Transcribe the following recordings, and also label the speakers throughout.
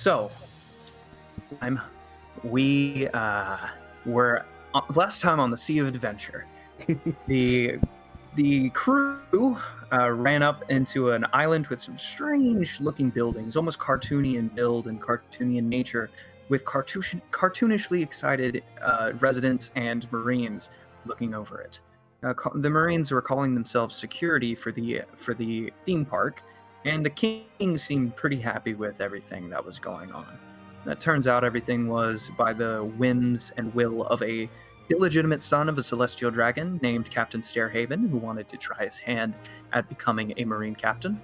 Speaker 1: So, I'm, we were last time on the Sea of Adventure. The crew ran up into an island with some strange-looking buildings, almost cartoony in build and cartoony in nature, with cartoonishly excited residents and Marines looking over it. The Marines were calling themselves security for the theme park, and the king seemed pretty happy with everything that was going on. It turns out everything was by the whims and will of a illegitimate son of a celestial dragon named Captain Stairhaven, who wanted to try his hand at becoming a marine captain.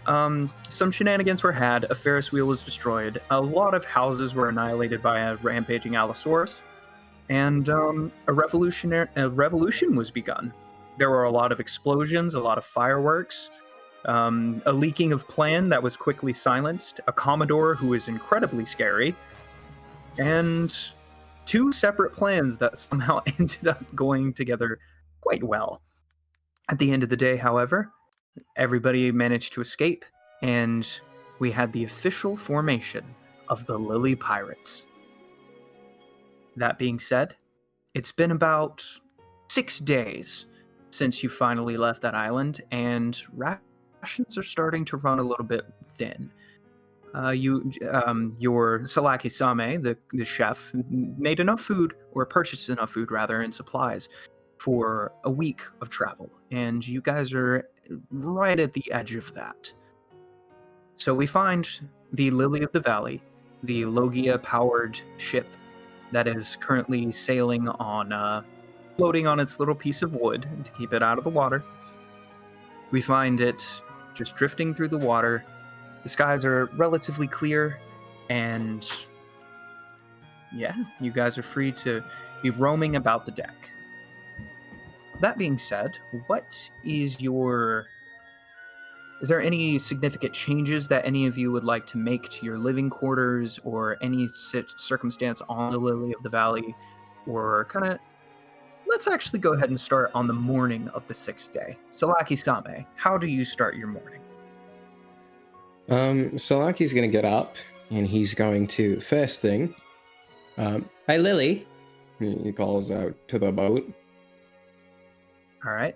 Speaker 1: Some shenanigans were had, a Ferris wheel was destroyed, a lot of houses were annihilated by a rampaging Allosaurus, and a revolution was begun. There were a lot of explosions, a lot of fireworks, a leaking of plan that was quickly silenced, a Commodore who is incredibly scary, and two separate plans that somehow ended up going together quite well. At the end of the day, however, everybody managed to escape, and we had the official formation of the Lily Pirates. That being said, it's been about 6 days since you finally left that island, and rations are starting to run a little bit thin. Your Salaki Same, the chef, made enough food, or purchased enough food rather, and supplies for a week of travel, and you guys are right at the edge of that. So we find the Lily of the Valley, the Logia-powered ship that is currently sailing on, floating on its little piece of wood to keep it out of the water. We find it just drifting through the water. The skies are relatively clear, and yeah, you guys are free to be roaming about the deck. That being said, is there any significant changes that any of you would like to make to your living quarters, or any circumstance on the Lily of the Valley, or kind of, let's actually go ahead and start on the morning of the 6th day. Salaki Same, how do you start your morning?
Speaker 2: Salaki's gonna get up and he's going to, first thing, hey Lily, he calls out to the boat.
Speaker 1: All right.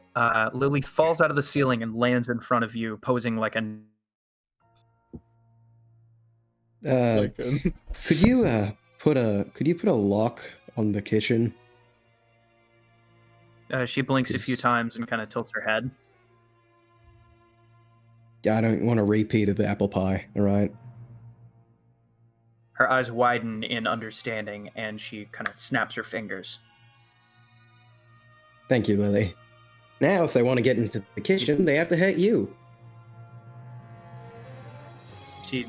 Speaker 1: Lily falls out of the ceiling and lands in front of you, posing like a...
Speaker 2: Could you put a lock on the kitchen?
Speaker 1: She blinks a few times and kind of tilts her head.
Speaker 2: I don't want a repeat of the apple pie, all right?
Speaker 1: Her eyes widen in understanding, and she kind of snaps her fingers.
Speaker 2: Thank you, Lily. Now, if they want to get into the kitchen, they have to hurt you.
Speaker 1: The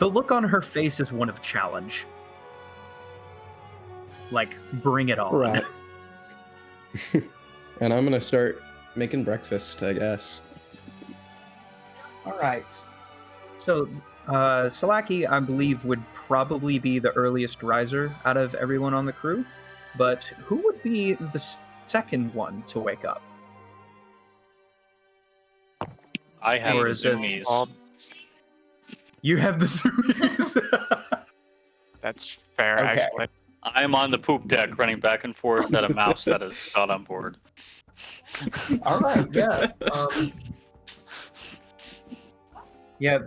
Speaker 1: look on her face is one of challenge. Like, bring it on.
Speaker 2: Right. And I'm gonna start making breakfast, I guess.
Speaker 1: All right. So, Salaki, I believe, would probably be the earliest riser out of everyone on the crew. But who would be the second one to wake up?
Speaker 3: I have the zoomies.
Speaker 1: You have the zoomies.
Speaker 4: That's fair,
Speaker 1: Okay.
Speaker 4: actually.
Speaker 3: I'm on the poop deck running back and forth at a mouse that is not on board.
Speaker 1: All right, yeah. Yeah,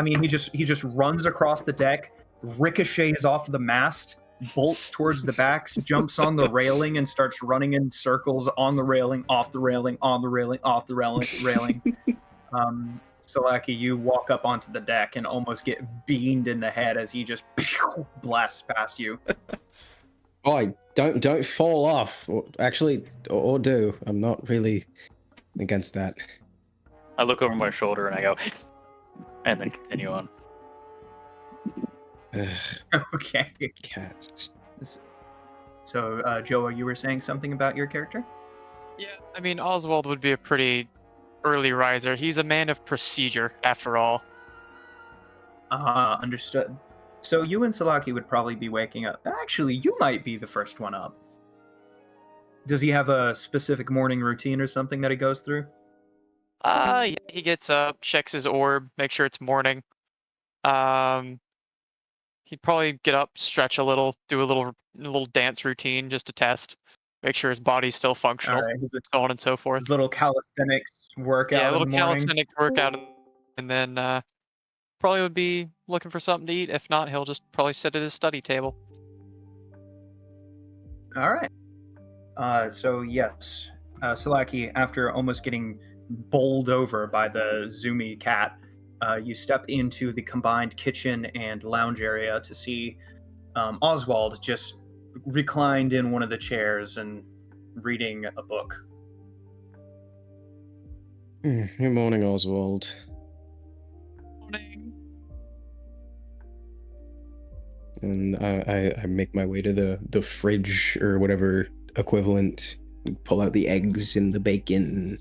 Speaker 1: he just runs across the deck, ricochets off the mast, bolts towards the backs, jumps on the railing, and starts running in circles on the railing, off the railing, on the railing, off the railing. Salaki, you walk up onto the deck and almost get beamed in the head as he just blasts past you.
Speaker 2: Oh, don't fall off. Or do. I'm not really against that.
Speaker 3: I look over my shoulder and I go, and then continue on.
Speaker 1: Okay.
Speaker 2: Cats.
Speaker 1: So, Joe, you were saying something about your character?
Speaker 4: Yeah, I mean, Oswald would be a pretty early riser. He's a man of procedure, after all.
Speaker 1: Understood. So you and Salaki would probably be waking up. Actually, you might be the first one up. Does he have a specific morning routine or something that he goes through?
Speaker 4: Yeah, he gets up, checks his orb, make sure it's morning. He'd probably get up, stretch a little, do a little dance routine just to test, make sure his body's still
Speaker 1: All
Speaker 4: functional,
Speaker 1: right, his
Speaker 4: so on and so forth.
Speaker 1: little calisthenics
Speaker 4: Yeah, a
Speaker 1: workout in
Speaker 4: little
Speaker 1: the morning.
Speaker 4: calisthenics workout, and then probably would be looking for something to eat. If not, he'll just probably sit at his study table.
Speaker 1: All right. So yes, Salaki, after almost getting bowled over by the Zoomy cat, you step into the combined kitchen and lounge area to see Oswald just reclined in one of the chairs and reading a book.
Speaker 2: Good morning, Oswald.
Speaker 4: Morning.
Speaker 2: And I make my way to the fridge or whatever equivalent, pull out the eggs and the bacon,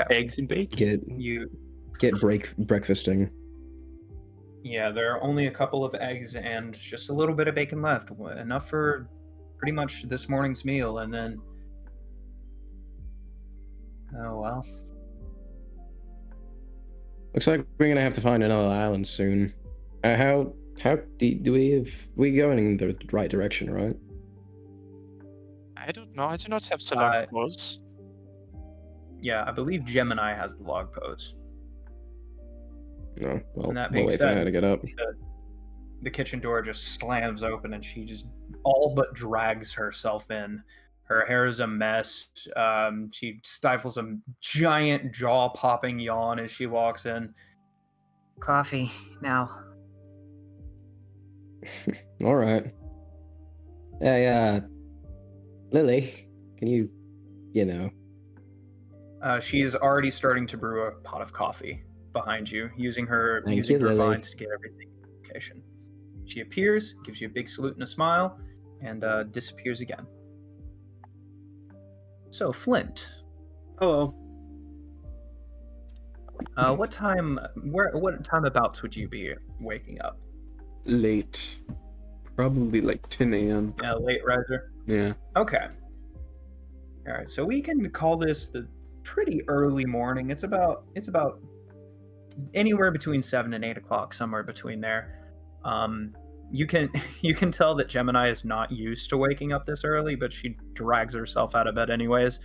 Speaker 3: Eggs and bacon.
Speaker 2: get breakfasting.
Speaker 1: Yeah, there are only a couple of eggs and just a little bit of bacon left, enough for pretty much this morning's meal, and then. Oh well.
Speaker 2: Looks like we're gonna have to find another island soon. How we going in the right direction, right?
Speaker 4: I don't know. I do not have Solar clothes.
Speaker 1: Yeah, I believe Gemini has the log pose.
Speaker 2: No, well,
Speaker 1: And that
Speaker 2: we'll
Speaker 1: being
Speaker 2: wait for her
Speaker 1: said,
Speaker 2: to get up.
Speaker 1: The kitchen door just slams open and she just all but drags herself in. Her hair is a mess. She stifles a giant jaw-popping yawn as she walks in. Coffee now.
Speaker 2: All right. Hey, Lily, can you know?
Speaker 1: She is already starting to brew a pot of coffee behind you, using her
Speaker 2: Thank you, Lily.
Speaker 1: vines to get everything in location. She appears, gives you a big salute and a smile, and disappears again. So, Flint,
Speaker 5: Hello.
Speaker 1: what time abouts would you be waking up?
Speaker 5: Late. Probably like 10 a.m.
Speaker 1: Late riser.
Speaker 5: Yeah.
Speaker 1: Okay. All right, so we can call this the pretty early morning. It's about anywhere between 7 and 8 o'clock, somewhere between there. You can tell that Gemini is not used to waking up this early, but she drags herself out of bed anyways.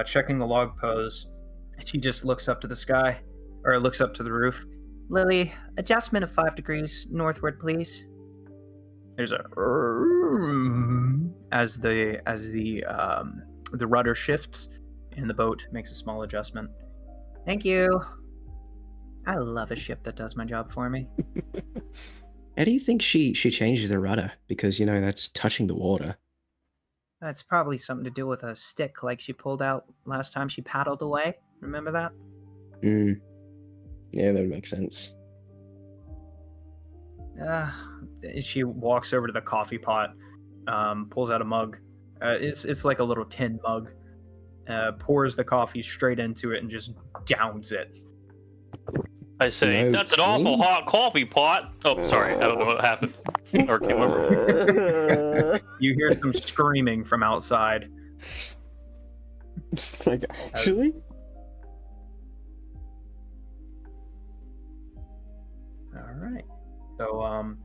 Speaker 1: Checking the log pose, she just looks up to the sky, or looks up to the roof. Lily, adjustment of 5 degrees northward, please. There's a as the rudder shifts and the boat makes a small adjustment. Thank you. I love a ship that does my job for me.
Speaker 2: How do you think she changes the rudder? Because that's touching the water.
Speaker 1: That's probably something to do with a stick like she pulled out last time she paddled away. Remember that?
Speaker 2: Yeah, that would make sense.
Speaker 1: She walks over to the coffee pot, pulls out a mug. It's like a little tin mug. Pours the coffee straight into it and just downs it.
Speaker 3: I say,
Speaker 2: No,
Speaker 3: that's an awful
Speaker 2: me?
Speaker 3: hot coffee pot. Oh, sorry. I don't know what happened. Or came over.
Speaker 1: You hear some screaming from outside.
Speaker 5: It's like, actually?
Speaker 1: All right. So,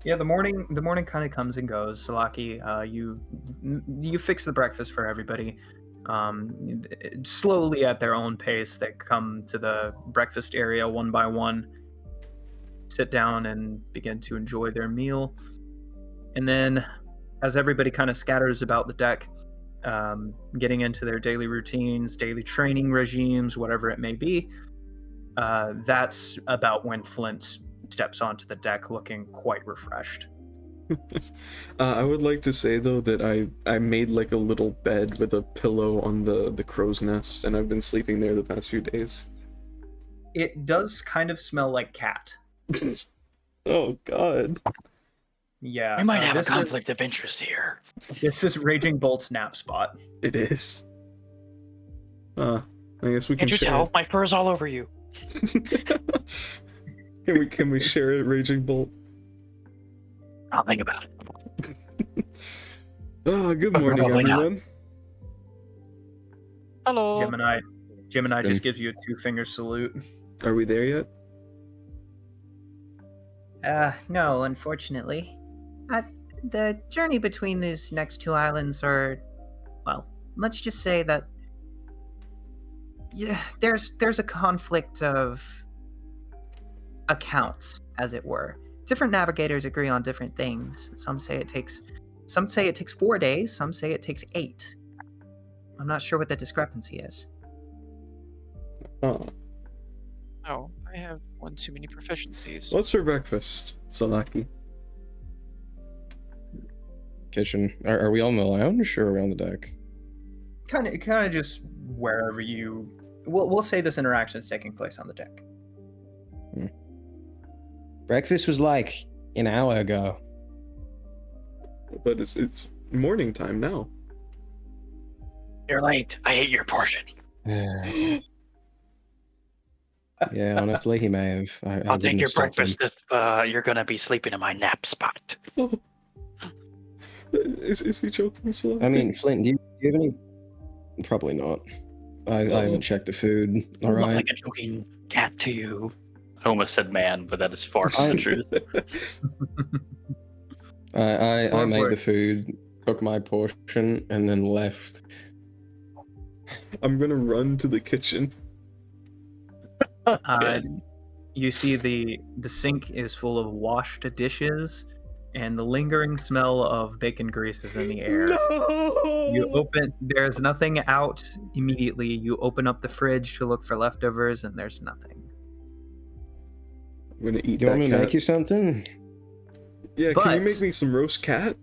Speaker 1: yeah, the morning kind of comes and goes. Salaki, you fix the breakfast for everybody. Slowly at their own pace, they come to the breakfast area one by one, sit down and begin to enjoy their meal. And then as everybody kind of scatters about the deck, getting into their daily routines, daily training regimes, whatever it may be, that's about when Flint steps onto the deck looking quite refreshed.
Speaker 5: I would like to say though that I made like a little bed with a pillow on the crow's nest, and I've been sleeping there the past few days.
Speaker 1: It does kind of smell like cat.
Speaker 5: Oh god.
Speaker 1: Yeah.
Speaker 3: We might have a
Speaker 1: this
Speaker 3: conflict of interest here.
Speaker 1: This is Raging Bolt's nap spot.
Speaker 5: It is. I guess we can
Speaker 3: Can't you
Speaker 5: share.
Speaker 3: tell? My fur's all over you.
Speaker 5: Can we share it, Raging Bolt?
Speaker 3: I'll think about it.
Speaker 5: Good morning,
Speaker 3: Probably not.
Speaker 5: everyone.
Speaker 4: Hello.
Speaker 1: Gemini just gives you a 2-finger salute.
Speaker 5: Are we there yet?
Speaker 1: No, unfortunately. The journey between these next two islands are, well, let's just say that, yeah, there's a conflict of accounts, as it were. Different navigators agree on different things. Some say it takes 4 days, some say it takes 8. I'm not sure what the discrepancy is.
Speaker 5: Oh.
Speaker 4: Oh, I have one too many proficiencies.
Speaker 5: What's for breakfast, Salaki?
Speaker 2: Kitchen. Are we on the lounge or are we on the deck?
Speaker 1: Kind of just wherever you. We'll say this interaction is taking place on the deck.
Speaker 2: Breakfast was like an hour ago.
Speaker 5: But it's morning time now.
Speaker 3: You're late. I ate your portion.
Speaker 2: Yeah, honestly, he may have. I
Speaker 3: I'll
Speaker 2: didn't
Speaker 3: take your
Speaker 2: stop him.
Speaker 3: breakfast if you're gonna be sleeping in my nap spot.
Speaker 5: Oh. Is he joking, Salaki?
Speaker 2: I mean, Flint, do you have any? Probably not. I haven't checked the food. All
Speaker 3: I'm not
Speaker 2: right.
Speaker 3: like a joking cat to you. I almost said man, but that is far from the truth.
Speaker 2: I made the
Speaker 1: Forward.
Speaker 2: food, took my portion, and then left.
Speaker 5: I'm gonna run to the kitchen.
Speaker 1: You see the sink is full of washed dishes, and the lingering smell of bacon grease is in the air.
Speaker 5: No!
Speaker 1: You open. There's nothing out immediately. You open up the fridge to look for leftovers, and there's nothing.
Speaker 5: I'm gonna eat
Speaker 2: Do you want me
Speaker 5: that
Speaker 2: to
Speaker 5: cat.
Speaker 2: make you something?
Speaker 5: Yeah, can you
Speaker 1: But-
Speaker 5: make me some roast cat?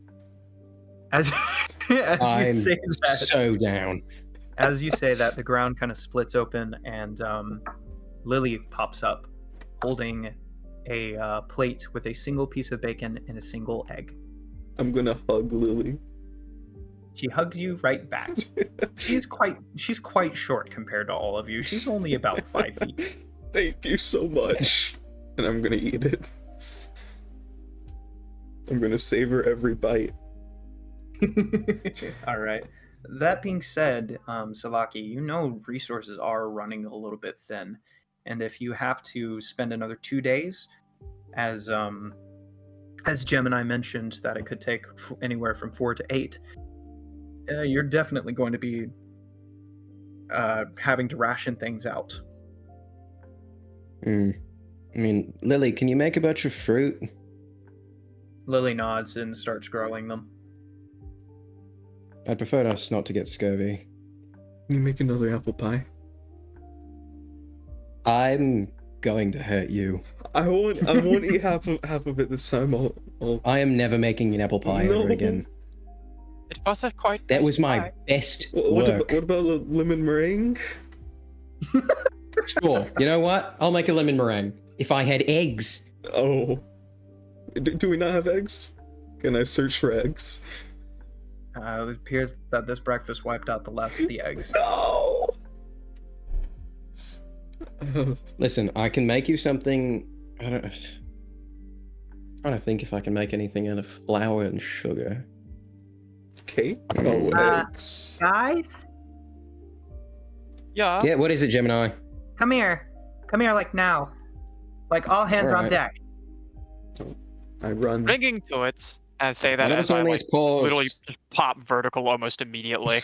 Speaker 1: As you
Speaker 2: I'm
Speaker 1: say that,
Speaker 2: so down.
Speaker 1: as you say that, the ground kind of splits open, and Lily pops up, holding a plate with a single piece of bacon and a single egg.
Speaker 5: I'm gonna hug Lily.
Speaker 1: She hugs you right back. She's quite short compared to all of you. She's only about 5 feet.
Speaker 5: Thank you so much. And I'm gonna eat it. I'm gonna savor every bite.
Speaker 1: All right. That being said, Salaki, you know resources are running a little bit thin, and if you have to spend another 2 days, as Gemini mentioned that it could take anywhere from 4 to 8, you're definitely going to be having to ration things out.
Speaker 2: I mean, Lily, can you make a bunch of fruit?
Speaker 1: Lily nods and starts growing them.
Speaker 2: I'd prefer us not to get scurvy.
Speaker 5: Can you make another apple pie?
Speaker 2: I'm going to hurt you.
Speaker 5: I won't eat half of it this time. I'll
Speaker 2: I am never making an apple pie
Speaker 5: No.
Speaker 2: ever again.
Speaker 4: It was a quite
Speaker 2: That
Speaker 4: nice
Speaker 2: was my
Speaker 4: pie.
Speaker 2: best
Speaker 5: what
Speaker 2: work.
Speaker 5: about a lemon meringue?
Speaker 2: Sure. You know what? I'll make a lemon meringue. If I had eggs.
Speaker 5: Oh. Do we not have eggs? Can I search for eggs?
Speaker 1: It appears that this breakfast wiped out the last of the eggs.
Speaker 5: No!
Speaker 2: Listen, I can make you something. I'm trying to think if I can make anything out of flour and sugar.
Speaker 5: Cake? Oh, eggs.
Speaker 1: Guys,
Speaker 4: Yeah.
Speaker 2: Yeah, what is it, Gemini?
Speaker 1: come here. Come here, like now. Like all hands on
Speaker 2: Alright.
Speaker 1: deck.
Speaker 5: I run.
Speaker 4: Ringing to it, and say that
Speaker 2: One of
Speaker 4: as
Speaker 2: us
Speaker 4: I
Speaker 2: only
Speaker 4: like
Speaker 2: has paws.
Speaker 4: literally just pop vertical almost immediately.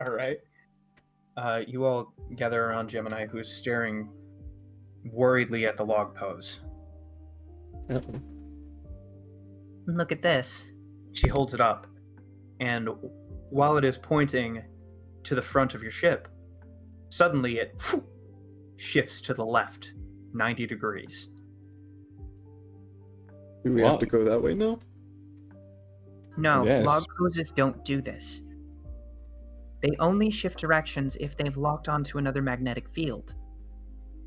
Speaker 1: All right. You all gather around Gemini, who's staring worriedly at the log pose.
Speaker 5: Uh-oh.
Speaker 1: Look at this. She holds it up, and while it is pointing to the front of your ship, suddenly it shifts to the left, 90 degrees.
Speaker 5: Do we have
Speaker 2: What?
Speaker 5: to go that way now?
Speaker 1: No,
Speaker 2: Yes.
Speaker 1: log poses don't do this. They only shift directions if they've locked onto another magnetic field.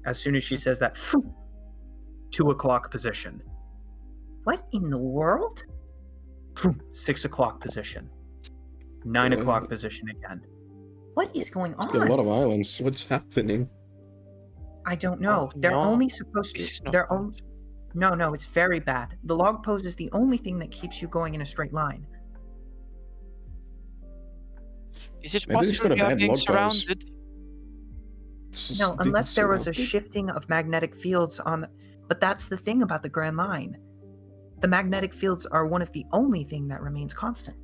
Speaker 1: As soon as she says that, 2 o'clock position. What in the world? 6 o'clock position. 9
Speaker 5: What?
Speaker 1: o'clock position again. What is going
Speaker 2: There's a lot
Speaker 1: on?
Speaker 2: of islands.
Speaker 5: What's happening?
Speaker 1: I don't know.
Speaker 4: Oh,
Speaker 1: They're
Speaker 4: no.
Speaker 1: only supposed
Speaker 4: This is
Speaker 1: to.
Speaker 4: not
Speaker 1: They're
Speaker 4: good.
Speaker 1: only. No, it's very bad. The log pose is the only thing that keeps you going in a straight line.
Speaker 4: Is it
Speaker 2: I think it's got
Speaker 4: possible
Speaker 2: a
Speaker 4: we are
Speaker 2: bad
Speaker 4: being
Speaker 2: log pose.
Speaker 4: surrounded?
Speaker 1: No, unless there was a shifting of magnetic fields on. But that's the thing about the Grand Line. The magnetic fields are one of the only thing that remains constant.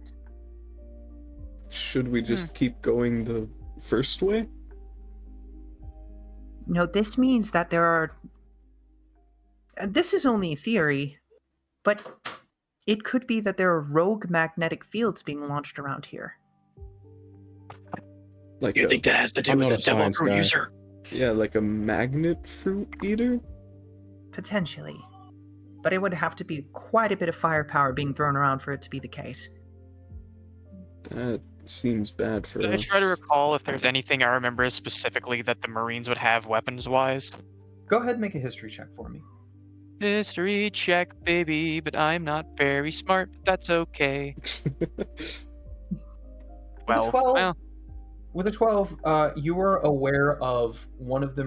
Speaker 5: Should we just keep going the first way?
Speaker 1: No, this means that there are... This is only a theory, but it could be that there are rogue magnetic fields being launched around here.
Speaker 5: Like
Speaker 3: You
Speaker 5: a,
Speaker 3: think that has to do
Speaker 2: I'm
Speaker 3: with
Speaker 2: not
Speaker 3: the
Speaker 2: a
Speaker 3: devil
Speaker 2: science
Speaker 3: fruit
Speaker 2: guy.
Speaker 3: user?
Speaker 5: yeah, like a magnet fruit eater?
Speaker 1: Potentially. But it would have to be quite a bit of firepower being thrown around for it to be the case.
Speaker 5: That seems bad for
Speaker 4: Did I
Speaker 5: us.
Speaker 4: try to recall if there's anything I remember specifically that the Marines would have weapons-wise?
Speaker 1: Go ahead and make a history check for me.
Speaker 4: History check, baby, but I'm not very smart. But that's okay.
Speaker 1: With a 12,
Speaker 4: Well,
Speaker 1: with a 12, you were aware of one of the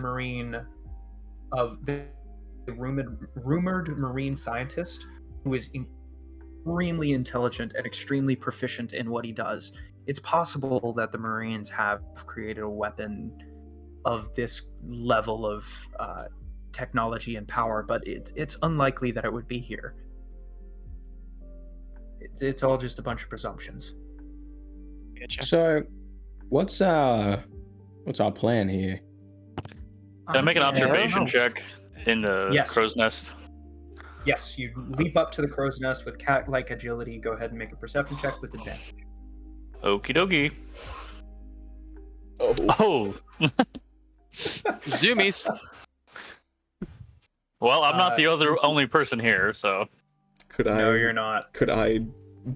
Speaker 1: rumored marine scientist who is extremely intelligent and extremely proficient in what he does. It's possible that the Marines have created a weapon of this level of technology and power, but it's unlikely that it would be here. It's all just a bunch of presumptions.
Speaker 4: getcha.
Speaker 2: So, what's our plan here?
Speaker 3: Can I make an
Speaker 1: Honestly, I don't
Speaker 3: observation
Speaker 1: know.
Speaker 3: check in the
Speaker 1: Yes.
Speaker 3: crow's nest?
Speaker 1: Yes, you leap up to the crow's nest with cat-like agility. Go ahead and make a perception check with advantage.
Speaker 3: Okie dokie.
Speaker 5: Oh,
Speaker 3: Oh,
Speaker 4: Zoomies.
Speaker 3: well, I'm not the only person here, so
Speaker 5: could I?
Speaker 1: No, you're not.
Speaker 5: Could I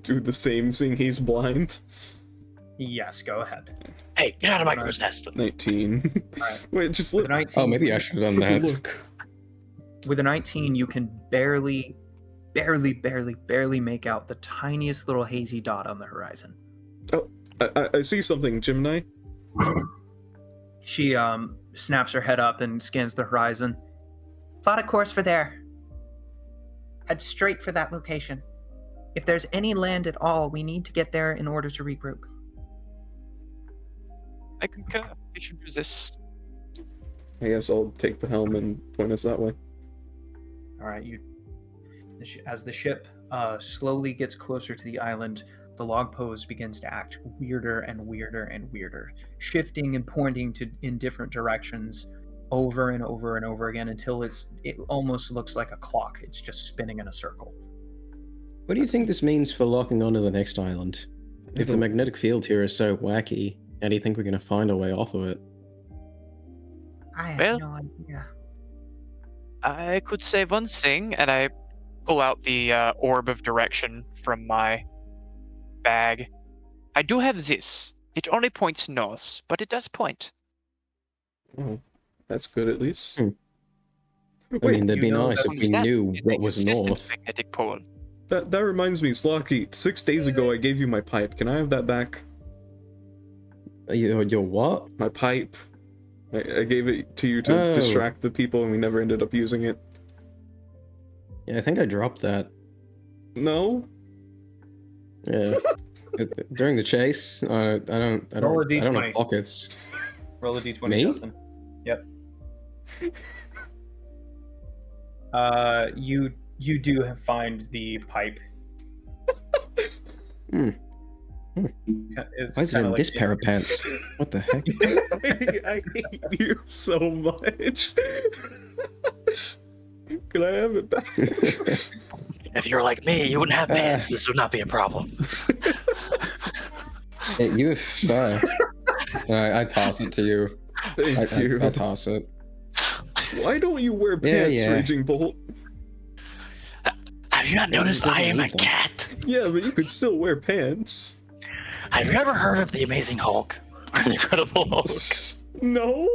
Speaker 5: do the same, seeing he's blind?
Speaker 1: Yes, go ahead.
Speaker 3: hey, get out of my
Speaker 1: Right.
Speaker 3: crow's nest.
Speaker 5: 19.
Speaker 1: Alright.
Speaker 5: Wait, just
Speaker 1: With
Speaker 5: look.
Speaker 1: a 19,
Speaker 2: Oh, maybe I should have done
Speaker 5: Take a
Speaker 2: that.
Speaker 5: look.
Speaker 1: with a 19, you can barely make out the tiniest little hazy dot on the horizon.
Speaker 5: I see something, Gemini.
Speaker 1: She snaps her head up and scans the horizon. Plot a course for there. Head straight for that location. If there's any land at all, we need to get there in order to regroup.
Speaker 4: I concur. We should use this.
Speaker 5: I guess I'll take the helm and point us that way.
Speaker 1: All right, as the ship slowly gets closer to the island, the log pose begins to act weirder and weirder and weirder, shifting and pointing in different directions over and over and over again until it almost looks like a clock. It's just spinning in a circle.
Speaker 2: What do you think this means for locking onto the next island? If the
Speaker 5: don't-
Speaker 2: magnetic field here is so wacky, how do you think we're going to find a way off of it?
Speaker 1: I have
Speaker 4: Well-
Speaker 1: no idea.
Speaker 4: I could say one thing, and I pull out the orb of direction from my bag. I do have this. It only points north, but it does point.
Speaker 5: Oh, that's good at least.
Speaker 2: I
Speaker 5: Wait,
Speaker 2: mean, that'd
Speaker 1: you
Speaker 2: be
Speaker 1: know
Speaker 2: nice
Speaker 1: that
Speaker 2: if we
Speaker 4: Understand?
Speaker 2: knew
Speaker 4: It's a
Speaker 2: what was
Speaker 4: consistent
Speaker 2: north.
Speaker 4: magnetic pole.
Speaker 5: that reminds me, Slocky. 6 days ago, I gave you my pipe. Can I have that back?
Speaker 2: Your what?
Speaker 5: My pipe. I gave it to you to
Speaker 2: Oh.
Speaker 5: distract the people, and we never ended up using it.
Speaker 2: Yeah, I think I dropped that.
Speaker 5: No.
Speaker 2: Yeah. During the chase, I don't
Speaker 1: Roll a
Speaker 2: I don't
Speaker 1: D20.
Speaker 2: have pockets.
Speaker 1: Roll a d20,
Speaker 2: Me?
Speaker 1: Justin. Yep. You do find the pipe.
Speaker 2: Hmm.
Speaker 1: It's
Speaker 2: Why is it
Speaker 1: kinda
Speaker 2: in
Speaker 1: like
Speaker 2: this
Speaker 1: the-
Speaker 2: pair of pants? What the heck?
Speaker 5: I hate you so much. Can I have it back?
Speaker 3: If you were like me, you wouldn't have pants. This would not be a problem.
Speaker 2: Hey, you fine. I toss it to you.
Speaker 5: Thank you.
Speaker 2: I toss it.
Speaker 5: Why don't you wear
Speaker 2: Yeah,
Speaker 5: pants,
Speaker 2: yeah.
Speaker 5: Raging Bolt?
Speaker 3: Have you not
Speaker 2: Yeah,
Speaker 3: noticed
Speaker 2: he doesn't
Speaker 3: I am a
Speaker 2: need them.
Speaker 3: cat?
Speaker 5: Yeah, but you could still wear pants.
Speaker 3: Have you ever heard of the Amazing Hulk? Or the Incredible Hulk?
Speaker 5: No.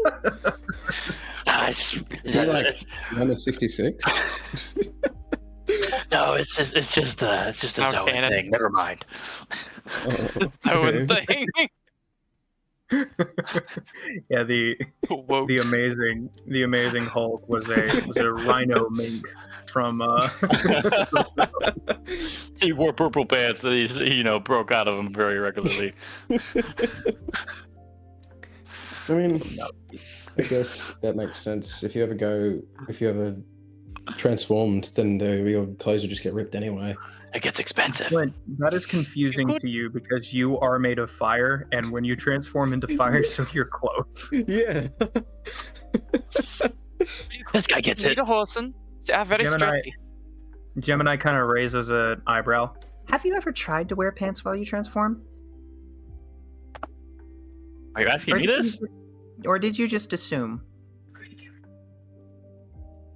Speaker 3: Is that,
Speaker 2: like-
Speaker 3: it's,
Speaker 2: Number 66?
Speaker 3: no, it's just a
Speaker 4: Not
Speaker 3: Zoe
Speaker 4: canon.
Speaker 3: thing. Never mind.
Speaker 5: Oh,
Speaker 4: I wouldn't
Speaker 5: okay.
Speaker 4: think.
Speaker 1: Yeah, the
Speaker 4: Whoa.
Speaker 1: amazing Hulk was a rhino mink from
Speaker 3: He wore purple pants that he broke out of them very regularly.
Speaker 2: I mean, I guess that makes sense. If you ever transformed, then your clothes would just get ripped anyway.
Speaker 3: It gets expensive.
Speaker 1: Clint, that is confusing
Speaker 4: could-
Speaker 1: to you because you are made of fire, and when you transform into fire, so you're clothed.
Speaker 5: Yeah.
Speaker 3: This guy gets
Speaker 4: Need
Speaker 3: it.
Speaker 4: a horsen. They are very
Speaker 1: Gemini-
Speaker 4: stretchy.
Speaker 1: Gemini kind of raises an eyebrow. Have you ever tried to wear pants while you transform?
Speaker 3: Are you asking me this?
Speaker 1: Or did you just assume?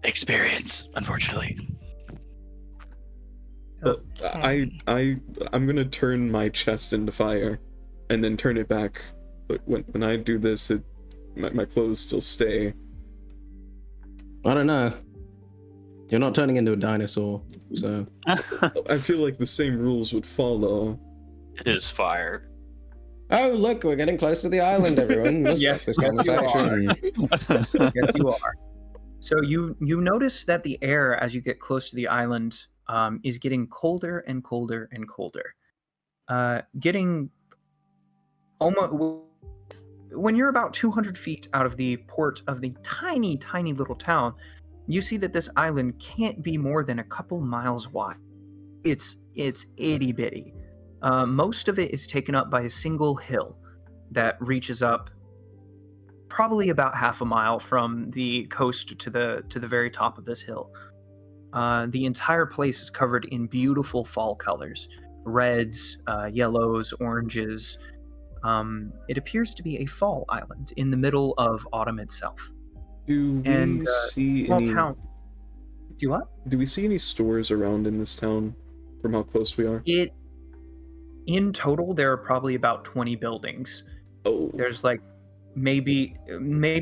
Speaker 3: Experience, unfortunately.
Speaker 5: I'm gonna turn my chest into fire, and then turn it back. But when I do this, my clothes still stay.
Speaker 2: I don't know. You're not turning into a dinosaur, so.
Speaker 5: I feel like the same rules would follow.
Speaker 3: It is fire.
Speaker 2: Oh, look, we're getting close to the island, everyone. Let's
Speaker 1: Yes,
Speaker 2: start this
Speaker 1: yes, you are.
Speaker 2: conversation.
Speaker 1: Yes, you are. So you notice that the air, as you get close to the island, is getting colder and colder and colder. Getting almost when you're about 200 feet out of the port of the tiny, tiny little town, you see that this island can't be more than a couple miles wide. It's itty bitty. Most of it is taken up by a single hill that reaches up probably about half a mile from the coast to the very top of this hill. The entire place is covered in beautiful fall colors: reds, yellows, oranges. It appears to be a fall island in the middle of autumn itself.
Speaker 5: Do we
Speaker 1: And
Speaker 5: see
Speaker 1: small
Speaker 5: any?
Speaker 1: town. Do what?
Speaker 5: Do we see any stores around in this town? From how close we are?
Speaker 1: In total, there are probably about 20 buildings.
Speaker 5: Oh,
Speaker 1: There's like maybe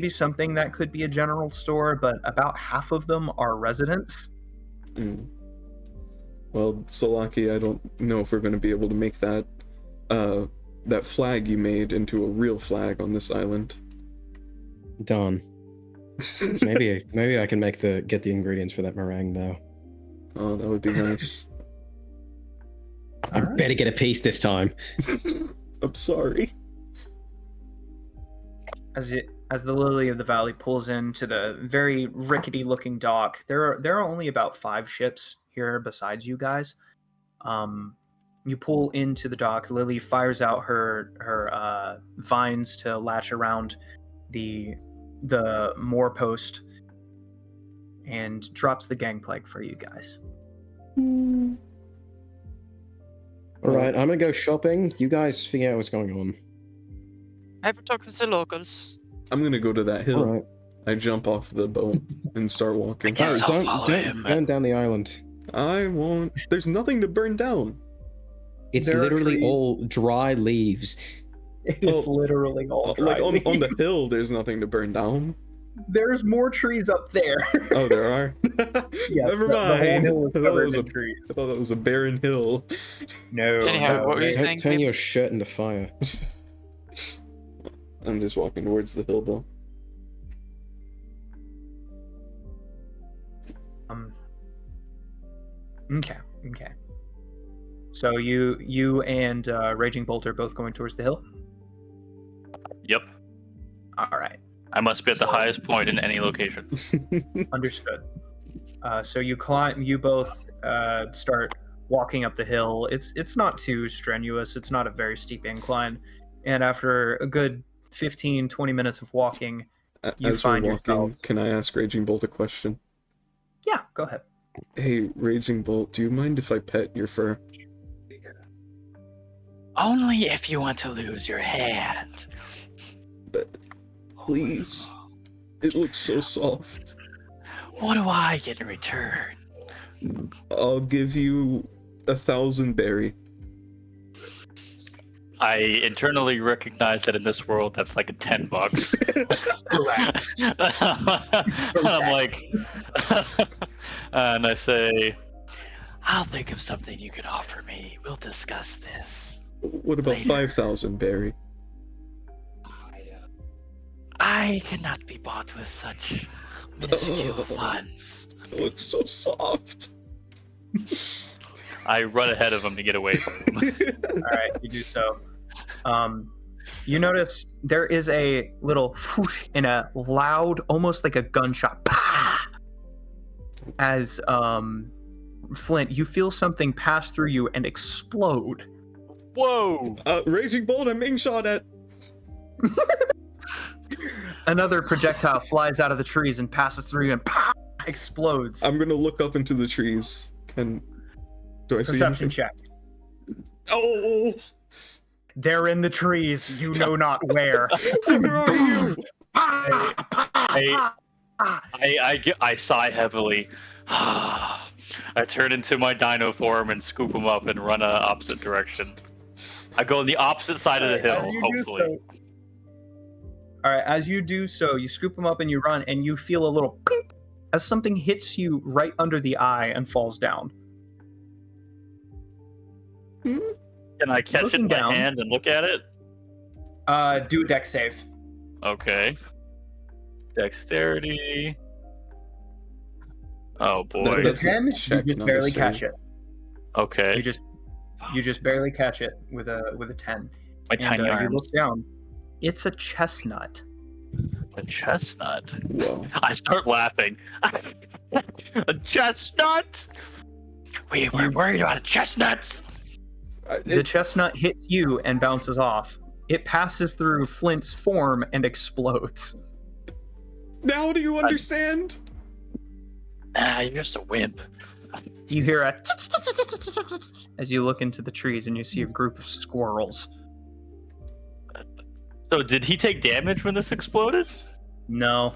Speaker 1: something that could be a general store, but about half of them are residents.
Speaker 5: mm. Well, Salaki, I don't know if we're going to be able to make that that flag you made into a real flag on this island.
Speaker 2: Darn. Maybe I can get the ingredients for that meringue though.
Speaker 5: Oh, that would be nice.
Speaker 2: I
Speaker 1: Alright.
Speaker 2: better get a piece this time.
Speaker 5: I'm sorry.
Speaker 1: As the Lily of the Valley pulls into the very rickety-looking dock, there are only about 5 ships here besides you guys. You pull into the dock. Lily fires out her vines to latch around the moor post and drops the gangplank for you guys.
Speaker 2: All right, I'm gonna go shopping. You guys figure out what's going on.
Speaker 4: I have a talk with the locals.
Speaker 5: I'm gonna go to that
Speaker 2: All
Speaker 5: hill.
Speaker 2: right.
Speaker 5: I jump off the boat and start walking.
Speaker 3: Yes, I'll
Speaker 2: don't
Speaker 3: follow
Speaker 2: don't
Speaker 3: him.
Speaker 2: burn down the island.
Speaker 5: I won't. There's nothing to burn down.
Speaker 2: It's
Speaker 1: There are
Speaker 2: literally
Speaker 1: trees.
Speaker 2: all dry leaves.
Speaker 1: It's
Speaker 5: Oh,
Speaker 1: literally all
Speaker 5: Like
Speaker 1: dry
Speaker 5: on the
Speaker 1: leaves.
Speaker 5: hill, there's nothing to burn down.
Speaker 1: There's more trees up there.
Speaker 5: Oh, there are.
Speaker 1: Yes,
Speaker 5: Never
Speaker 1: the whole
Speaker 5: mind.
Speaker 1: hill is
Speaker 5: I thought
Speaker 1: covered
Speaker 5: that was
Speaker 1: in
Speaker 5: a
Speaker 1: trees.
Speaker 5: I thought that was a barren hill.
Speaker 1: No.
Speaker 4: Anyhow,
Speaker 1: no,
Speaker 4: what were you
Speaker 1: they-
Speaker 4: saying?
Speaker 2: Turn
Speaker 4: Gabe?
Speaker 2: your shirt into fire.
Speaker 5: I'm just walking towards the hill, though.
Speaker 1: Okay. So you and Raging Bolt are both going towards the hill.
Speaker 3: Yep.
Speaker 1: All right,
Speaker 3: I must be at the highest point in any location.
Speaker 1: understood. So you climb. You both start walking up the hill. It's not too strenuous. It's not a very steep incline, and after a good 15-20 minutes of walking, You
Speaker 5: As
Speaker 1: find
Speaker 5: we're walking,
Speaker 1: yourselves-
Speaker 5: can I ask Raging Bolt a question?
Speaker 1: yeah, go ahead.
Speaker 5: Hey, Raging Bolt, do you mind if I pet your fur?
Speaker 3: Only if you want to lose your hand.
Speaker 5: But please, it looks so soft.
Speaker 3: What do I get in return?
Speaker 5: I'll give you 1,000 berry.
Speaker 3: I internally recognize that in this world, that's like a $10. And I'm like, and I say, I'll think of something you could offer me. We'll discuss this.
Speaker 5: What about
Speaker 3: Later.
Speaker 5: 5,000 berry?
Speaker 3: I cannot be bought with such minuscule funds.
Speaker 5: It looks so soft.
Speaker 3: I run ahead of him to get away from him.
Speaker 1: All right, you do so. You notice there is a little whoosh and a loud, almost like a gunshot. Pah! as Flint, you feel something pass through you and explode.
Speaker 3: Whoa!
Speaker 5: Raging Bolt, I'm being shot at.
Speaker 1: Another projectile flies out of the trees and passes through you and explodes.
Speaker 5: I'm gonna look up into the trees. Do I see
Speaker 1: Perception
Speaker 5: anything?
Speaker 1: check.
Speaker 5: Oh!
Speaker 1: They're in the trees, you know not where.
Speaker 5: Where are you?
Speaker 3: I sigh heavily. I turn into my dino form and scoop them up and run a opposite direction. I go on the opposite side of the hill,
Speaker 1: As you do
Speaker 3: hopefully.
Speaker 1: so- All right, as you do so, you scoop them up and you run, and you feel a little ping as something hits you right under the eye and falls down.
Speaker 3: Can I catch it
Speaker 1: Looking
Speaker 3: in my
Speaker 1: down.
Speaker 3: hand and look at it?
Speaker 1: Do a dex save.
Speaker 3: Okay. Dexterity. Oh boy.
Speaker 1: The
Speaker 5: That's a
Speaker 1: 10, you
Speaker 5: check,
Speaker 1: just
Speaker 5: not a
Speaker 1: barely
Speaker 5: save.
Speaker 1: catch it.
Speaker 3: Okay.
Speaker 1: You just barely catch it with a 10.
Speaker 3: My
Speaker 1: And
Speaker 3: tiny
Speaker 1: you
Speaker 3: arms.
Speaker 1: look down. It's a chestnut.
Speaker 3: A chestnut.
Speaker 5: Whoa.
Speaker 3: I start laughing. A chestnut? We were worried about chestnuts.
Speaker 1: The chestnut hits you and bounces off. It passes through Flint's form and explodes.
Speaker 5: Now do you understand?
Speaker 3: Nah, you're just a wimp.
Speaker 1: You hear a as you look into the trees and you see a group of squirrels.
Speaker 3: So did he take damage when this exploded?
Speaker 1: No,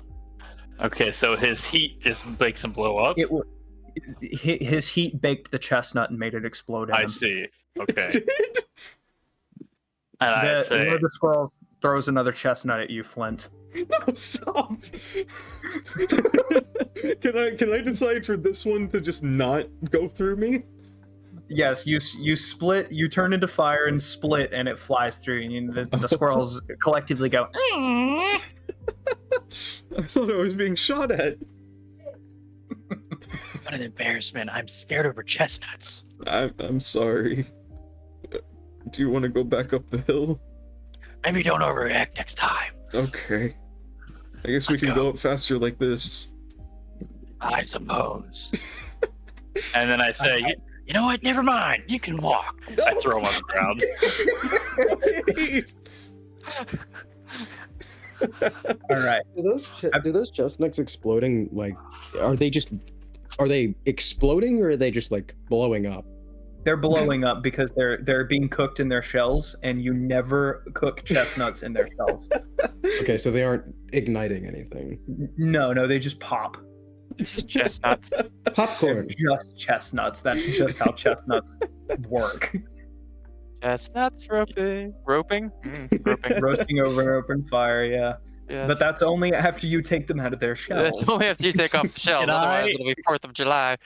Speaker 3: Okay, so his heat just makes him blow up?
Speaker 1: his heat baked the chestnut and made it explode.
Speaker 3: I see. Okay.
Speaker 5: Did?
Speaker 3: And I
Speaker 1: One
Speaker 3: say,
Speaker 1: of the squirrels throws another chestnut at you, Flint.
Speaker 5: No, stop. Can I decide for this one to just not go through me?
Speaker 1: Yes, you split. You turn into fire and split, and it flies through. And the squirrels collectively go.
Speaker 5: I thought I was being shot at.
Speaker 3: what an embarrassment. I'm scared over chestnuts.
Speaker 5: I'm sorry. Do you want to go back up the hill?
Speaker 3: Maybe don't overreact next time.
Speaker 5: Okay. I guess we
Speaker 3: Let's
Speaker 5: can
Speaker 3: go.
Speaker 5: go up faster like this.
Speaker 3: I suppose. And then I say, you know what? Never mind. You can walk. I throw him on the ground.
Speaker 1: All right.
Speaker 2: Do those chestnuts exploding, like, are they exploding or are they just like blowing up?
Speaker 1: They're blowing up because they're being cooked in their shells, and you never cook chestnuts in their shells.
Speaker 2: Okay, so they aren't igniting anything.
Speaker 1: No, they just pop.
Speaker 4: Chestnuts.
Speaker 1: They're
Speaker 2: Popcorn.
Speaker 1: just chestnuts. That's just how chestnuts work.
Speaker 4: Chestnuts roping. Roping? Roping.
Speaker 1: Roasting over an open fire, yeah.
Speaker 4: Yes.
Speaker 1: But that's only after you take them out of their shells.
Speaker 4: That's only after you take off the shells,
Speaker 3: Can I-
Speaker 4: otherwise it'll be 4th of July.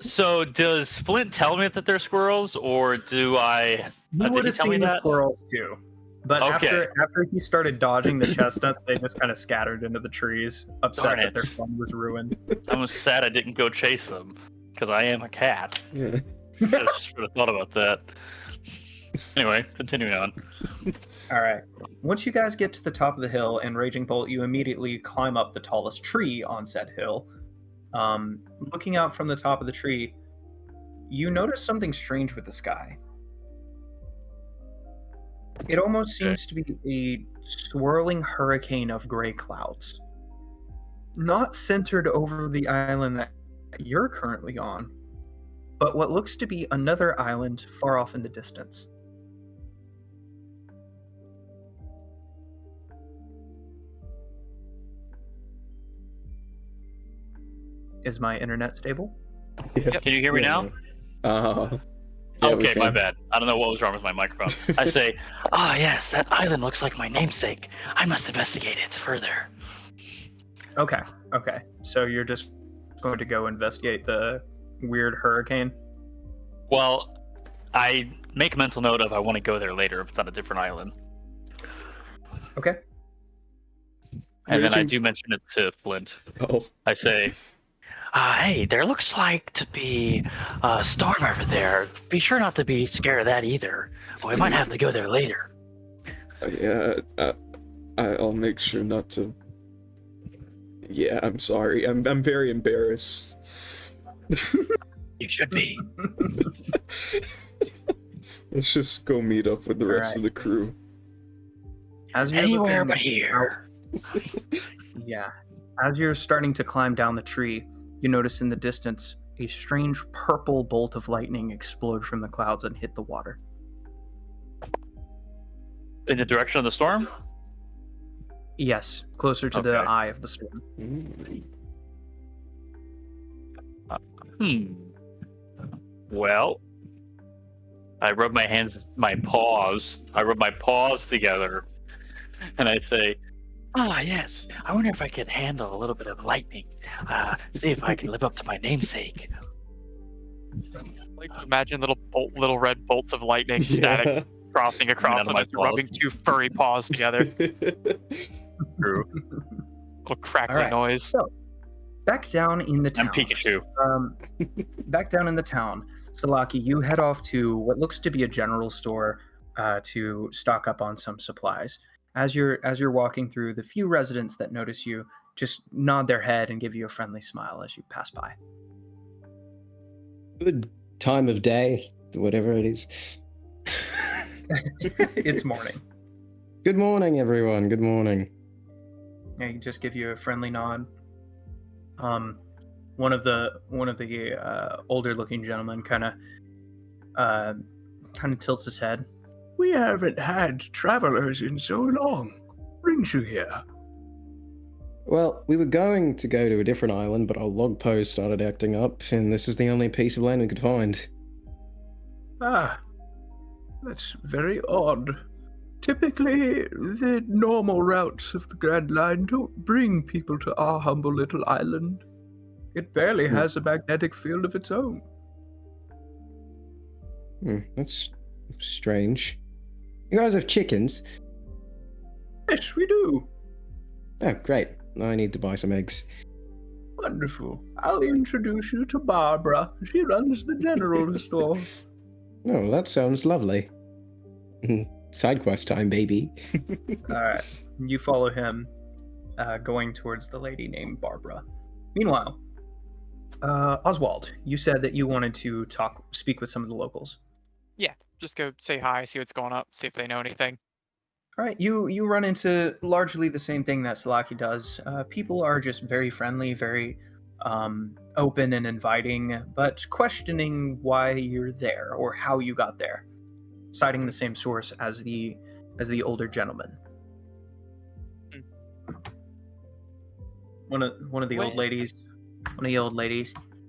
Speaker 3: So does Flint tell me that they're squirrels, or do I?
Speaker 1: You
Speaker 3: did
Speaker 1: would
Speaker 3: he
Speaker 1: have
Speaker 3: tell me
Speaker 1: seen the
Speaker 3: that?
Speaker 1: squirrels too. But
Speaker 3: Okay.
Speaker 1: after he started dodging the chestnuts, they just kind of scattered into the trees, upset
Speaker 3: Darn
Speaker 1: that
Speaker 3: it.
Speaker 1: their fun was ruined.
Speaker 3: I'm sad I didn't go chase them, because I am a cat.
Speaker 5: Yeah.
Speaker 3: Just should have thought about that. Anyway, continuing on.
Speaker 1: All right. Once you guys get to the top of the hill and Raging Bolt, you immediately climb up the tallest tree on said hill. Looking out from the top of the tree, you notice something strange with the sky. It almost
Speaker 3: Okay.
Speaker 1: seems to be a swirling hurricane of gray clouds. Not centered over the island that you're currently on, but what looks to be another island far off in the distance. Is my internet stable?
Speaker 3: Can you hear me now?
Speaker 5: Yeah, we
Speaker 3: Okay, my
Speaker 5: can.
Speaker 3: bad. I don't know what was wrong with my microphone. I say, yes, that island looks like my namesake. I must investigate it further.
Speaker 1: Okay. So you're just going to go investigate the weird hurricane?
Speaker 3: Well, I make a mental note of I want to go there later if it's on a different island.
Speaker 1: Okay.
Speaker 3: And then I
Speaker 5: Raging-
Speaker 3: do mention it to Flint.
Speaker 5: Oh,
Speaker 3: I say, hey, there looks like to be a storm over there. Be sure not to be scared of that either. We might have to go there later.
Speaker 5: yeah. I'll make sure not to. Yeah, I'm sorry. I'm very embarrassed.
Speaker 3: You should be.
Speaker 5: Let's just go meet up with the rest
Speaker 1: Alright.
Speaker 5: of the crew.
Speaker 1: As you're
Speaker 3: Anywhere
Speaker 1: looking
Speaker 3: but here.
Speaker 1: Yeah. As you're starting to climb down the tree, you notice in the distance a strange purple bolt of lightning explode from the clouds and hit the water.
Speaker 3: In the direction of the storm?
Speaker 1: Yes, closer to the
Speaker 3: Okay.
Speaker 1: eye of the storm.
Speaker 3: Well, I rub my paws together, and I say, "Ah, yes. I wonder if I could handle a little bit of lightning. See if I can live up to my namesake."
Speaker 4: Like to imagine little red bolts of lightning static crossing across
Speaker 3: of
Speaker 4: them
Speaker 3: my
Speaker 4: as they're rubbing two furry paws together.
Speaker 3: True.
Speaker 4: Little crackly
Speaker 1: Alright.
Speaker 4: noise.
Speaker 1: Back down in the
Speaker 3: I'm
Speaker 1: town.
Speaker 3: Pikachu.
Speaker 1: Back down in the town, Salaki, you head off to what looks to be a general store to stock up on some supplies. As you're walking through, the few residents that notice you just nod their head and give you a friendly smile as you pass by.
Speaker 2: Good time of day, whatever it is.
Speaker 1: It's morning.
Speaker 2: Good morning, everyone. Good morning.
Speaker 1: They just give you a friendly nod. One of the older looking gentlemen kind of tilts his head. We haven't had travelers in so long. Brings you here?
Speaker 2: Well, we were going to go to a different island, but our log post started acting up, and this is the only piece of land we could find.
Speaker 1: Ah, that's very odd. Typically, the normal routes of the Grand Line don't bring people to our humble little island. It barely has a magnetic field of its own.
Speaker 2: That's strange. You guys have chickens?
Speaker 1: Yes, we do.
Speaker 2: Oh, great. I need to buy some eggs.
Speaker 1: Wonderful. I'll introduce you to Barbara. She runs the general store.
Speaker 2: Oh, that sounds lovely. Side quest time, baby.
Speaker 1: Alright, you follow him, going towards the lady named Barbara. Meanwhile, Oswald, you said that you wanted to speak with some of the locals.
Speaker 4: Yeah, just go say hi, see what's going up, see if they know anything.
Speaker 1: Alright, you run into largely the same thing that Salaki does. People are just very friendly, very open and inviting, but questioning why you're there or how you got there, citing the same source as the older gentleman. One of the old ladies.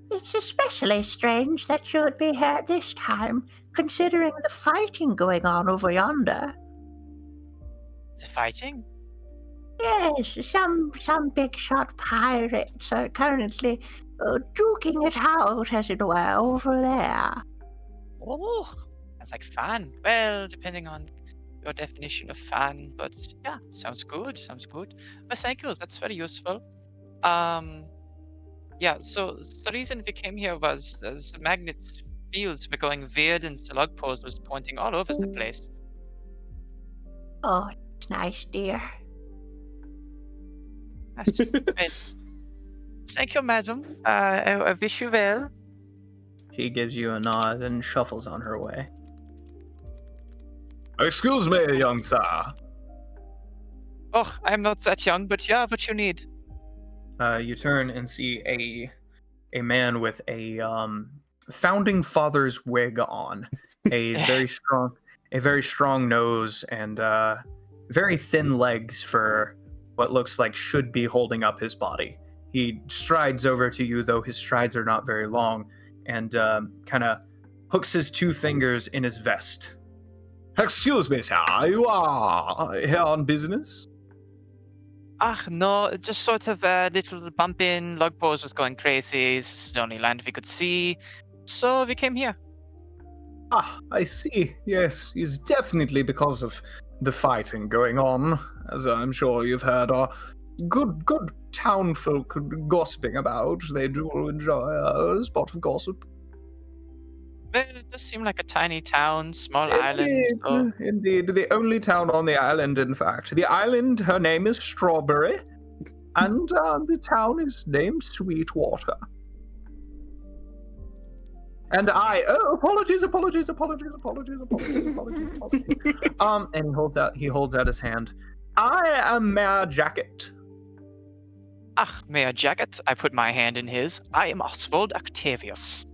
Speaker 6: It's especially strange that you would be here this time, considering the fighting going on over yonder.
Speaker 4: The fighting?
Speaker 6: Yes, some big shot pirates are currently duking it out, as it were, over there.
Speaker 4: Oh, sounds like fun. Well, depending on your definition of fun, but yeah, sounds good. Well, thank you. That's very useful. Yeah. So the reason we came here was as the magnet's fields were going weird, and the log post was pointing all over the place.
Speaker 6: Oh, it's nice, dear.
Speaker 4: Yes. Well, thank you, madam. I wish you well.
Speaker 1: She gives you a nod and shuffles on her way.
Speaker 7: Excuse me, young sir.
Speaker 4: Oh, I'm not that young, but yeah, what you need?
Speaker 1: You turn and see a man with a founding father's wig on, a very strong nose, and very thin legs for what looks like should be holding up his body. He strides over to you, though his strides are not very long, and kind of hooks his two fingers in his vest.
Speaker 7: Excuse me, sir. You are here on business?
Speaker 4: Ah, no, just sort of a little bump in. Log post was going crazy. It's the only land we could see. So we came here.
Speaker 7: Ah, I see. Yes, it's definitely because of the fighting going on, as I'm sure you've heard our good town folk gossiping about. They do enjoy a spot of gossip.
Speaker 4: Well, it does seem like a tiny town, small island. So...
Speaker 7: Indeed, the only town on the island, in fact. The island, her name is Strawberry. and the town is named Sweetwater. And apologies. And he holds out his hand. I am Mayor Jacket.
Speaker 4: Ah, Mayor Jacket, I put my hand in his. I am Oswald Octavius.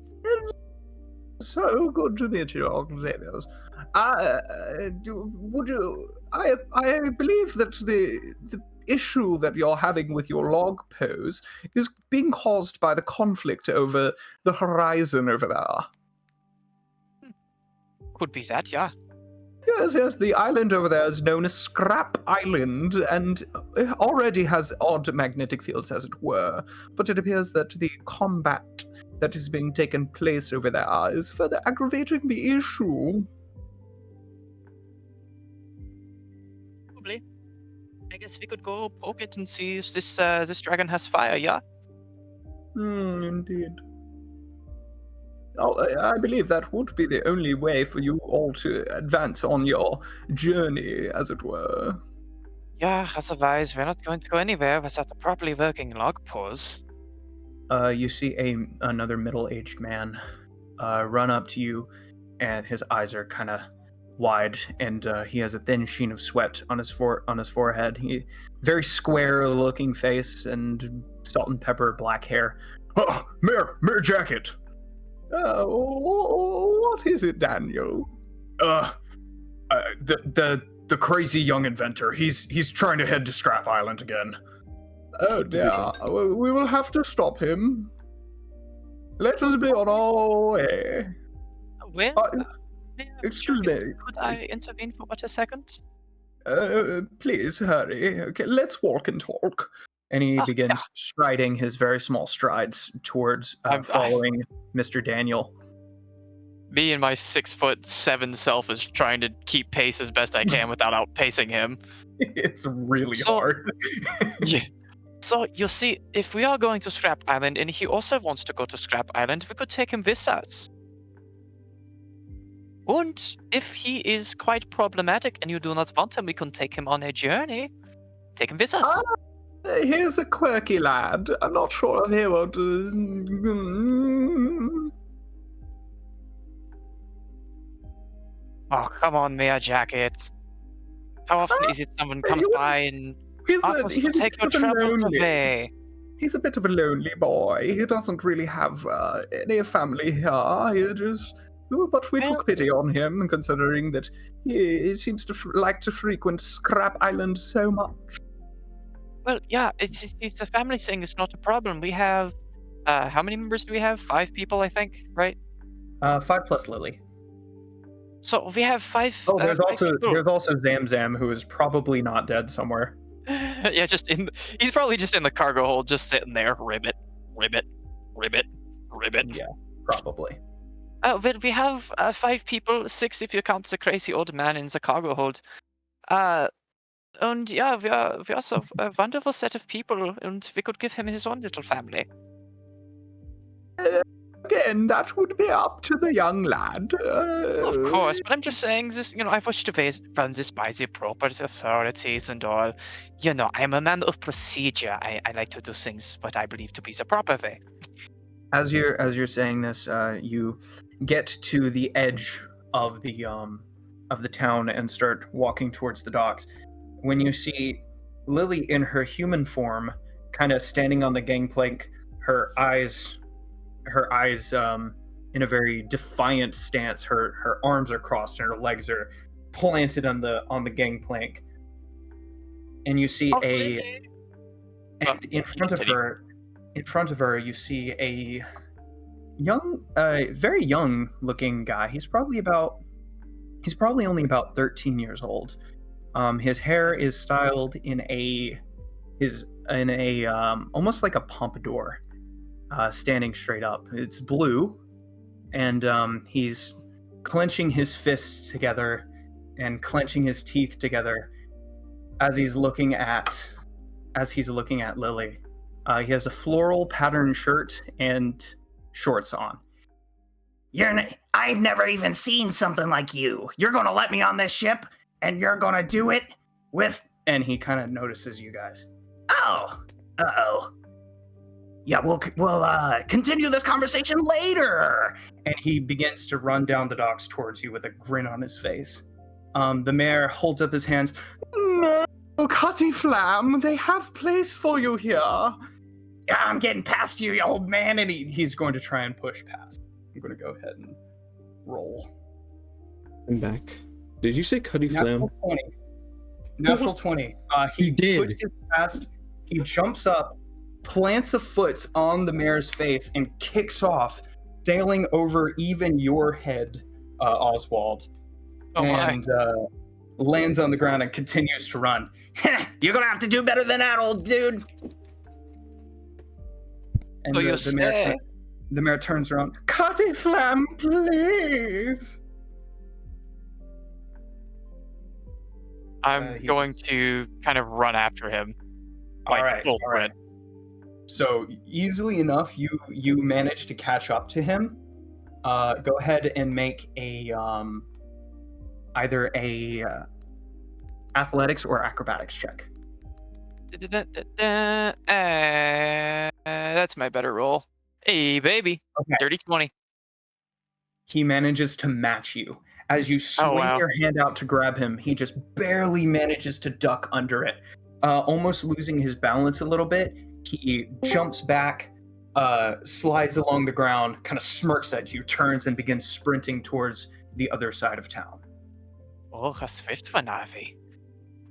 Speaker 7: So good to meet you, Octavius. I believe that the issue that you're having with your log pose is being caused by the conflict over the horizon over there.
Speaker 4: Could be that, yeah.
Speaker 7: Yes, the island over there is known as Scrap Island, and it already has odd magnetic fields, as it were, but it appears that the combat that is being taken place over there is further aggravating the issue.
Speaker 4: Probably. I guess we could go poke it and see if this dragon has fire, yeah?
Speaker 7: Indeed. I believe that would be the only way for you all to advance on your journey, as it were.
Speaker 4: Yeah, otherwise we're not going to go anywhere without a properly working log pose.
Speaker 1: You see another middle-aged man run up to you, and his eyes are kind of wide, and he has a thin sheen of sweat on his forehead. He very square-looking face and salt and pepper black hair.
Speaker 7: Oh, Mayor Jacket. What is it, Daniel? The crazy young inventor. He's trying to head to Scrap Island again. Oh dear. We will have to stop him. Let us be on our way.
Speaker 4: Well,
Speaker 7: Excuse me.
Speaker 4: Could I intervene for what, a second?
Speaker 7: Please hurry. Okay, let's walk and talk.
Speaker 1: And he begins
Speaker 4: yeah.
Speaker 1: striding his very small strides towards following Mr. Daniel.
Speaker 4: Me and my 6'7" self is trying to keep pace as best I can without outpacing him.
Speaker 7: It's really
Speaker 4: So-
Speaker 7: hard.
Speaker 4: Yeah. So, you see, if we are going to Scrap Island and he also wants to go to Scrap Island, we could take him with us. And if he is quite problematic and you do not want him, we can take him on a journey. Take him with us.
Speaker 7: Here's a quirky lad. I'm not sure if he would.
Speaker 4: Oh, come on, Mayor Jacket. How often is it someone comes by and offers to take your troubles away?
Speaker 7: He's a bit of a lonely boy. He doesn't really have any family here. But we took pity on him, considering that he seems to like to frequent Scrap Island so much.
Speaker 4: Well, yeah, it's a family thing. It's not a problem. We have, how many members do we have? 5 people, I think, right?
Speaker 1: 5 plus Lily.
Speaker 4: So we have 5.
Speaker 1: Oh, there's
Speaker 4: 5 people.
Speaker 1: also Zamzam, who is probably not dead somewhere.
Speaker 4: Yeah, he's probably just in the cargo hold, just sitting there. Ribbit.
Speaker 1: Yeah, probably.
Speaker 4: But we have 5 people, 6 if you count the crazy old man in the cargo hold. And yeah, we also a wonderful set of people, and we could give him his own little family.
Speaker 7: Again, that would be up to the young lad.
Speaker 4: Of course, but I'm just saying this, I wish to run this by the proper authorities and all. I'm a man of procedure. I like to do things what I believe to be the proper way.
Speaker 1: As you're saying this, you get to the edge of the town and start walking towards the docks. When you see Lily in her human form, kind of standing on the gangplank, her eyes in a very defiant stance. Her arms are crossed and her legs are planted on the gangplank. And you see in front of her, you see a very young looking guy. He's probably only about 13 years old. His hair is styled in a almost like a pompadour, standing straight up. It's blue, and he's clenching his fists together and clenching his teeth together as he's looking at Lily. He has a floral patterned shirt and shorts on.
Speaker 8: I've never even seen something like you. You're gonna let me on this ship, and you're gonna do it with...
Speaker 1: And he kind of notices you guys.
Speaker 8: Oh, Uh-oh. Yeah, we'll continue this conversation later.
Speaker 1: And he begins to run down the docks towards you with a grin on his face. The mayor holds up his hands.
Speaker 7: No, Cutty Flam, they have place for you here.
Speaker 8: Yeah, I'm getting past you, you old man.
Speaker 1: And he's going to try and push past. I'm going to go ahead and roll.
Speaker 5: I'm back. Did you say Cuddy Flam?
Speaker 1: Natural 20. Natural 20. He
Speaker 2: did.
Speaker 1: pushes past. He jumps up, plants a foot on the mayor's face, and kicks off, sailing over even your head, Oswald.
Speaker 4: Oh my.
Speaker 1: And lands on the ground and continues to run.
Speaker 8: You're gonna have to do better than that, old dude.
Speaker 1: And
Speaker 4: So you say?
Speaker 1: the mayor turns around.
Speaker 7: Cutty Flam, please.
Speaker 4: I'm
Speaker 1: he-
Speaker 4: going to kind of run after him.
Speaker 1: All
Speaker 4: Like,
Speaker 1: right,
Speaker 4: full
Speaker 1: all right.
Speaker 4: sprint.
Speaker 1: So easily enough, you manage to catch up to him. Go ahead and make a either a athletics or acrobatics check.
Speaker 4: That's my better roll. Hey, baby.
Speaker 1: Okay.
Speaker 4: Dirty 20.
Speaker 1: He manages to match you. As you swing
Speaker 4: wow.
Speaker 1: your hand out to grab him, he just barely manages to duck under it. Almost losing his balance a little bit, he jumps back, slides along the ground, kind of smirks at you, turns and begins sprinting towards the other side of town.
Speaker 4: Oh, a swift one, Avi.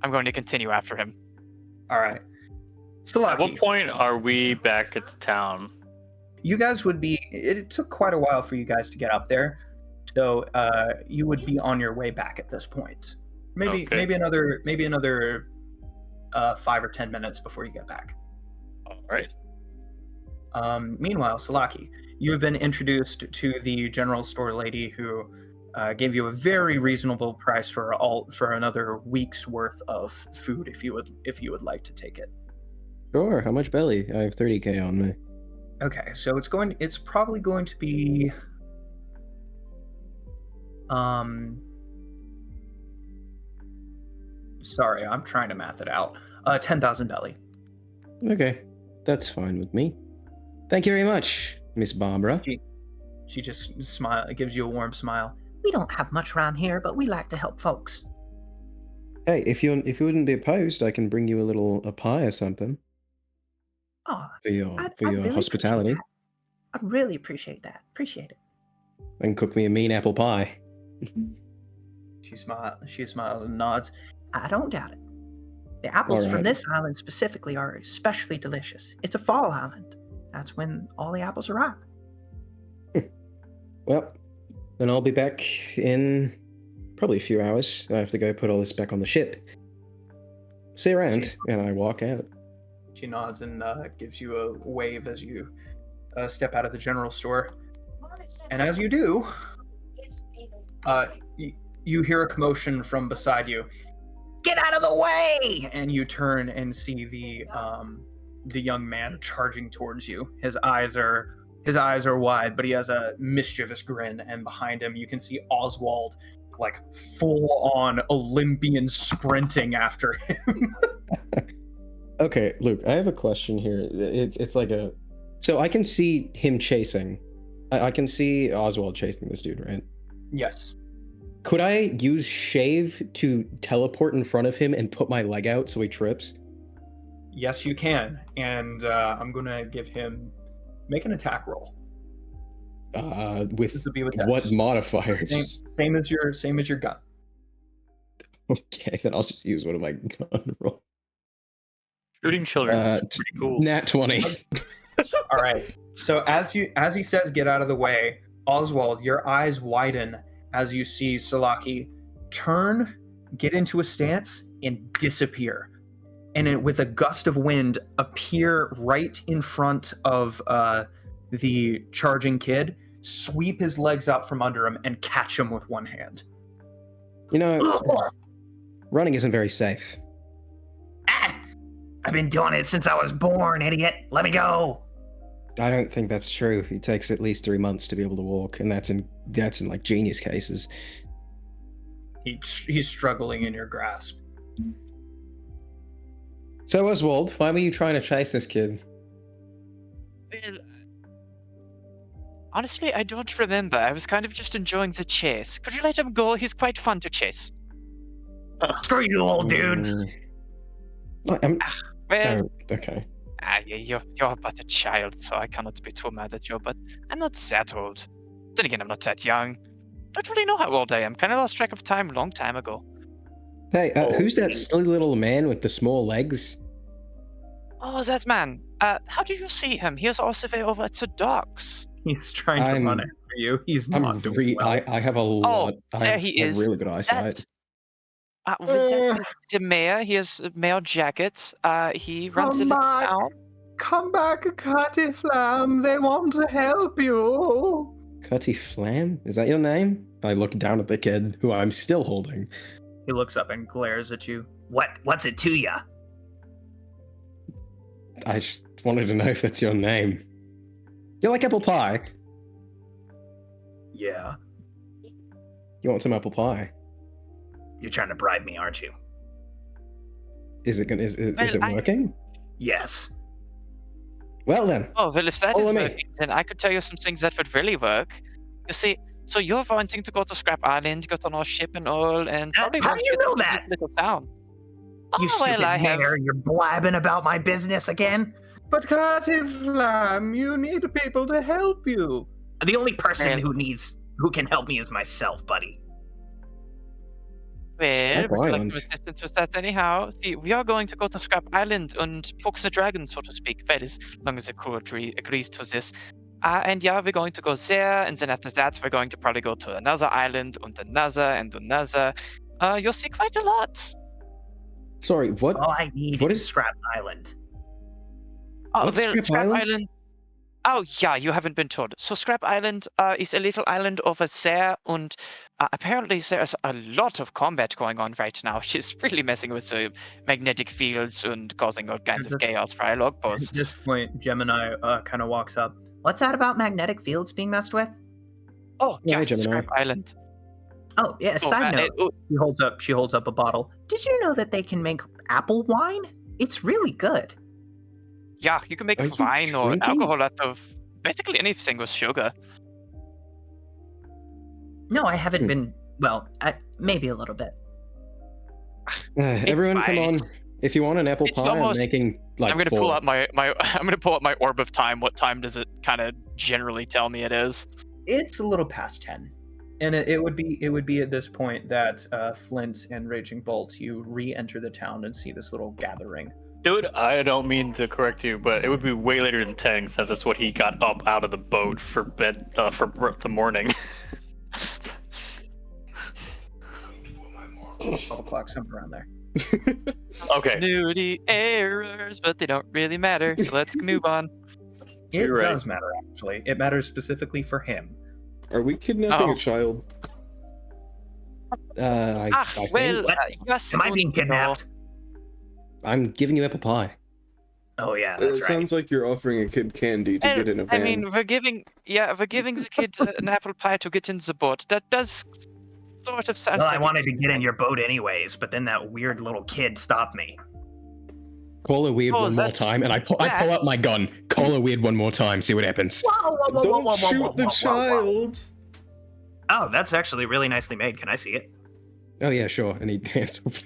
Speaker 4: I'm going to continue after him.
Speaker 1: All right.
Speaker 3: At what
Speaker 1: Salaki,
Speaker 3: point are we back at the town?
Speaker 1: you guys would be, it took quite a while for you guys to get up there. So you would be on your way back at this point. Maybe
Speaker 3: Okay.
Speaker 1: maybe another 5 or 10 minutes before you get back.
Speaker 3: All right.
Speaker 1: Meanwhile, Salaki, you have been introduced to the general store lady who gave you a very reasonable price for another week's worth of food if you would like to take it.
Speaker 2: Sure. How much belly? I have 30k on me.
Speaker 1: Okay, so it's probably going to be sorry, I'm trying to math it out. 10,000 belly.
Speaker 2: Okay, that's fine with me. Thank you very much, Miss Barbara.
Speaker 1: She just gives you a warm smile.
Speaker 6: We don't have much around here, but we like to help folks.
Speaker 2: Hey, if you wouldn't be opposed, I can bring you a pie or something
Speaker 6: Oh,
Speaker 2: for your
Speaker 6: I'd really appreciate
Speaker 2: hospitality.
Speaker 6: that. I'd really appreciate that. Appreciate it.
Speaker 2: And cook me a mean apple pie.
Speaker 1: She smiles and nods.
Speaker 6: I don't doubt it. The apples from
Speaker 2: Alright.
Speaker 6: this island specifically are especially delicious. It's a fall island. That's when all the apples are ripe.
Speaker 2: Well, then I'll be back in probably a few hours. I have to go put all this back on the ship. See you around, and I walk out.
Speaker 1: She nods and gives you a wave as you step out of the general store. And as you do, you hear a commotion from beside you.
Speaker 8: Get out of the way!
Speaker 1: And you turn and see the young man charging towards you. His eyes are wide, but he has a mischievous grin, and behind him you can see Oswald, like full on Olympian sprinting after him.
Speaker 2: Okay, Luke, I have a question here. It's like a... So I can see him chasing. I can see Oswald chasing this dude, right?
Speaker 1: Yes.
Speaker 2: Could I use Shave to teleport in front of him and put my leg out so he trips?
Speaker 1: Yes, you can. And I'm going to give him... Make an attack roll.
Speaker 2: With
Speaker 1: This would be with
Speaker 2: what
Speaker 1: Dex.
Speaker 2: modifiers?
Speaker 1: Same as your gun.
Speaker 2: Okay, then I'll just use one of my gun rolls.
Speaker 3: Shooting children is pretty cool.
Speaker 2: Nat 20.
Speaker 1: All right. So as he says, get out of the way, Oswald, your eyes widen as you see Salaki turn, get into a stance, and disappear. And with a gust of wind, appear right in front of the charging kid, sweep his legs out from under him, and catch him with one hand.
Speaker 2: You know, running isn't very safe.
Speaker 8: Ah! I've been doing it since I was born, idiot. Let me go.
Speaker 2: I don't think that's true. It takes at least 3 months to be able to walk, and that's in like genius cases.
Speaker 1: He's struggling in your grasp.
Speaker 2: So, Oswald, why were you trying to chase this kid?
Speaker 4: Well, honestly, I don't remember. I was kind of just enjoying the chase. Could you let him go? He's quite fun to chase.
Speaker 8: Screw you, old dude.
Speaker 2: I'm,
Speaker 4: Well,
Speaker 2: okay.
Speaker 4: you're but a child, so I cannot be too mad at you, but I'm not that old. Then again, I'm not that young. Don't really know how old I am. Kind of lost track of time a long time ago.
Speaker 2: Hey, who's that silly little man with the small legs?
Speaker 4: Oh, that man. How did you see him? He was also over at the docks.
Speaker 1: He's trying to run after you. He's not doing well.
Speaker 2: I have a lot.
Speaker 4: there he is.
Speaker 2: Really good eyesight.
Speaker 4: Was that the mayor? He has mayor jackets. He runs a little town.
Speaker 7: Come back, Cutty Flam. They want to help you.
Speaker 2: Cutty Flam? Is that your name? I look down at the kid, who I'm still holding.
Speaker 1: He looks up and glares at you.
Speaker 8: What's it to ya?
Speaker 2: I just wanted to know if that's your name. You like apple pie?
Speaker 1: Yeah.
Speaker 2: You want some apple pie?
Speaker 8: You're trying to bribe me, aren't you?
Speaker 2: Is it working?
Speaker 8: Yes.
Speaker 2: Well then.
Speaker 4: Oh, well, if that is
Speaker 2: follow me.
Speaker 4: working, then I could tell you some things that would really work. You see, so you're wanting to go to Scrap Island, get on our ship and all, and probably
Speaker 8: how
Speaker 4: want
Speaker 8: do you
Speaker 4: to
Speaker 8: know
Speaker 4: visit
Speaker 8: that?
Speaker 4: this little town.
Speaker 8: You stupid
Speaker 4: I have.
Speaker 8: mayor, you're blabbing about my business again?
Speaker 7: But Cutty Flam, you need people to help you.
Speaker 8: The only person
Speaker 4: Well-
Speaker 8: who can help me is myself, buddy.
Speaker 4: Well,
Speaker 2: Scrap
Speaker 4: would you like
Speaker 2: Island.
Speaker 4: some assistance with that anyhow? See, we are going to go to Scrap Island and poke the dragon, so to speak. Well, as long as the crew agrees to this. And yeah, we're going to go there, and then after that, we're going to probably go to another island, and another, and another. You'll see quite a lot.
Speaker 2: Sorry, what?
Speaker 8: All I need
Speaker 2: What
Speaker 8: is
Speaker 2: is-
Speaker 8: Scrap Island.
Speaker 4: Oh,
Speaker 2: What's
Speaker 4: well,
Speaker 2: Scrap Island?
Speaker 4: Oh, yeah, you haven't been told. So Scrap Island is a little island over there, and apparently there's a lot of combat going on right now, which is really messing with the magnetic fields and causing all kinds of chaos for our log
Speaker 1: At
Speaker 4: posts.
Speaker 1: this point, Gemini kind of walks up.
Speaker 8: What's that about magnetic fields being messed with?
Speaker 4: Oh,
Speaker 2: Yeah,
Speaker 4: yeah,
Speaker 2: Gemini.
Speaker 4: Scrap Island.
Speaker 8: Oh, yeah,
Speaker 4: Oh,
Speaker 8: side note.
Speaker 1: She holds up a bottle.
Speaker 8: Did you know that they can make apple wine? It's really good.
Speaker 4: Yeah, you can make
Speaker 2: Are you
Speaker 4: wine or
Speaker 2: drinking?
Speaker 4: alcohol out of basically anything with sugar.
Speaker 8: No, I haven't
Speaker 2: Hmm.
Speaker 8: been, well, maybe a little bit.
Speaker 2: Everyone, come on.
Speaker 4: fine.
Speaker 2: If you want an apple
Speaker 4: It's
Speaker 2: pie,
Speaker 4: almost-
Speaker 2: I'm making like
Speaker 4: I'm gonna
Speaker 2: 4.
Speaker 4: pull out my I'm gonna pull up my orb of time. What time does it kind of generally tell me it is?
Speaker 1: It's a little past 10. And it would be at this point that Flint and Raging Bolt, you re-enter the town and see this little gathering.
Speaker 3: Dude, I don't mean to correct you, but it would be way later than 10, since that's what he got up out of the boat for bed for the morning.
Speaker 1: 12 o'clock, somewhere around there.
Speaker 3: Okay.
Speaker 4: Continuity errors, but they don't really matter. So let's move on.
Speaker 1: It
Speaker 3: You're right.
Speaker 1: does matter, actually. It matters specifically for him.
Speaker 5: Are we kidnapping
Speaker 4: Oh.
Speaker 5: a child?
Speaker 2: I
Speaker 4: Well,
Speaker 2: think
Speaker 4: yes.
Speaker 8: Am I
Speaker 4: and
Speaker 8: being
Speaker 4: no.
Speaker 8: kidnapped?
Speaker 2: I'm giving you apple pie.
Speaker 8: Oh, yeah,
Speaker 5: It
Speaker 8: that's right.
Speaker 5: sounds like you're offering a kid candy to
Speaker 4: Well,
Speaker 5: get in a van.
Speaker 4: I mean, we're giving the kid an apple pie to get in the boat. That does sort of sound.
Speaker 8: Well, I
Speaker 4: like
Speaker 8: wanted to get in your boat anyways, but then that weird little kid stopped me.
Speaker 2: Call her weird
Speaker 4: Oh,
Speaker 2: one more
Speaker 4: that's
Speaker 2: time, and I pull out my gun. Call her weird one more time. See what happens.
Speaker 5: Don't shoot the child!
Speaker 8: Oh, that's actually really nicely made. Can I see it?
Speaker 2: Oh yeah, sure. And he hands over.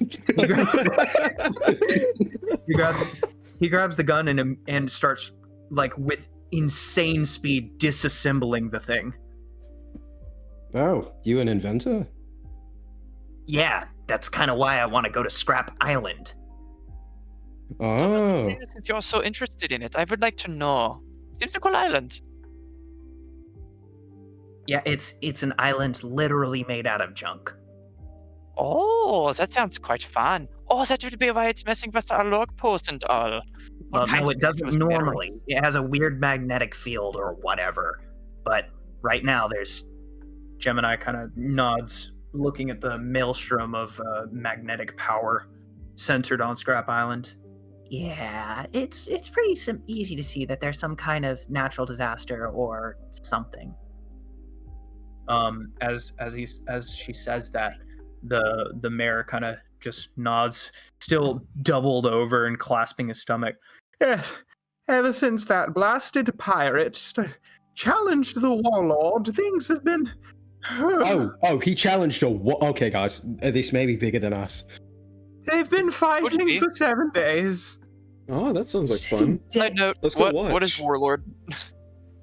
Speaker 1: He grabs the gun and starts, like, with insane speed, disassembling the thing.
Speaker 2: Oh, you an inventor?
Speaker 8: Yeah, that's kind of why I want to go to Scrap Island.
Speaker 2: Oh,
Speaker 4: Since you're so interested in it, I would like to know. Seems a cool island.
Speaker 8: Yeah, it's an island literally made out of junk.
Speaker 4: Oh, that sounds quite fun. Oh, that would be why it's messing with our log post and all.
Speaker 8: Well,
Speaker 4: All kinds
Speaker 8: no,
Speaker 4: of
Speaker 8: it doesn't
Speaker 4: ridiculous minerals.
Speaker 8: normally. It has a weird magnetic field or whatever. But right now, there's
Speaker 1: Gemini kind of nods, looking at the maelstrom of magnetic power centered on Scrap Island.
Speaker 6: Yeah, it's pretty easy to see that there's some kind of natural disaster or something.
Speaker 1: As she says that, the mayor kind of just nods, still doubled over and clasping his stomach.
Speaker 7: Yes, ever since that blasted pirate challenged the warlord, things have been...
Speaker 2: Oh, he challenged a what? Okay, guys, this may be bigger than us.
Speaker 7: They've been fighting
Speaker 4: be.
Speaker 7: for 7 days.
Speaker 5: Oh, that sounds like fun.
Speaker 4: Side note,
Speaker 5: Let's go
Speaker 4: what is
Speaker 5: watch.
Speaker 4: Warlord?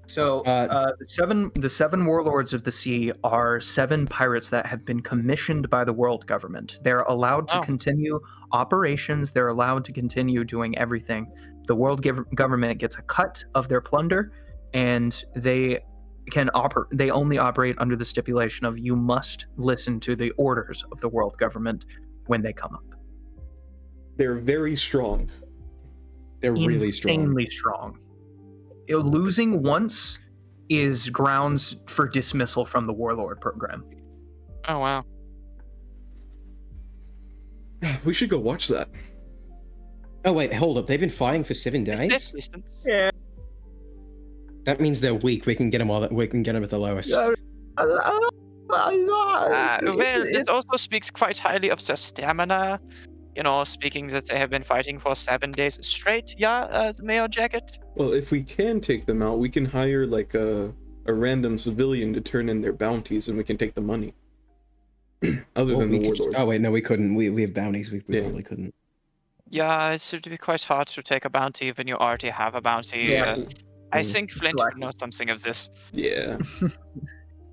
Speaker 1: So the seven warlords of the sea are 7 pirates that have been commissioned by the world government. They're allowed to
Speaker 4: Oh.
Speaker 1: continue operations. They're allowed to continue doing everything. The world government gets a cut of their plunder, and they only operate under the stipulation of you must listen to the orders of the world government when they come up.
Speaker 5: They're very strong.
Speaker 2: They're really strong.
Speaker 1: Insanely strong. Losing once is grounds for dismissal from the warlord program.
Speaker 4: Oh wow.
Speaker 5: We should go watch that.
Speaker 2: Oh wait, hold up. They've been fighting for 7
Speaker 4: It's
Speaker 2: days.
Speaker 4: safe distance.
Speaker 7: Yeah.
Speaker 2: That means they're weak. We can get them all. We can get them at the lowest.
Speaker 4: Well, this also speaks quite highly of their stamina. You know, speaking that they have been fighting for 7 days straight. Yeah, Mayor Jacket.
Speaker 5: Well, if we can take them out, we can hire like a random civilian to turn in their bounties, and we can take the money. Other than the warlord.
Speaker 2: Oh wait, no, we couldn't. We have bounties. We
Speaker 5: Yeah.
Speaker 2: probably couldn't.
Speaker 4: Yeah, it should be quite hard to take a bounty when you already have a bounty.
Speaker 1: Yeah.
Speaker 4: I
Speaker 5: Mm.
Speaker 4: think Flint
Speaker 1: Lucky.
Speaker 4: would know something of this,
Speaker 5: Yeah.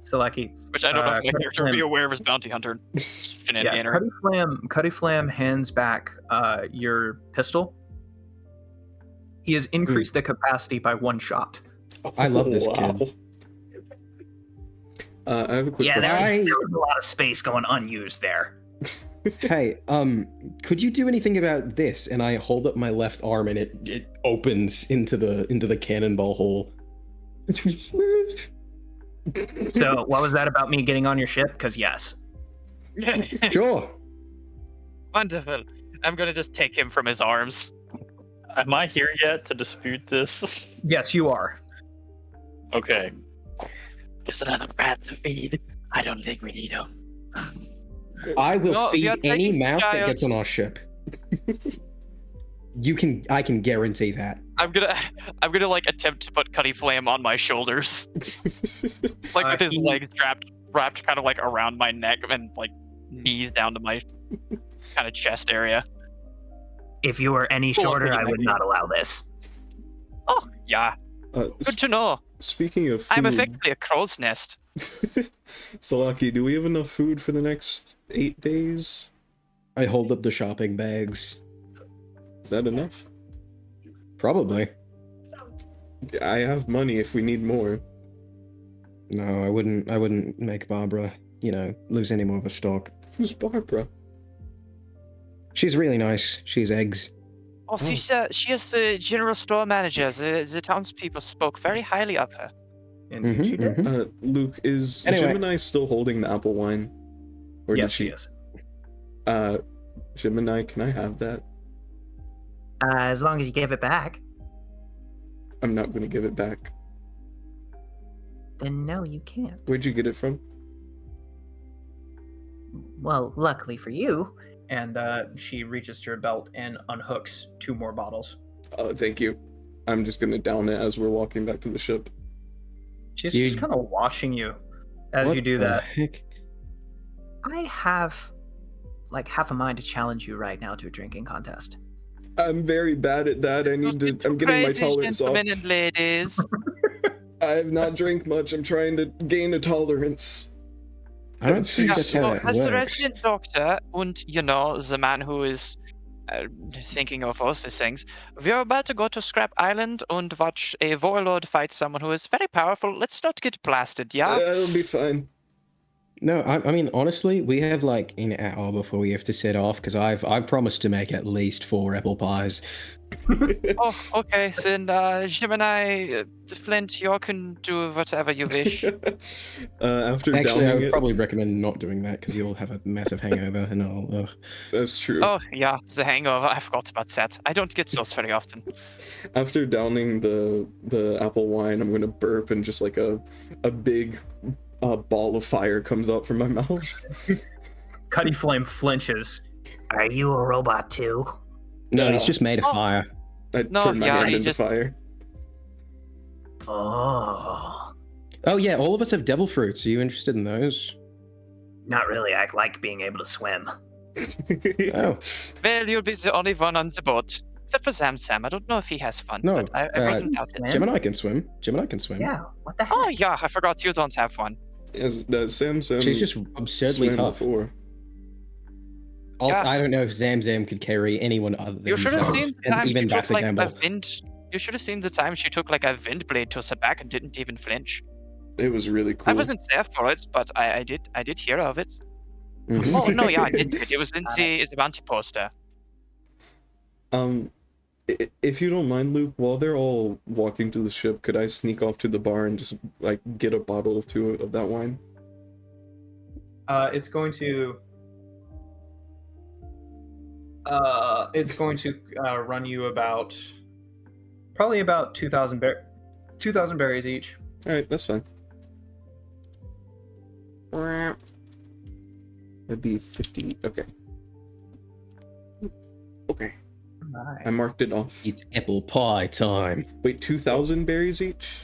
Speaker 1: So lucky.
Speaker 4: which I don't know if my
Speaker 1: Cutty
Speaker 4: character would be
Speaker 1: Flam-
Speaker 4: aware of his bounty hunter
Speaker 1: Yeah,
Speaker 4: shenaniganery.
Speaker 1: Cutty Flam hands back your pistol. He has increased the capacity by 1 shot.
Speaker 2: I love this
Speaker 5: Wow.
Speaker 2: kid.
Speaker 5: I have a quick
Speaker 8: Yeah,
Speaker 5: question.
Speaker 8: there was a lot of space going unused there.
Speaker 2: Hey, could you do anything about this? And I hold up my left arm, and it opens into the cannonball hole.
Speaker 8: So, what was that about me getting on your ship? Because yes.
Speaker 2: Sure.
Speaker 4: Wonderful. I'm gonna just take him from his arms.
Speaker 3: Am I here yet to dispute this?
Speaker 1: Yes, you are.
Speaker 3: Okay. There's another rat to feed. I don't think we need him.
Speaker 2: I will
Speaker 4: No, we
Speaker 2: feed
Speaker 4: are
Speaker 2: any
Speaker 4: taking
Speaker 2: mouth that
Speaker 4: child.
Speaker 2: gets on our ship. I can guarantee that.
Speaker 4: I'm gonna like attempt to put Cutty Flame on my shoulders, like with his
Speaker 1: he-
Speaker 4: legs wrapped kind of like around my neck and like knees down to my kind of chest area.
Speaker 8: If you were any
Speaker 4: Cool,
Speaker 8: shorter,
Speaker 4: pretty
Speaker 8: I would
Speaker 4: nice.
Speaker 8: not allow this.
Speaker 4: Oh yeah, good to know.
Speaker 5: Speaking of food,
Speaker 4: I'm effectively a crow's nest.
Speaker 5: Salaki, do we have enough food for the next 8 days?
Speaker 2: I hold up the shopping bags.
Speaker 5: Is that enough?
Speaker 2: Probably.
Speaker 5: I have money if we need more.
Speaker 2: No, I wouldn't make Barbara, lose any more of her stock.
Speaker 5: Who's Barbara?
Speaker 2: She's really nice. She's eggs.
Speaker 4: Oh, she is the general store manager. The townspeople spoke very highly of her.
Speaker 1: Indeed, she did.
Speaker 5: Luke, is
Speaker 2: Anyway.
Speaker 5: Gemini still holding the apple wine? Or
Speaker 1: Yes,
Speaker 5: did
Speaker 1: she is.
Speaker 5: Gemini, can I have that?
Speaker 8: As long as you give it back.
Speaker 5: I'm not going to give it back.
Speaker 8: Then no, you can't.
Speaker 5: Where'd you get it from?
Speaker 8: Well, luckily for you.
Speaker 1: And she reaches to her belt and unhooks 2 more bottles.
Speaker 5: Oh, thank you. I'm just going to down it as we're walking back to the ship.
Speaker 1: She's
Speaker 2: You-
Speaker 1: just kind of watching you as
Speaker 2: What
Speaker 1: you do
Speaker 2: the
Speaker 1: that.
Speaker 2: heck?
Speaker 8: I have like half a mind to challenge you right now to a drinking contest.
Speaker 5: I'm very bad at that. I'm getting my
Speaker 4: Crazy
Speaker 5: tolerance up.
Speaker 4: gentlemen and ladies.
Speaker 5: I have not drank much. I'm trying to gain a tolerance.
Speaker 2: I don't think
Speaker 5: Yeah,
Speaker 2: that's how
Speaker 4: So,
Speaker 2: that
Speaker 4: as the
Speaker 2: works.
Speaker 4: resident doctor and, the man who is thinking of all these things, we are about to go to Scrap Island and watch a warlord fight someone who is very powerful. Let's not get blasted, yeah?
Speaker 5: It'll be fine.
Speaker 2: No, I mean honestly, we have like an hour before we have to set off because I've promised to make at least 4 apple pies.
Speaker 4: Oh, okay, then Gemini, Flint, you can do whatever you wish.
Speaker 5: After
Speaker 2: Actually, I
Speaker 5: downing
Speaker 2: would
Speaker 5: it,
Speaker 2: probably recommend not doing that because you'll have a massive hangover and I'll.
Speaker 5: that's true.
Speaker 4: Oh, yeah, the hangover. I forgot about that. I don't get those very often.
Speaker 5: After downing the apple wine, I'm gonna burp and just like a big ball of fire comes out from my mouth.
Speaker 1: Cutty Flame flinches
Speaker 8: Are you a robot too?
Speaker 2: No, he's just made of
Speaker 4: Oh.
Speaker 2: fire.
Speaker 5: I
Speaker 4: No,
Speaker 5: turned my
Speaker 4: yeah,
Speaker 5: hand
Speaker 4: he
Speaker 5: into
Speaker 4: just-
Speaker 5: fire.
Speaker 8: Oh,
Speaker 2: Oh yeah, all of us have devil fruits. Are you interested in those?
Speaker 8: not really. I like being able to swim.
Speaker 2: Oh
Speaker 4: Well, you'll be the only one on the boat. Except for Sam. I don't know if he has fun,
Speaker 2: No,
Speaker 4: but I wouldn't doubt it.
Speaker 8: swim.
Speaker 2: Gemini can swim. Gemini can swim.
Speaker 8: Yeah. What the heck?
Speaker 4: Oh, yeah, I forgot you don't have one.
Speaker 5: Yes, Sam
Speaker 2: She's just absurdly
Speaker 5: swam
Speaker 2: tough.
Speaker 5: before.
Speaker 2: Also,
Speaker 4: Yeah.
Speaker 2: I don't know if Zamzam could carry anyone other than
Speaker 4: You should have
Speaker 2: himself,
Speaker 4: seen the
Speaker 2: and
Speaker 4: time
Speaker 2: even
Speaker 4: she took
Speaker 2: that's a
Speaker 4: like
Speaker 2: gamble.
Speaker 4: a wind. You should have seen the time she took like a wind blade to her back and didn't even flinch.
Speaker 5: It was really cool.
Speaker 4: I wasn't there for it, but I did hear of it.
Speaker 2: Mhm.
Speaker 4: Oh no, yeah, I did. It was in the bounty poster.
Speaker 5: If you don't mind, Luke, while they're all walking to the ship, could I sneak off to the bar and just like get a bottle or two of that wine?
Speaker 1: It's going to run you probably about 2,000 berries each.
Speaker 5: All right, that's fine. That'd be 50. Okay. Okay. I marked it off.
Speaker 2: It's apple pie time.
Speaker 5: Wait, 2,000 berries each?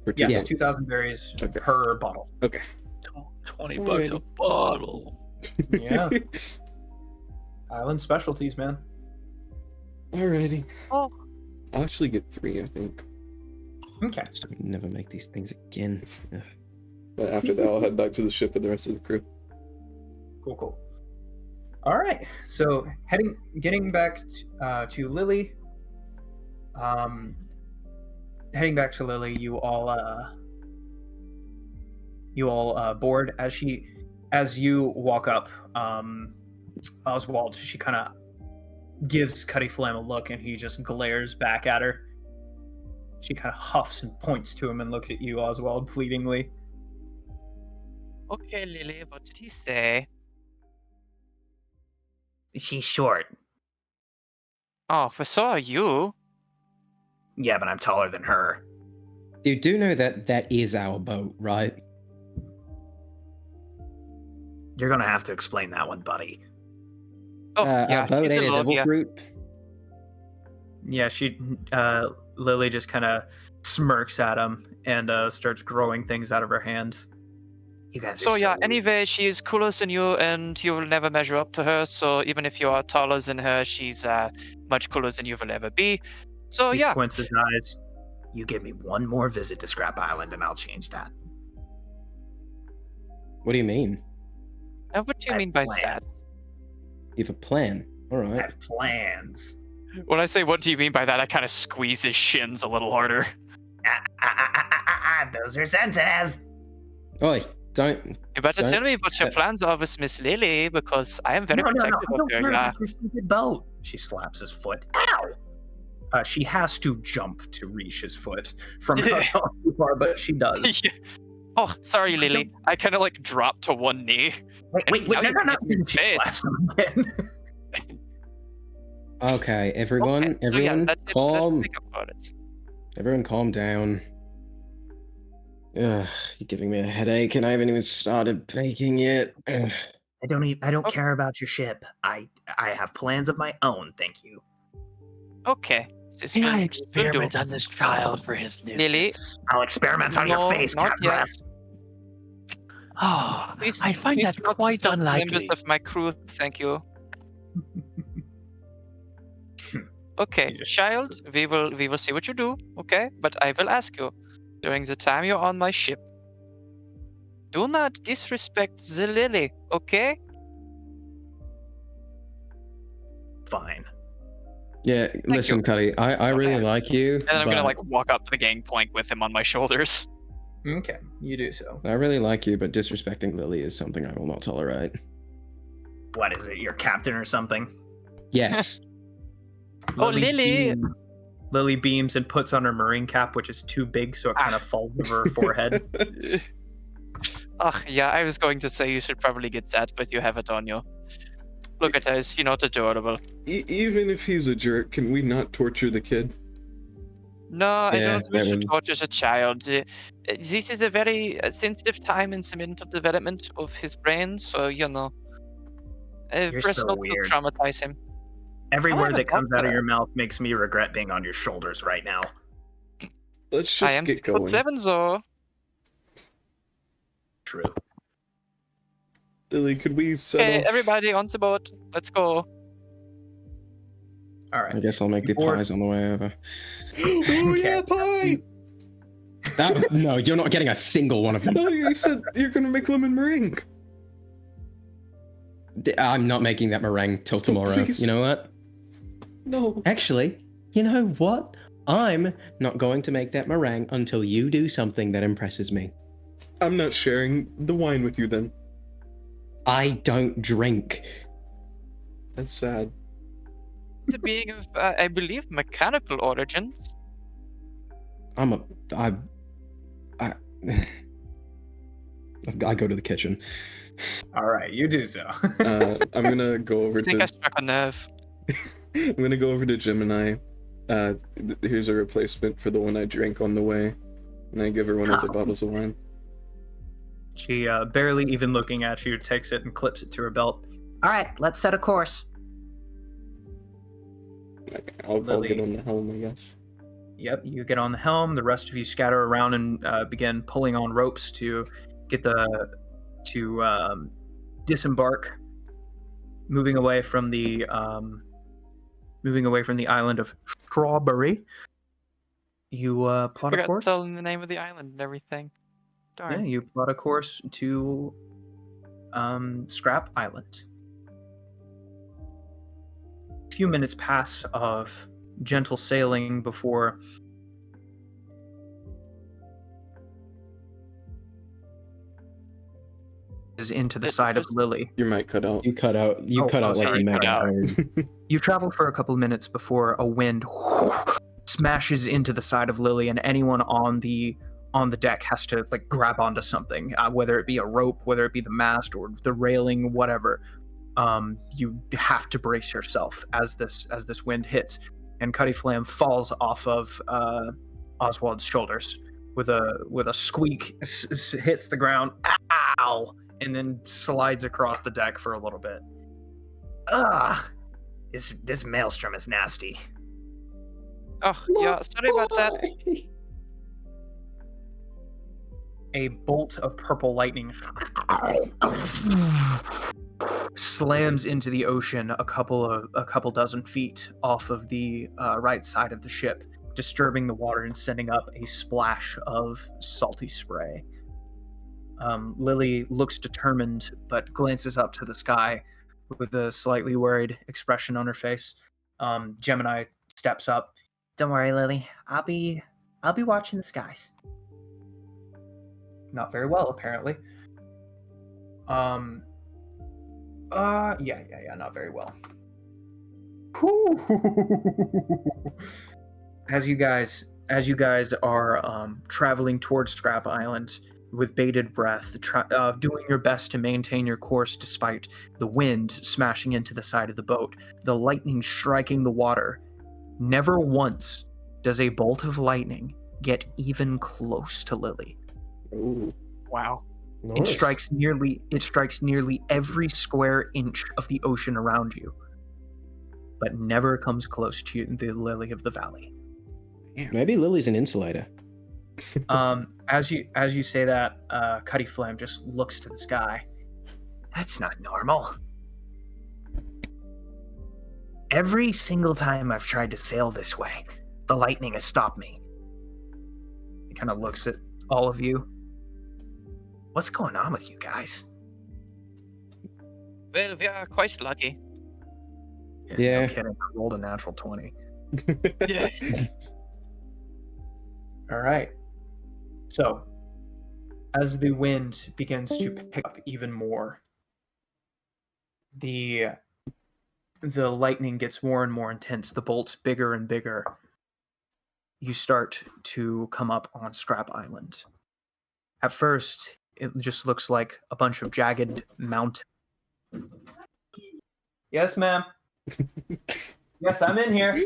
Speaker 5: Or
Speaker 1: Yes,
Speaker 5: 2,000?
Speaker 1: 2,000 berries
Speaker 5: Okay.
Speaker 1: per bottle.
Speaker 5: Okay.
Speaker 3: 20 bucks a bottle.
Speaker 1: Yeah. Island specialties, man.
Speaker 5: Alrighty.
Speaker 4: Oh.
Speaker 5: I'll actually get 3, I think.
Speaker 1: Okay.
Speaker 2: So we never make these things again. Ugh.
Speaker 5: But after that, I'll head back to the ship with the rest of the crew.
Speaker 1: Cool. All right. So getting back to Lily. Heading back to Lily, you all board as you walk up. Oswald, she kind of gives Cutty Flam a look, and he just glares back at her. She kind of huffs and points to him and looks at you, Oswald, pleadingly.
Speaker 4: Okay, Lily, what did he say?
Speaker 8: She's short.
Speaker 4: Oh, for so are you.
Speaker 8: Yeah, but I'm taller than her.
Speaker 2: You do know that is our boat, right?
Speaker 8: You're gonna have to explain that one, buddy.
Speaker 4: Oh, yeah,
Speaker 2: our boat
Speaker 4: she's
Speaker 2: ate a
Speaker 4: in love,
Speaker 2: devil
Speaker 4: yeah.
Speaker 2: fruit.
Speaker 1: Yeah, Lily just kind of smirks at him and starts growing things out of her hand.
Speaker 8: You guys are
Speaker 4: So yeah,
Speaker 8: so-
Speaker 4: anyway, she is cooler than you, and you will never measure up to her. So even if you are taller than her, she's much cooler than you will ever be. So
Speaker 1: He
Speaker 4: yeah,
Speaker 1: squints his eyes.
Speaker 8: You give me one more visit to Scrap Island and I'll change that.
Speaker 2: What do you mean?
Speaker 4: and what do you
Speaker 8: I have
Speaker 4: mean by
Speaker 8: plans.
Speaker 4: that?
Speaker 2: You have a plan. All
Speaker 8: I
Speaker 2: right.
Speaker 8: have plans.
Speaker 4: When I say what do you mean by that, I kind of squeeze his shins a little harder.
Speaker 8: Those are sensitive.
Speaker 2: Oi, don't.
Speaker 4: You better
Speaker 2: Don't-
Speaker 4: tell me what your plans are with Miss Lily, because I am very protective
Speaker 8: I
Speaker 4: of
Speaker 8: don't
Speaker 4: her.
Speaker 8: care
Speaker 4: Yeah.
Speaker 8: about your stupid boat.
Speaker 1: She slaps his foot. Ow! She has to jump to reach his foot from how tall you are, but she does.
Speaker 4: Yeah. Oh, sorry, Lily. I kind of like dropped to one knee.
Speaker 8: Wait,
Speaker 4: Now
Speaker 8: no,
Speaker 4: you're
Speaker 8: no, no.
Speaker 4: getting
Speaker 1: She
Speaker 4: face.
Speaker 1: slaps him again.
Speaker 2: Okay, everyone,
Speaker 4: Okay, so yes,
Speaker 2: everyone,
Speaker 4: that's it.
Speaker 2: calm.
Speaker 4: Let's think about it.
Speaker 2: Everyone, calm down. Ugh, you're giving me a headache, and I haven't even started baking yet. Ugh.
Speaker 8: I don't
Speaker 4: Oh.
Speaker 8: care about your ship. I have plans of my own, thank you.
Speaker 4: Okay. This
Speaker 3: Can
Speaker 4: will-
Speaker 3: I
Speaker 4: this will do.
Speaker 3: experiment on this child for his
Speaker 4: Lily?
Speaker 3: nuisance?
Speaker 8: I'll experiment on your
Speaker 4: No,
Speaker 8: face,
Speaker 4: not
Speaker 8: cat
Speaker 4: yet.
Speaker 8: breath.
Speaker 3: Oh,
Speaker 4: Please,
Speaker 3: I find
Speaker 4: please
Speaker 3: that
Speaker 4: do not
Speaker 3: quite
Speaker 4: disturb the members
Speaker 3: unlikely.
Speaker 4: of my crew, thank you. Okay,
Speaker 1: You just-
Speaker 4: child, we will see what you do, okay? But I will ask you, during the time you're on my ship, do not disrespect the Lily, okay?
Speaker 8: Fine.
Speaker 2: Yeah, listen,
Speaker 4: you.
Speaker 2: Cuddy, I really
Speaker 4: Okay.
Speaker 2: like you,
Speaker 4: And then I'm gonna
Speaker 2: but-
Speaker 4: like walk up the gangplank with him on my shoulders.
Speaker 1: Okay, you do so.
Speaker 2: I really like you, but disrespecting Lily is something I will not tolerate.
Speaker 8: What is it, your captain or something?
Speaker 2: Yes.
Speaker 4: Oh, Lily!
Speaker 1: Lily beams and puts on her marine cap, which is too big, so it kind of falls over her forehead.
Speaker 4: Oh, yeah, I was going to say you should probably get that, but you have it on you. Look at her, you're not adorable.
Speaker 5: Even if he's a jerk, can we not torture the kid?
Speaker 4: No, I
Speaker 2: Yeah,
Speaker 4: don't wish
Speaker 2: that
Speaker 4: to
Speaker 2: would-
Speaker 4: torture a child. This is a very sensitive time in the mental development of his brain, so, you know.
Speaker 1: You're
Speaker 4: Press
Speaker 1: so
Speaker 4: not to
Speaker 1: weird.
Speaker 4: traumatize him.
Speaker 1: Every
Speaker 4: I
Speaker 1: word
Speaker 4: am
Speaker 1: that comes out of
Speaker 4: about
Speaker 1: your mouth makes me regret being on your shoulders right now.
Speaker 5: Let's
Speaker 4: I
Speaker 5: just
Speaker 4: am
Speaker 5: get going.
Speaker 4: 6'7", so
Speaker 1: True.
Speaker 5: Lily, could we set
Speaker 4: okay,
Speaker 5: off?
Speaker 4: everybody on the boat. Let's go.
Speaker 1: All
Speaker 2: I
Speaker 1: right.
Speaker 2: guess I'll make the
Speaker 1: Before-
Speaker 2: pies on the way over.
Speaker 5: Oh yeah, pie!
Speaker 2: No, you're not getting a single one of them.
Speaker 5: No, you said you're gonna make lemon meringue.
Speaker 2: I'm not making that meringue till tomorrow.
Speaker 5: please.
Speaker 2: You know what?
Speaker 5: No.
Speaker 2: Actually, you know what? I'm not going to make that meringue until you do something that impresses me.
Speaker 5: I'm not sharing the wine with you then.
Speaker 2: I don't drink.
Speaker 5: That's sad.
Speaker 4: The being of, I believe, mechanical origins.
Speaker 2: I go to the kitchen.
Speaker 1: All right, you do so.
Speaker 5: I'm gonna go over
Speaker 4: I think I
Speaker 5: to.
Speaker 4: struck a nerve.
Speaker 5: I'm gonna go over to Gemini. Here's a replacement for the one I drank on the way, and I give her one of the bottles of wine.
Speaker 1: She, barely even looking at you, takes it and clips it to her belt.
Speaker 8: All right, let's set a course.
Speaker 5: I'll
Speaker 1: Lily.
Speaker 5: get on the helm, I guess.
Speaker 1: Yep, you get on the helm. The rest of you scatter around and begin pulling on ropes to get disembark, moving away from the island of Strawberry. You plot a
Speaker 4: Forgot to
Speaker 1: course.
Speaker 4: tell him the name of the island and everything.
Speaker 1: Yeah,
Speaker 4: Darn.
Speaker 1: you plot a course to Scrap Island. A few minutes pass of gentle sailing before is into the side of Lily.
Speaker 5: Your mic cut out.
Speaker 2: You cut out. You
Speaker 1: Oh,
Speaker 2: cut out like
Speaker 1: sorry,
Speaker 2: you mad
Speaker 4: cut out.
Speaker 2: tired.
Speaker 1: You travel for a couple of minutes before a wind smashes into the side of Lily, and anyone on the deck has to like grab onto something, whether it be a rope, whether it be the mast or the railing, whatever. You have to brace yourself as this wind hits, and Cutty Flam falls off of Oswald's shoulders with a squeak, hits the ground, ow, and then slides across the deck for a little bit.
Speaker 8: Ugh. This maelstrom is nasty.
Speaker 4: Oh, yeah, sorry about that.
Speaker 1: A bolt of purple lightning slams into the ocean a couple dozen feet off of the right side of the ship, disturbing the water and sending up a splash of salty spray. Lily looks determined, but glances up to the sky with a slightly worried expression on her face. Gemini steps up.
Speaker 8: Don't worry, Lily. I'll be watching the skies.
Speaker 1: Not very well, apparently. Yeah, not very well. As you guys are traveling towards Scrap Island with bated breath, doing your best to maintain your course despite the wind smashing into the side of the boat, the lightning striking the water. Never once does a bolt of lightning get even close to Lily.
Speaker 5: Ooh.
Speaker 4: Wow.
Speaker 1: It strikes nearly every square inch of the ocean around you, but never comes close to the Lily of the Valley.
Speaker 2: Maybe Lily's an insulator.
Speaker 1: As you say that, Cutty Flam just looks to the sky.
Speaker 8: That's not normal. Every single time I've tried to sail this way, the lightning has stopped me.
Speaker 1: He kind of looks at all of you.
Speaker 8: What's going on with you guys?
Speaker 4: Well, we are quite lucky.
Speaker 2: Yeah.
Speaker 1: No kidding. I rolled a natural 20.
Speaker 4: Yeah.
Speaker 1: All right. So, as the wind begins to pick up even more, the lightning gets more and more intense, the bolts bigger and bigger. You start to come up on Scrap Island. At first, it just looks like a bunch of jagged mountains. Yes, ma'am. Yes, I'm in here.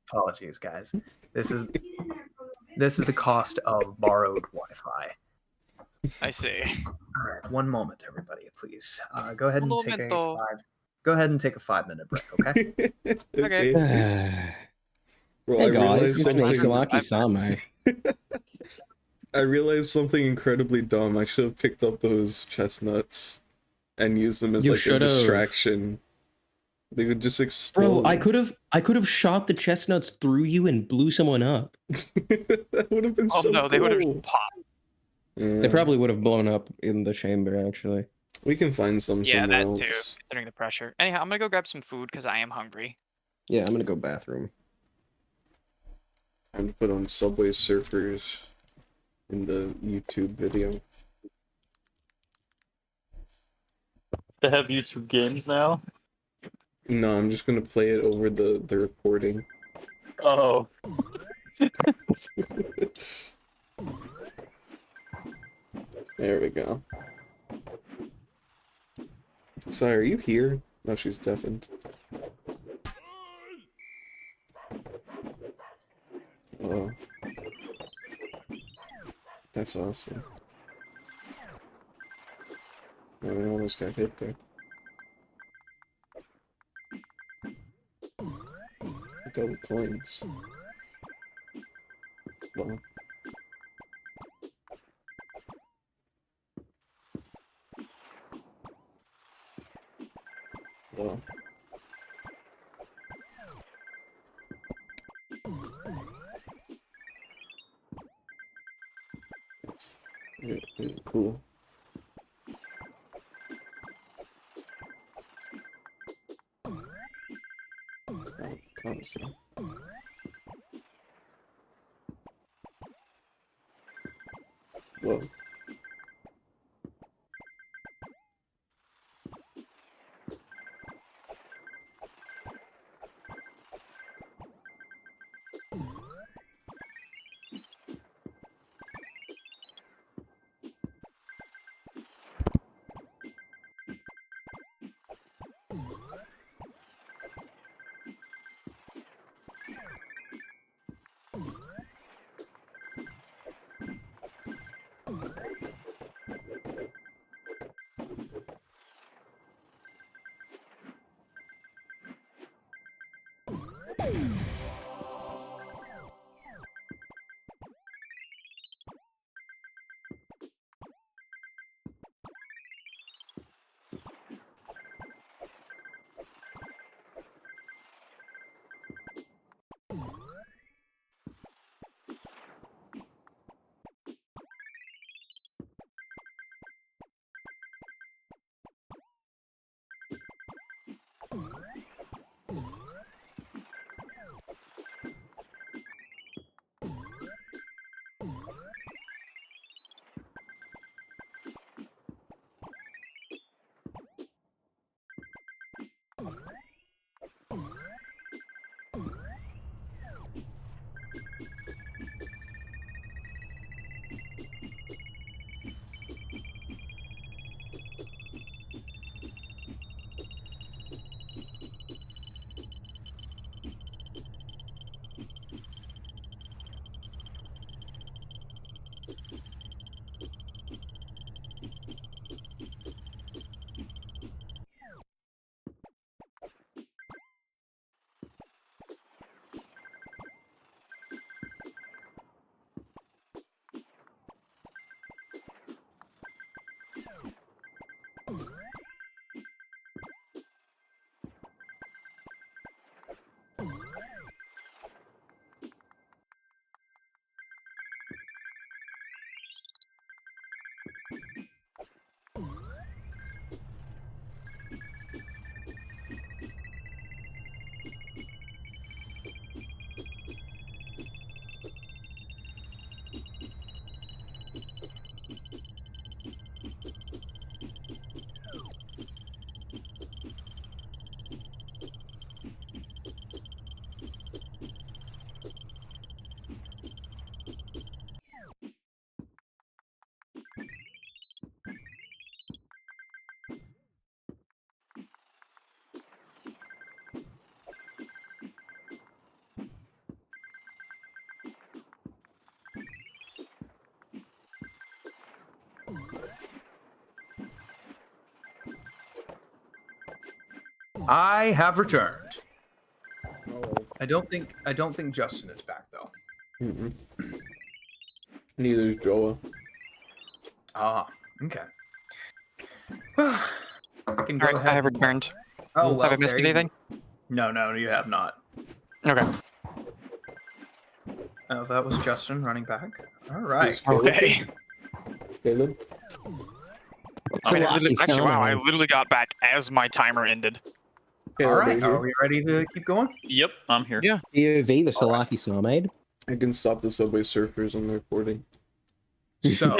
Speaker 1: Apologies, guys. This is the cost of borrowed Wi-Fi.
Speaker 4: I see.
Speaker 1: All right, one moment, everybody. please. Go ahead and take a
Speaker 4: momento.
Speaker 1: 5. Go ahead and take a 5-minute break, okay?
Speaker 4: Okay.
Speaker 5: Well, I
Speaker 2: Hey guys,
Speaker 5: realized
Speaker 2: it's me,
Speaker 5: something.
Speaker 2: Salaki Same.
Speaker 5: I realized something incredibly dumb. I should have picked up those chestnuts and used them as
Speaker 2: You
Speaker 5: like a
Speaker 2: should've.
Speaker 5: distraction. They would just explode.
Speaker 2: Bro, I could have shot the chestnuts through you and blew someone up.
Speaker 5: That would have been
Speaker 4: Oh
Speaker 5: so
Speaker 4: no,
Speaker 5: cool.
Speaker 4: they would have just popped.
Speaker 5: Yeah.
Speaker 2: They probably would have blown up in the chamber, actually.
Speaker 5: We can find some
Speaker 4: Yeah,
Speaker 5: somewhere
Speaker 4: that
Speaker 5: else.
Speaker 4: too. Considering the pressure. Anyhow, I'm gonna go grab some food because I am hungry.
Speaker 2: Yeah, I'm gonna go bathroom.
Speaker 5: Time to put on Subway Surfers in the YouTube video.
Speaker 3: They have YouTube games now.
Speaker 5: No, I'm just gonna play it over the recording.
Speaker 3: Oh,
Speaker 5: There we go. Sorry, are you here? No, she's deafened. Oh. That's awesome. Oh, we almost got hit there. Double coins. Well. Well. Cool. Promising. Whoa.
Speaker 7: I have returned.
Speaker 5: Oh.
Speaker 7: I don't think Justin is back though.
Speaker 5: Mm-mm. Neither is Joa.
Speaker 7: Ah, okay. Well, I can go
Speaker 4: All right,
Speaker 7: ahead.
Speaker 4: I have returned.
Speaker 7: Oh, well,
Speaker 4: Have I missed
Speaker 7: there you go.
Speaker 4: anything?
Speaker 7: No, you have not.
Speaker 4: Okay.
Speaker 7: Oh, that was Justin running back. All right.
Speaker 5: Is Caleb?
Speaker 3: Okay.
Speaker 5: Caleb?
Speaker 4: I mean,
Speaker 2: Salaki
Speaker 4: actually, wow, I
Speaker 2: Salami.
Speaker 4: literally got back as my timer ended.
Speaker 7: All
Speaker 5: Caleb,
Speaker 7: right.
Speaker 5: are
Speaker 7: Are
Speaker 5: you
Speaker 7: we ready to keep going?
Speaker 3: Yep, I'm here.
Speaker 4: Yeah.
Speaker 2: POV, the Salaki Salmaid.
Speaker 5: I can stop the Subway Surfers on the recording.
Speaker 7: So,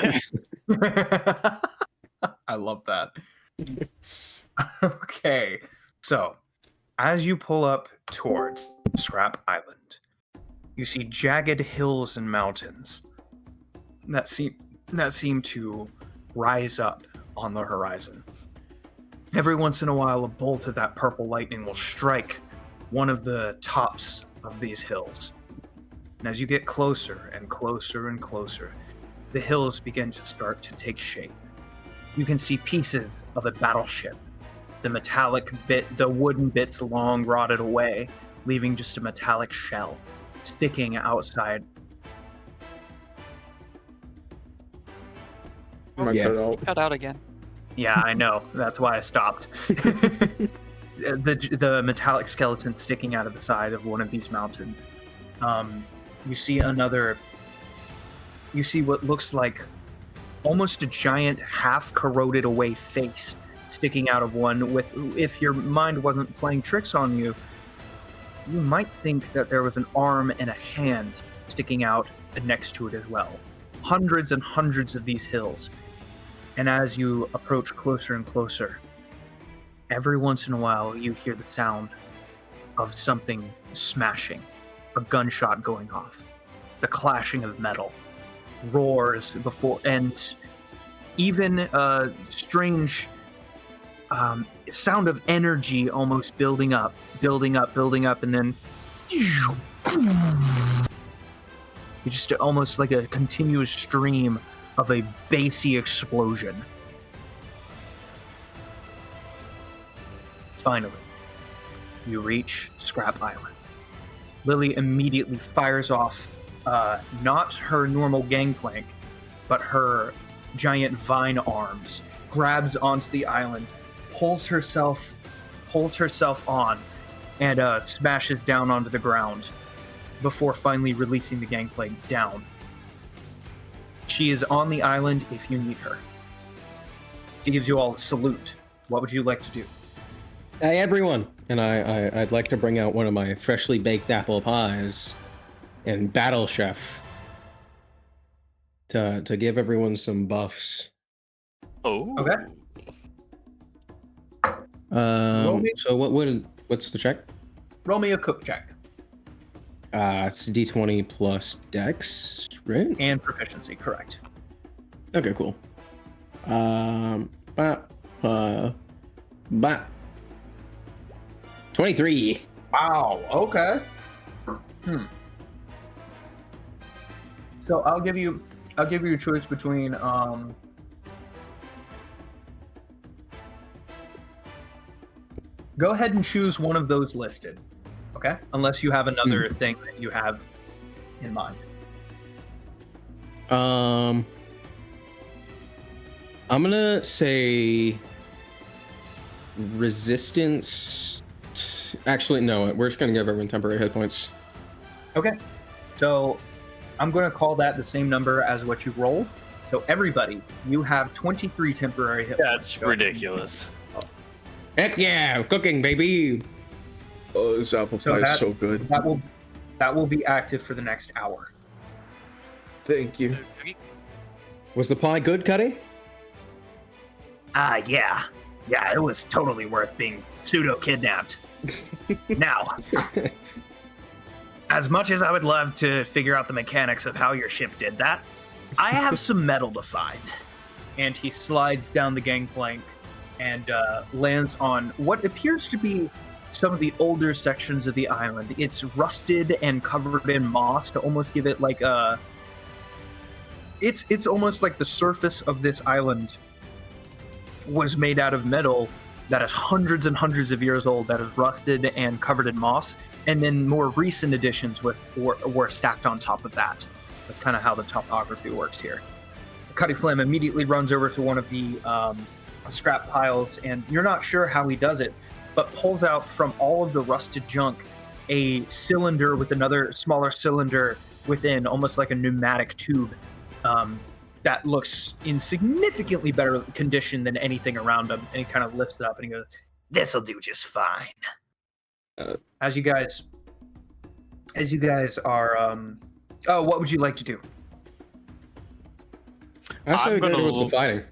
Speaker 7: I love that. Okay, so as you pull up towards Scrap Island, you see jagged hills and mountains that seem to rise up on the horizon. Every once in a while, a bolt of that purple lightning will strike one of the tops of these hills. And as you get closer and closer and closer, the hills begin to start to take shape. You can see pieces of a battleship. The wooden bits long rotted away, leaving just a metallic shell sticking outside.
Speaker 5: Am I
Speaker 2: Yeah.
Speaker 5: cut out?
Speaker 4: Cut out again.
Speaker 1: Yeah, I know. That's why I stopped. the metallic skeleton sticking out of the side of one of these mountains. You see what looks like almost a giant half corroded away face sticking out of one with, if your mind wasn't playing tricks on you, you might think that there was an arm and a hand sticking out next to it as well. Hundreds and hundreds of these hills. And as you approach closer and closer, every once in a while you hear the sound of something smashing, a gunshot going off, the clashing of metal, roars before, and even a strange sound of energy almost building up, and then you just almost like a continuous stream of a bassy explosion. Finally, you reach Scrap Island. Lily immediately fires off not her normal gangplank, but her giant vine arms, grabs onto the island, pulls herself on, and smashes down onto the ground before finally releasing the gangplank down. She is on the island if you need her. She gives you all a salute. What would you like to do?
Speaker 2: Hey everyone, and I'd like to bring out one of my freshly baked apple pies and Battle Chef to give everyone some buffs.
Speaker 3: Oh.
Speaker 1: Okay. me-
Speaker 2: So what's the check?
Speaker 1: Roll me a cook check
Speaker 2: It's D20 plus Dex, right?
Speaker 1: and proficiency, correct.
Speaker 2: Okay, cool. Ba 23.
Speaker 1: Wow. Okay. So I'll give you a choice between Go ahead and choose one of those listed. Okay? Unless you have another thing that you have in mind.
Speaker 2: I'm gonna say resistance. Actually, no. We're just gonna give everyone temporary hit points.
Speaker 1: Okay. So I'm going to call that the same number as what you rolled. So everybody, you have 23 temporary hit points.
Speaker 3: That's ridiculous.
Speaker 2: Heck yeah, cooking, baby.
Speaker 5: Oh, this apple
Speaker 1: So
Speaker 5: pie
Speaker 1: that-
Speaker 5: is so good.
Speaker 1: That will be active for the next hour.
Speaker 5: Thank you.
Speaker 2: Was the pie good, Cuddy?
Speaker 8: Yeah. Yeah, it was totally worth being pseudo-kidnapped. Now, as much as I would love to figure out the mechanics of how your ship did that, I have some metal to find.
Speaker 1: And he slides down the gangplank and lands on what appears to be some of the older sections of the island. It's rusted and covered in moss to almost give it like a... It's almost like the surface of this island was made out of metal that is hundreds and hundreds of years old, that is rusted and covered in moss, and then more recent additions were stacked on top of that. That's kind of how the topography works here. Cutty Flam immediately runs over to one of the scrap piles, and you're not sure how he does it, but pulls out from all of the rusted junk a cylinder with another smaller cylinder within, almost like a pneumatic tube, that looks in significantly better condition than anything around him. And he kind of lifts it up and he goes,
Speaker 8: This'll do just fine.
Speaker 1: as you guys are, oh, what would you like to do?
Speaker 2: I say
Speaker 3: I'm
Speaker 2: we go
Speaker 3: gonna
Speaker 2: towards the fighting.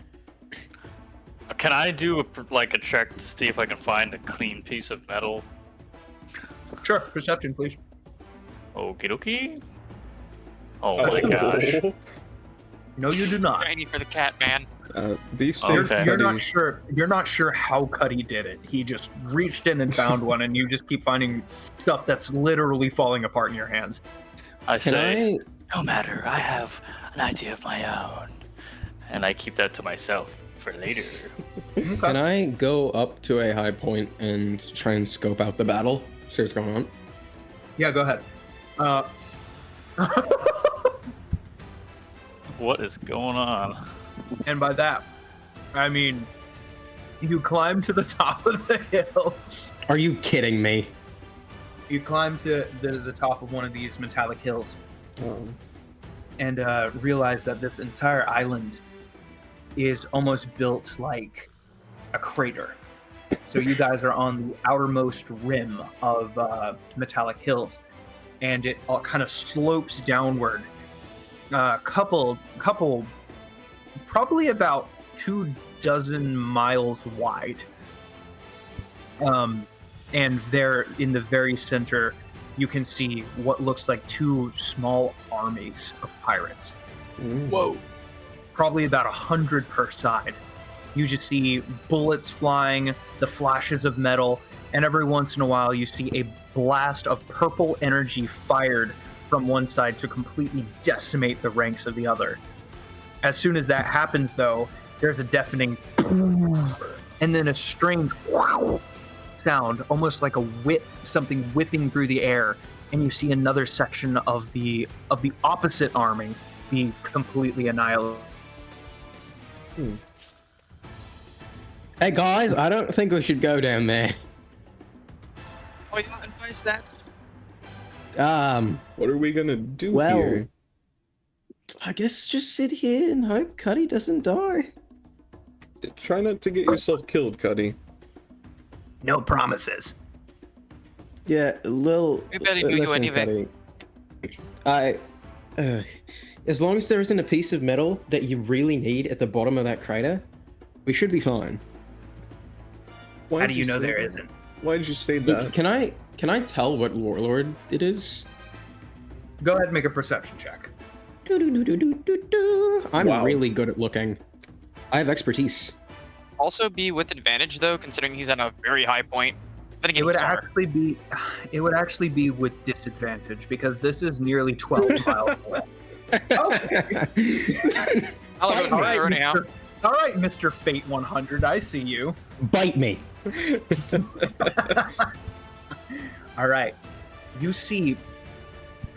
Speaker 3: Can I do a check to see if I can find a clean piece of metal?
Speaker 1: Sure, perception, please.
Speaker 3: Okie dokie. Oh my gosh.
Speaker 1: No, you do not.
Speaker 4: Tiny for the cat, man.
Speaker 5: These
Speaker 3: Okay.
Speaker 5: same
Speaker 1: You're not
Speaker 5: Cuddy-
Speaker 1: sure. You're not sure how Cuddy did it. He just reached in and found one, and you just keep finding stuff that's literally falling apart in your hands.
Speaker 3: I
Speaker 2: Can
Speaker 3: say,
Speaker 2: I?
Speaker 3: no matter, I have an idea of my own. And I keep that to myself for later.
Speaker 2: Can I go up to a high point and try and scope out the battle? See what's going on.
Speaker 1: Yeah, go ahead.
Speaker 3: What is going on?
Speaker 1: And by that, I mean you climb to the top of the hill.
Speaker 2: Are you kidding me?
Speaker 1: You climb to the top of one of these metallic hills and realize that this entire island is almost built like a crater. So you guys are on the outermost rim of metallic hills, and it all kind of slopes downward. Couple, probably about 24 miles wide. And there in the very center, you can see what looks like two small armies of pirates.
Speaker 3: Whoa.
Speaker 1: Probably about 100 per side. You just see bullets flying, the flashes of metal, and every once in a while you see a blast of purple energy fired from one side to completely decimate the ranks of the other. As soon as that happens, though, there's a deafening and then a strange sound, almost like a whip, something whipping through the air, and you see another section of the opposite army be completely annihilated.
Speaker 2: Hey guys, I don't think we should go down there.
Speaker 4: Why not advise that?
Speaker 5: What are we gonna do
Speaker 2: Well,
Speaker 5: here?
Speaker 2: I guess just sit here and hope Cuddy doesn't die.
Speaker 5: Try not to get yourself killed, Cuddy.
Speaker 8: No promises.
Speaker 2: Yeah, Lil.
Speaker 4: We barely knew you
Speaker 2: listen,
Speaker 4: anyway.
Speaker 2: Cuddy, as long as there isn't a piece of metal that you really need at the bottom of that crater, we should be fine.
Speaker 5: Why
Speaker 8: How
Speaker 5: did
Speaker 8: do you know
Speaker 5: say
Speaker 8: there
Speaker 5: that?
Speaker 8: isn't?
Speaker 5: Why did you say
Speaker 2: Look,
Speaker 5: that?
Speaker 2: can I tell what warlord it is?
Speaker 1: Go ahead and make a perception check.
Speaker 2: I'm
Speaker 5: Wow.
Speaker 2: really good at looking. I have expertise.
Speaker 4: Also be with advantage though, considering he's at a very high point. Then again,
Speaker 1: It would
Speaker 4: he's far.
Speaker 1: actually be with disadvantage because this is nearly 12 miles away. Okay.
Speaker 4: I'll go with
Speaker 1: All
Speaker 4: the
Speaker 1: right,
Speaker 4: road anyhow.
Speaker 1: All right, Mr. Fate 100, I see you.
Speaker 2: Bite me.
Speaker 1: All right. You see,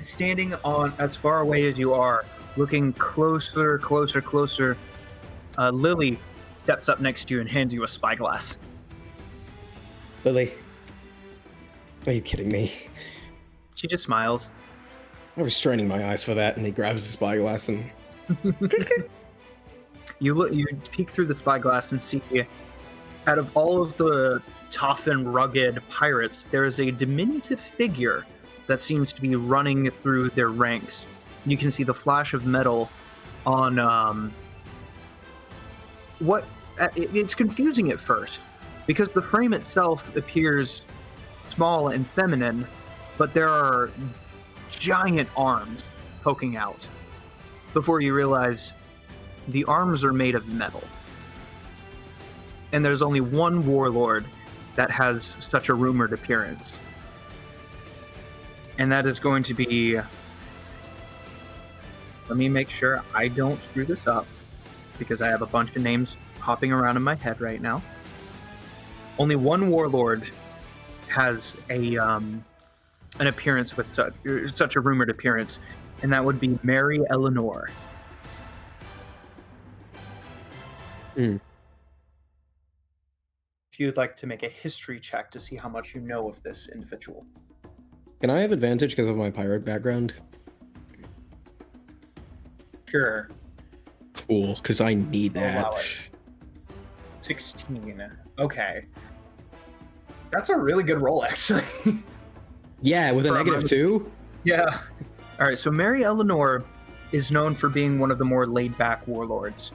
Speaker 1: standing on as far away as you are, looking closer, Lily steps up next to you and hands you a spyglass.
Speaker 2: Lily. Are you kidding me?
Speaker 1: She just smiles.
Speaker 2: I was straining my eyes for that, and he grabs the spyglass and
Speaker 1: You peek through the spyglass and see, out of all of the tough and rugged pirates, there is a diminutive figure that seems to be running through their ranks. You can see the flash of metal on it's confusing at first because the frame itself appears small and feminine, but there are giant arms poking out before you realize the arms are made of metal. And there's only one warlord that has such a rumored appearance. And that is going to be... Let me make sure I don't screw this up, because I have a bunch of names popping around in my head right now. Only one warlord has an appearance with such a rumored appearance, and that would be Mary Eleanor.
Speaker 2: Hmm.
Speaker 1: If you'd like to make a history check to see how much you know of this individual.
Speaker 2: Can I have advantage because of my pirate background?
Speaker 1: Sure.
Speaker 2: Cool, because I need that.
Speaker 1: Allow it. 16. Okay. That's a really good roll, actually.
Speaker 2: Yeah, with a
Speaker 1: For a
Speaker 2: -2?
Speaker 1: Yeah. All right, so Mary Eleanor is known for being one of the more laid-back warlords.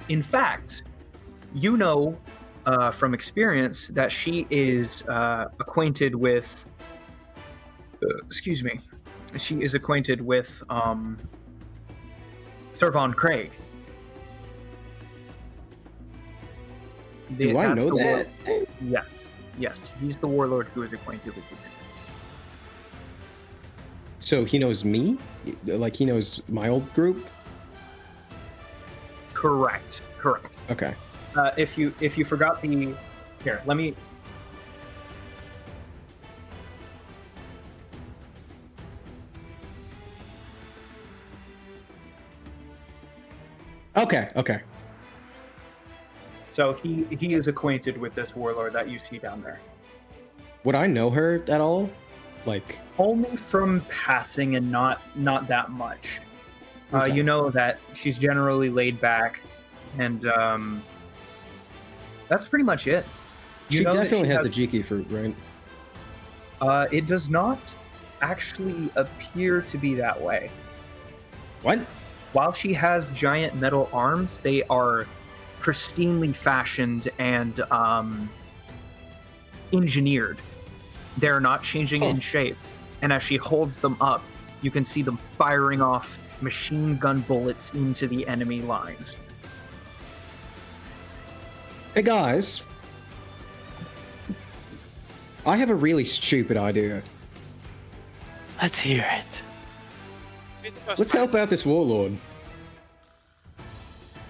Speaker 1: In fact, you know from experience that she is acquainted with... excuse me. She is acquainted with Sir Von Craig.
Speaker 2: Do I
Speaker 1: That's
Speaker 2: know
Speaker 1: the
Speaker 2: that?
Speaker 1: Yes. Yes, he's the warlord who is acquainted with you.
Speaker 2: So he knows me? Like he knows my old group?
Speaker 1: Correct.
Speaker 2: Okay.
Speaker 1: If you forgot the... Here, let me...
Speaker 2: Okay.
Speaker 1: So he is acquainted with this warlord that you see down there.
Speaker 2: Would I know her at all? Like,
Speaker 1: Only from passing and not that much.
Speaker 2: Okay.
Speaker 1: You know that she's generally laid back, and that's pretty much it. You
Speaker 2: she
Speaker 1: know that
Speaker 2: definitely
Speaker 1: she
Speaker 2: has the Jiki fruit, right?
Speaker 1: It does not actually appear to be that way.
Speaker 2: What?
Speaker 1: While she has giant metal arms, they are pristinely fashioned and engineered. They're not changing in shape. And as she holds them up, you can see them firing off machine gun bullets into the enemy lines.
Speaker 2: Hey guys. I have a really stupid idea.
Speaker 3: Let's hear it.
Speaker 2: Let's help out this warlord.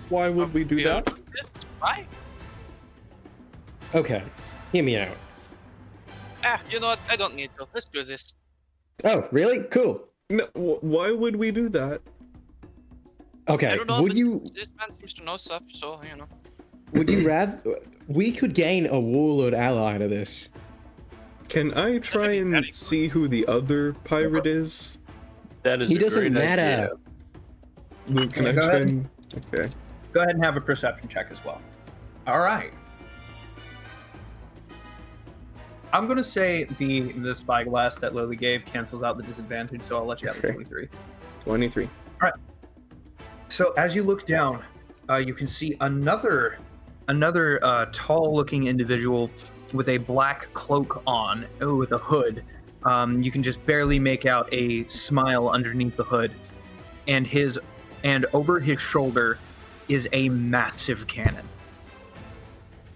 Speaker 5: Why would we do that?
Speaker 4: Why?
Speaker 2: Okay, hear me out.
Speaker 4: You know what? I don't need to. Let's do this.
Speaker 2: Oh, really? Cool.
Speaker 5: No, why would we do that?
Speaker 2: Okay,
Speaker 4: I don't know.
Speaker 2: would
Speaker 4: but
Speaker 2: you
Speaker 4: This man seems to know stuff, so you know.
Speaker 2: would you rather we could gain a warlord ally to this?
Speaker 5: Can I try
Speaker 4: be
Speaker 5: and
Speaker 4: very cool.
Speaker 5: see who the other pirate is?
Speaker 3: That is
Speaker 2: He
Speaker 3: a
Speaker 2: doesn't
Speaker 3: great
Speaker 2: matter.
Speaker 3: idea.
Speaker 5: Luke, can
Speaker 1: Yeah,
Speaker 5: I
Speaker 1: go
Speaker 5: try
Speaker 1: ahead.
Speaker 5: and... Okay.
Speaker 1: Go ahead and have a perception check as well. All right. I'm gonna say the spyglass that Lily gave cancels out the disadvantage, so I'll let you have a
Speaker 5: Okay.
Speaker 1: 23.
Speaker 5: 23.
Speaker 1: So as you look down, you can see another tall-looking individual with a black cloak on, with a hood. You can just barely make out a smile underneath the hood, and over his shoulder is a massive cannon.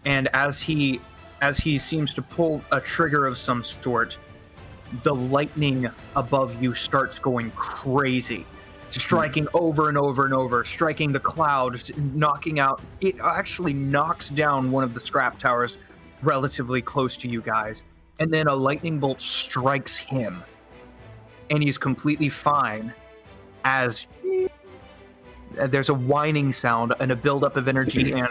Speaker 1: And as he seems to pull a trigger of some sort, the lightning above you starts going crazy, striking over and over and over, striking the clouds, knocking out. It actually knocks down one of the scrap towers relatively close to you guys, and then a lightning bolt strikes him, and he's completely fine as there's a whining sound and a buildup of energy and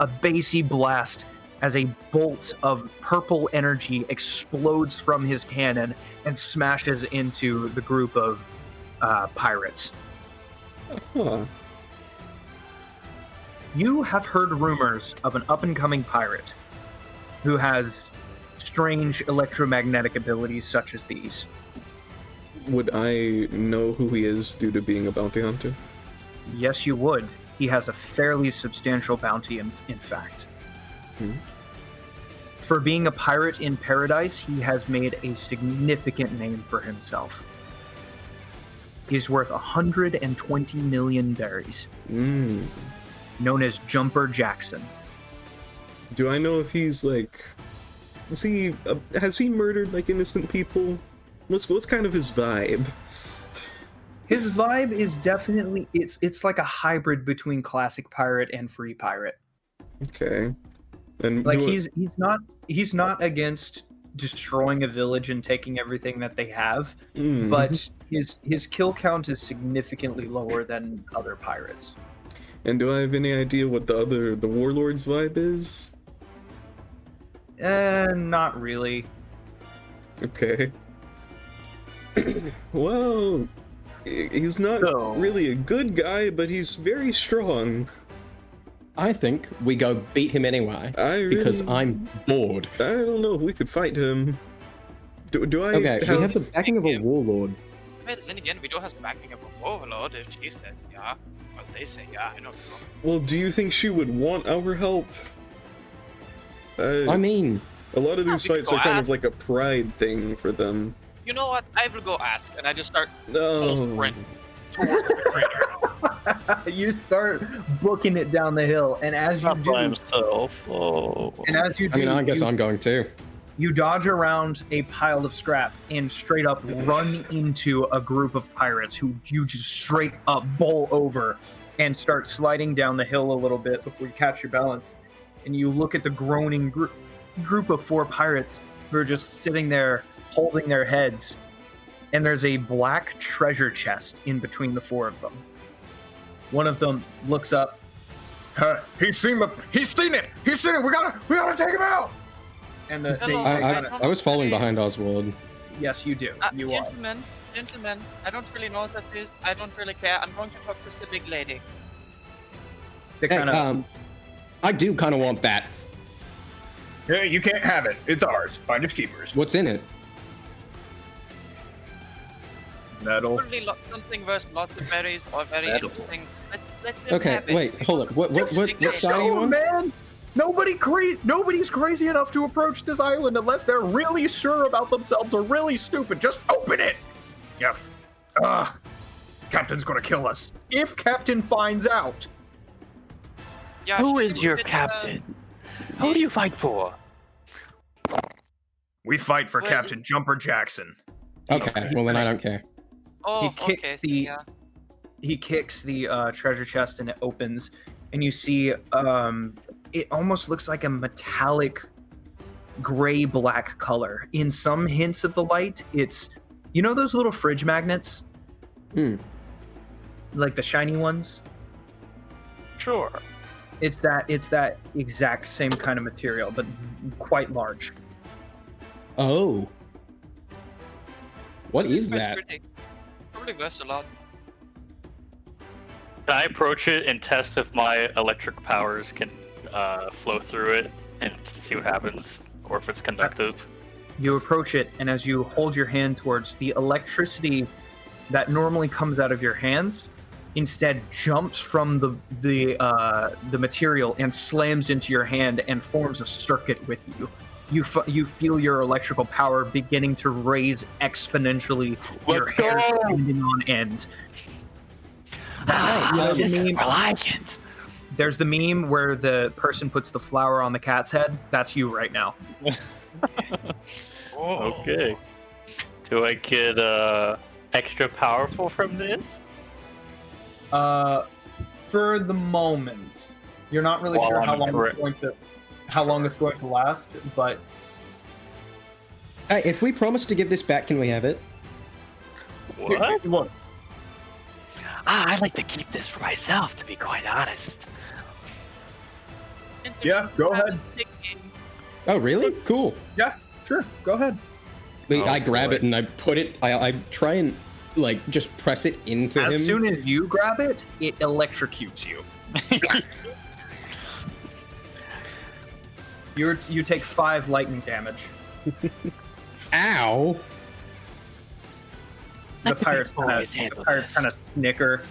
Speaker 1: a bassy blast as a bolt of purple energy explodes from his cannon and smashes into the group of pirates.
Speaker 5: Huh.
Speaker 1: You have heard rumors of an up-and-coming pirate who has strange electromagnetic abilities such as these.
Speaker 5: Would I know who he is due to being a bounty hunter?
Speaker 1: Yes, you would. He has a fairly substantial bounty, in fact.
Speaker 5: Hmm.
Speaker 1: For being a pirate in paradise, he has made a significant name for himself. He's worth 120 million berries,
Speaker 5: Hmm.
Speaker 1: known as Jumper Jackson.
Speaker 5: Do I know if he's like... has he murdered like innocent people? What's kind of his vibe?
Speaker 1: His vibe is definitely it's like a hybrid between classic pirate and free pirate.
Speaker 5: Okay. And
Speaker 1: Like
Speaker 5: do I-
Speaker 1: he's not against destroying a village and taking everything that they have,
Speaker 5: Mm.
Speaker 1: but his kill count is significantly lower than other pirates.
Speaker 5: And do I have any idea what the warlord's vibe is?
Speaker 1: Not really.
Speaker 5: Okay. Well, he's not
Speaker 3: So-
Speaker 5: really a good guy, but he's very strong.
Speaker 2: I think we go beat him anyway because
Speaker 5: really-
Speaker 2: I'm bored.
Speaker 5: I don't know if we could fight him. Do I
Speaker 2: Okay, we have the backing of a warlord.
Speaker 4: Well, then again, we do have the backing of a warlord if she says yeah. Or they say yeah, I don't know.
Speaker 5: Well, do you think she would want our help?
Speaker 2: I mean,
Speaker 5: A lot of these
Speaker 4: we could
Speaker 5: fights
Speaker 4: go
Speaker 5: are kind
Speaker 4: ask.
Speaker 5: of like a pride thing for them.
Speaker 4: You know what? I will go ask, and I just start
Speaker 5: No.
Speaker 4: full sprint towards the crater.
Speaker 1: You start booking it down the hill, and as you
Speaker 3: Not by
Speaker 1: do,
Speaker 3: himself. Oh.
Speaker 1: and as you
Speaker 2: I
Speaker 1: do,
Speaker 2: mean, I guess
Speaker 1: you,
Speaker 2: I'm going to.
Speaker 1: you dodge around a pile of scrap and straight up run into a group of pirates who you just straight up bowl over and start sliding down the hill a little bit before you catch your balance. And you look at the groaning group of 4 pirates who are just sitting there holding their heads. And there's a black treasure chest in between the 4 of them. One of them looks up.
Speaker 7: He's seen it. He's seen it. We gotta take him out.
Speaker 1: And the,
Speaker 4: Hello.
Speaker 1: they
Speaker 2: I was following behind Oswald.
Speaker 1: yes, you do. You are.
Speaker 4: Gentlemen, I don't really know what that is. I don't really care. I'm going to talk to the big lady.
Speaker 1: They
Speaker 2: Hey,
Speaker 1: kind of.
Speaker 2: I do kind of want that.
Speaker 7: Yeah, you can't have it. It's ours. Finders keepers.
Speaker 2: What's in it?
Speaker 7: Metal.
Speaker 4: Probably something worth lots of berries or very
Speaker 3: Metal.
Speaker 4: interesting. Let them
Speaker 2: Okay,
Speaker 4: have it.
Speaker 2: wait, hold up. What
Speaker 1: Just
Speaker 2: side are you
Speaker 1: go,
Speaker 2: on?
Speaker 1: man. Nobody's crazy enough to approach this island unless they're really sure about themselves or really stupid. Just open it.
Speaker 7: Yes. Captain's gonna kill us.
Speaker 1: If Captain finds out,
Speaker 4: Yeah,
Speaker 3: Who
Speaker 4: she
Speaker 3: is
Speaker 4: said
Speaker 3: your
Speaker 4: that,
Speaker 3: captain? Who do you fight for?
Speaker 7: We fight for
Speaker 4: Well,
Speaker 7: Captain Jumper Jackson.
Speaker 2: Okay, well then I don't care.
Speaker 4: Oh,
Speaker 1: he kicks
Speaker 4: okay, so
Speaker 1: the
Speaker 4: yeah.
Speaker 1: he kicks the treasure chest and it opens, and you see it almost looks like a metallic gray black color. In some hints of the light, it's those little fridge magnets, like the shiny ones.
Speaker 3: Sure.
Speaker 1: It's that exact same kind of material, but quite large.
Speaker 2: Oh. What
Speaker 4: This
Speaker 2: is
Speaker 4: quite
Speaker 2: that?
Speaker 4: pretty. Probably worth a lot.
Speaker 3: Can I approach it and test if my electric powers can flow through it and see what happens, or if it's conductive?
Speaker 1: You approach it, and as you hold your hand towards the electricity that normally comes out of your hands, instead jumps from the material and slams into your hand and forms a circuit with you. You feel your electrical power beginning to raise exponentially. Your
Speaker 3: Let's
Speaker 1: hair
Speaker 3: go!
Speaker 1: standing on end.
Speaker 3: Ah,
Speaker 1: you know,
Speaker 3: this
Speaker 1: the
Speaker 3: is
Speaker 1: meme-
Speaker 3: more like it.
Speaker 1: There's the meme where the person puts the flower on the cat's head. That's you right now.
Speaker 3: Okay. Do I get extra powerful from this?
Speaker 1: For the moment, you're not really
Speaker 3: While
Speaker 1: sure
Speaker 3: I'm
Speaker 1: how long it's going to last, but
Speaker 2: Hey, if we promise to give this back, can we have it?
Speaker 3: What?
Speaker 1: look,
Speaker 3: I'd like to keep this for myself, to be quite honest.
Speaker 7: Yeah, go ahead.
Speaker 2: Oh, really? Cool.
Speaker 1: sure, go ahead.
Speaker 2: Wait,
Speaker 3: Oh,
Speaker 2: I grab
Speaker 3: boy.
Speaker 2: it and I put it. I try and like just press it into him.
Speaker 1: As soon as you grab it, it electrocutes you. You take 5 lightning damage.
Speaker 2: Ow!
Speaker 1: The
Speaker 3: I think
Speaker 1: pirates
Speaker 3: I always
Speaker 1: kind
Speaker 3: handle
Speaker 1: of
Speaker 3: this.
Speaker 1: snicker.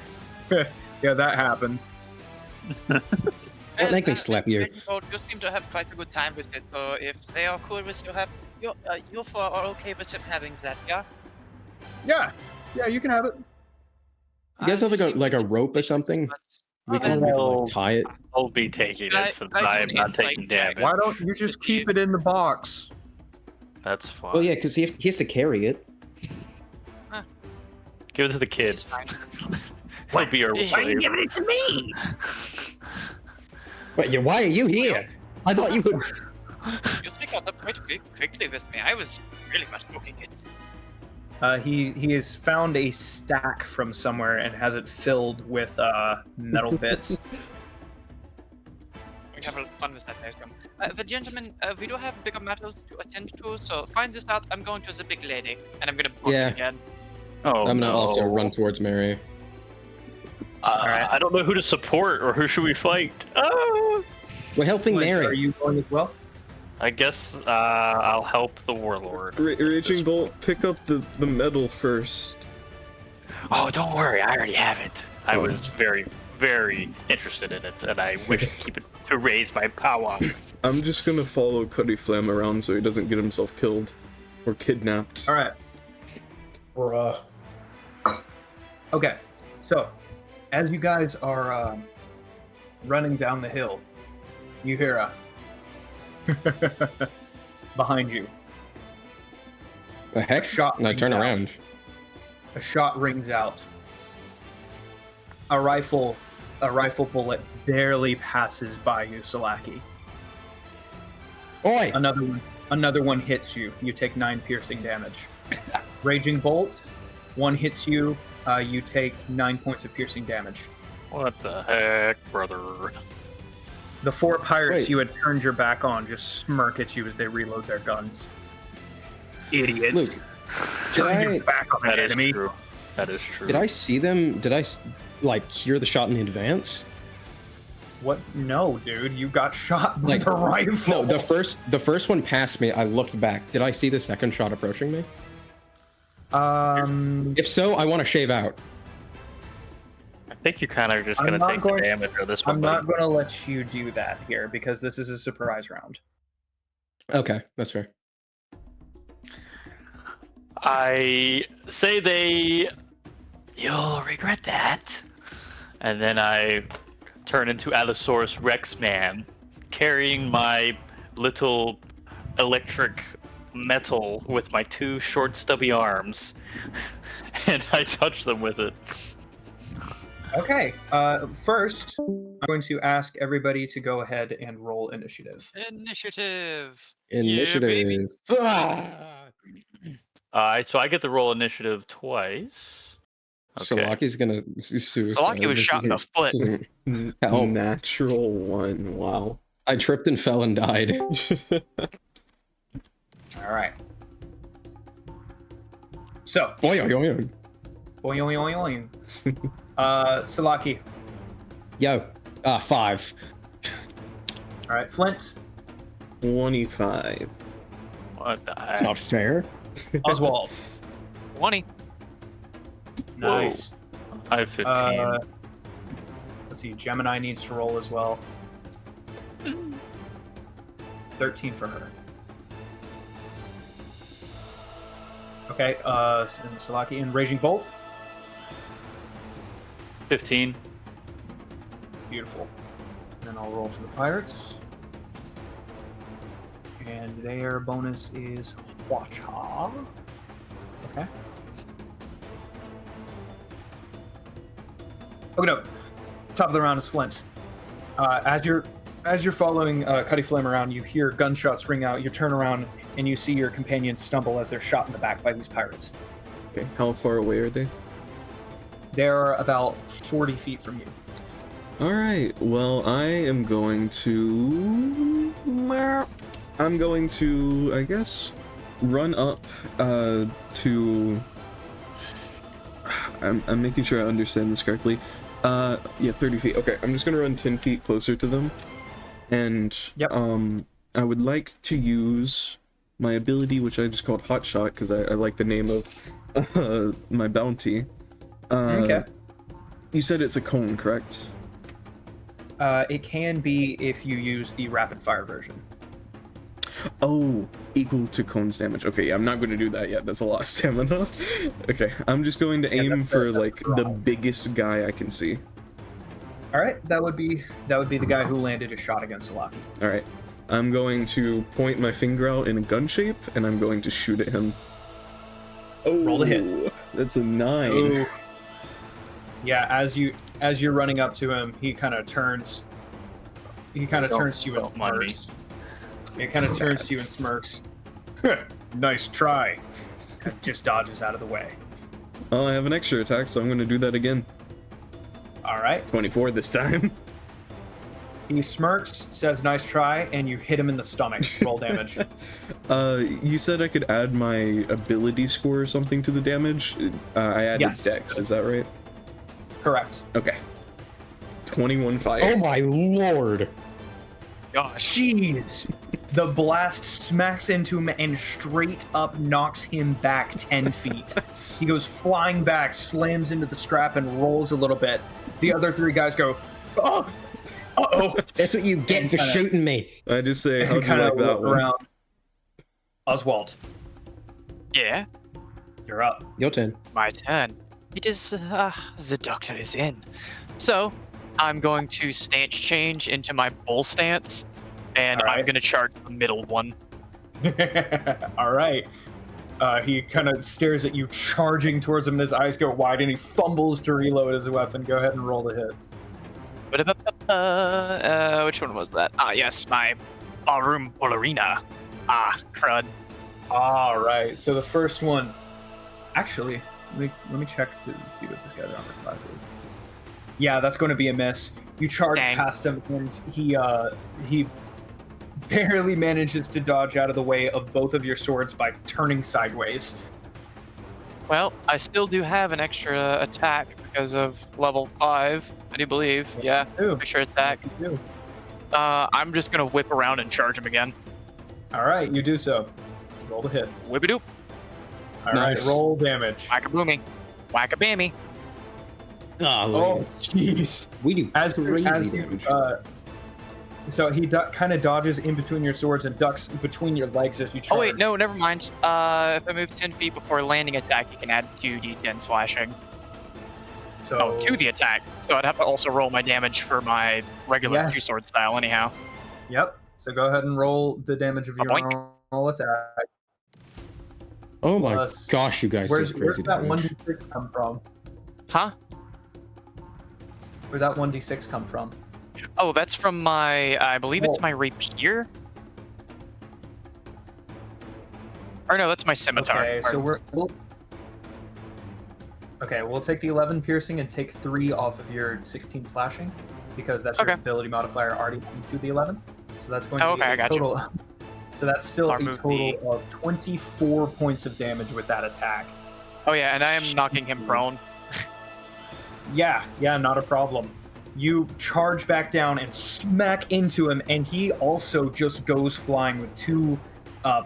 Speaker 7: Yeah, that happens.
Speaker 2: Don't make me slap you.
Speaker 4: You seem to have quite a good time with it, so if they are cool with you four are okay with them having that, yeah?
Speaker 7: Yeah, you can have it.
Speaker 2: You guys have like a rope or something? We can
Speaker 3: No.
Speaker 2: like tie it.
Speaker 3: I'll be taking
Speaker 4: Can I-
Speaker 3: it since
Speaker 4: can I do
Speaker 3: I am
Speaker 4: an
Speaker 3: not
Speaker 4: insight
Speaker 3: taking
Speaker 4: check?
Speaker 3: damage.
Speaker 7: Why don't you just keep it in the box?
Speaker 3: That's fine.
Speaker 2: Well, yeah, because he has to carry it.
Speaker 3: Give it to the
Speaker 4: This
Speaker 3: kid.
Speaker 4: is fine.
Speaker 3: He'll be our
Speaker 8: Why are you
Speaker 3: slave.
Speaker 8: giving it to me?
Speaker 2: Wait, why are you here? I thought you would.
Speaker 4: You speak out up quite quickly with me. I was really much booking it.
Speaker 1: He has found a stack from somewhere and has it filled with metal bits.
Speaker 4: We have a lot of fun with that later. The gentlemen, we do have bigger matters to attend to, so find this out. I'm going to the big lady, and I'm gonna book
Speaker 2: Yeah.
Speaker 4: it again.
Speaker 3: Oh,
Speaker 2: I'm gonna
Speaker 3: no.
Speaker 2: also run towards Mary.
Speaker 1: Alright.
Speaker 3: I don't know who to support or who should we fight.
Speaker 2: We're helping
Speaker 1: Flint,
Speaker 2: Mary.
Speaker 1: are you going as well?
Speaker 3: I guess I'll help the warlord.
Speaker 5: Raging Bolt, pick up the medal first.
Speaker 3: Oh, don't worry, I already have it. I
Speaker 5: Oh.
Speaker 3: was very, very interested in it, and I wish to keep it to raise my power.
Speaker 5: I'm just gonna follow Cuddy Flam around so he doesn't get himself killed or kidnapped.
Speaker 1: All right. Okay. So, as you guys are running down the hill, you hear a behind you.
Speaker 2: The heck?
Speaker 1: shot
Speaker 2: And I turn
Speaker 1: rings out.
Speaker 2: around.
Speaker 1: A shot rings out. A rifle bullet barely passes by you, Salaki.
Speaker 2: Oi!
Speaker 1: Another one hits you. You take 9 piercing damage. Raging Bolt, one hits you. You take 9 points of piercing damage.
Speaker 3: What the heck, brother?
Speaker 1: The 4 pirates
Speaker 2: Wait.
Speaker 1: you had turned your back on just smirk at you as they reload their guns. Idiots.
Speaker 2: Luke,
Speaker 1: Turn your
Speaker 2: I-
Speaker 1: back on
Speaker 3: That
Speaker 1: an
Speaker 3: is
Speaker 1: enemy.
Speaker 3: true. That is true.
Speaker 2: Did I see them? Did I like hear the shot in advance?
Speaker 1: What? No, dude. You got shot
Speaker 2: Like-
Speaker 1: with a rifle.
Speaker 2: No, the first one passed me. I looked back. Did I see the second shot approaching me? If so, I want to shave out.
Speaker 3: I think you're kind of just
Speaker 1: I'm
Speaker 3: gonna
Speaker 1: not
Speaker 3: take
Speaker 1: going-
Speaker 3: the damage of this one.
Speaker 1: I'm
Speaker 3: buddy.
Speaker 1: not going to let you do that here because this is a surprise round.
Speaker 2: Okay, that's fair.
Speaker 3: I say you'll regret that. And then I turn into Allosaurus Rex Man, carrying my little electric metal with my 2 short stubby arms. And I touch them with it.
Speaker 1: Okay. First, I'm going to ask everybody to go ahead and roll initiative.
Speaker 4: Initiative.
Speaker 2: Initiative.
Speaker 4: baby.
Speaker 3: So I get to roll initiative twice. Okay.
Speaker 2: Salaki's gonna suicide.
Speaker 4: Salaki was
Speaker 2: This
Speaker 4: shot in the
Speaker 2: isn't-
Speaker 4: foot.
Speaker 2: this isn't- Oh.
Speaker 5: Natural 1. Wow.
Speaker 2: I tripped and fell and died.
Speaker 1: All right. So,
Speaker 2: Oi, oi, oi, oi.
Speaker 1: oing, oing, oing, oing. Salaki.
Speaker 2: Yo, 5.
Speaker 1: All right, Flint.
Speaker 5: 25.
Speaker 3: What the
Speaker 2: That's
Speaker 3: heck?
Speaker 2: not fair.
Speaker 1: Oswald.
Speaker 4: 20.
Speaker 1: Nice.
Speaker 3: I have 15.
Speaker 1: Let's see. Gemini needs to roll as well. 13 for her. Okay. And Salaki and Raging Bolt.
Speaker 3: 15.
Speaker 1: Beautiful. And then I'll roll for the pirates. And their bonus is Hwacha. Okay. Okay, no. Top of the round is Flint. As you're following Cuddy Flame around, you hear gunshots ring out. You turn around and you see your companions stumble as they're shot in the back by these pirates.
Speaker 5: Okay, how far away are they?
Speaker 1: They're about 40 feet from you.
Speaker 5: Alright, well, I am going to... I guess, run up to... I'm making sure I understand this correctly. Yeah, 30 feet. Okay, I'm just gonna run 10 feet closer to them. And,
Speaker 1: Yep.
Speaker 5: I would like to use my ability, which I just called Hot Shot, because I like the name of my bounty.
Speaker 1: Okay.
Speaker 5: You said it's a cone, correct?
Speaker 1: It can be if you use the rapid fire version.
Speaker 5: Oh, equal to cone's damage. Okay, yeah, I'm not going to do that yet. That's a lot of stamina. Okay, I'm just going to aim for
Speaker 1: that's
Speaker 5: like the
Speaker 1: wrong.
Speaker 5: biggest guy I can see.
Speaker 1: All right, that would be the guy who landed a shot against Salaki.
Speaker 5: All right, I'm going to point my finger out in a gun shape, and I'm going to shoot at him. Oh,
Speaker 1: Roll the hit.
Speaker 5: That's a 9.
Speaker 1: Ooh. Yeah, as you're running up to him, he kind of turns. He kind of
Speaker 3: Don't-
Speaker 1: turns to you
Speaker 3: don't
Speaker 1: and
Speaker 3: mind me.
Speaker 1: first. It kind of turns to you and smirks. Nice try. And just dodges out of the way.
Speaker 5: Oh, I have an extra attack, so I'm going to do that again.
Speaker 1: All right.
Speaker 5: 24 this time.
Speaker 1: He smirks, says nice try, and you hit him in the stomach. Roll damage.
Speaker 5: You said I could add my ability score or something to the damage? I added
Speaker 1: Yes.
Speaker 5: Dex, is that right?
Speaker 1: Correct.
Speaker 5: Okay. 21 fire.
Speaker 2: Oh my lord!
Speaker 4: Gosh.
Speaker 1: Jeez. The blast smacks into him and straight up knocks him back 10 feet. He goes flying back, slams into the strap, and rolls a little bit. The other three guys go, oh! Uh-oh!
Speaker 2: That's what you get for shooting me.
Speaker 5: I just say, how'd you
Speaker 1: Kind of
Speaker 5: like that
Speaker 1: look
Speaker 5: one?
Speaker 1: around. Oswald,
Speaker 4: Yeah,
Speaker 1: you're up.
Speaker 2: Your turn.
Speaker 4: my turn. It is, the doctor is in. So, I'm going to stance change into my bull stance, and I'm
Speaker 1: Alright.
Speaker 4: going to charge the middle one.
Speaker 1: All right. He kind of stares at you, charging towards him, and his eyes go wide, and he fumbles to reload his weapon. Go ahead and roll the hit.
Speaker 4: Which one was that? Ah, yes, my ballroom ballerina. Ah, crud.
Speaker 1: All right. So the first one, actually, let me check to see what this guy's armor class is. Yeah, that's going to be a miss. You charge
Speaker 4: Dang.
Speaker 1: past him, and he barely manages to dodge out of the way of both of your swords by turning sideways.
Speaker 4: Well, I still do have an extra attack because of level 5, I do believe. Yeah,
Speaker 1: Ooh,
Speaker 4: extra attack.
Speaker 1: you do.
Speaker 4: I'm just going to whip around and charge him again.
Speaker 1: All right, you do so. Roll the hit.
Speaker 4: Whip-a-doop.
Speaker 1: All right,
Speaker 2: Nice.
Speaker 1: roll damage.
Speaker 4: Whack-a-booming. Whack-a-bammy.
Speaker 1: Oh, jeez.
Speaker 2: We do
Speaker 1: As
Speaker 2: crazy
Speaker 1: you,
Speaker 2: damage.
Speaker 1: so he kind of dodges in between your swords and ducks between your legs as you charge.
Speaker 4: Oh, wait, no, never mind. If I move 10 feet before landing attack, you can add 2d10 slashing.
Speaker 1: So
Speaker 4: To the attack. So I'd have to also roll my damage for my regular
Speaker 1: Yes.
Speaker 4: two-sword style anyhow.
Speaker 1: Yep. So go ahead and roll the damage of your
Speaker 4: Boink.
Speaker 1: normal attack.
Speaker 2: Oh my
Speaker 1: plus-
Speaker 2: gosh, you guys
Speaker 1: Where's
Speaker 2: did crazy
Speaker 1: that
Speaker 2: damage.
Speaker 1: 1d6 come from?
Speaker 4: Huh?
Speaker 1: Where's that 1d6 come from?
Speaker 4: Oh, that's from my, I believe it's
Speaker 1: Oh.
Speaker 4: my rapier? Or no, that's my scimitar.
Speaker 1: Okay, so
Speaker 4: Pardon.
Speaker 1: we'll take the 11 piercing and take 3 off of your 16 slashing because that's your
Speaker 4: Okay.
Speaker 1: ability modifier already into the 11. So that's going to
Speaker 4: Oh,
Speaker 1: be
Speaker 4: okay, I
Speaker 1: a
Speaker 4: got you.
Speaker 1: total. So that's still
Speaker 4: I'll
Speaker 1: a
Speaker 4: move
Speaker 1: total of 24 points of damage with that attack.
Speaker 4: Oh yeah, and I am knocking him prone.
Speaker 1: Yeah, not a problem. You charge back down and smack into him, and he also just goes flying with 2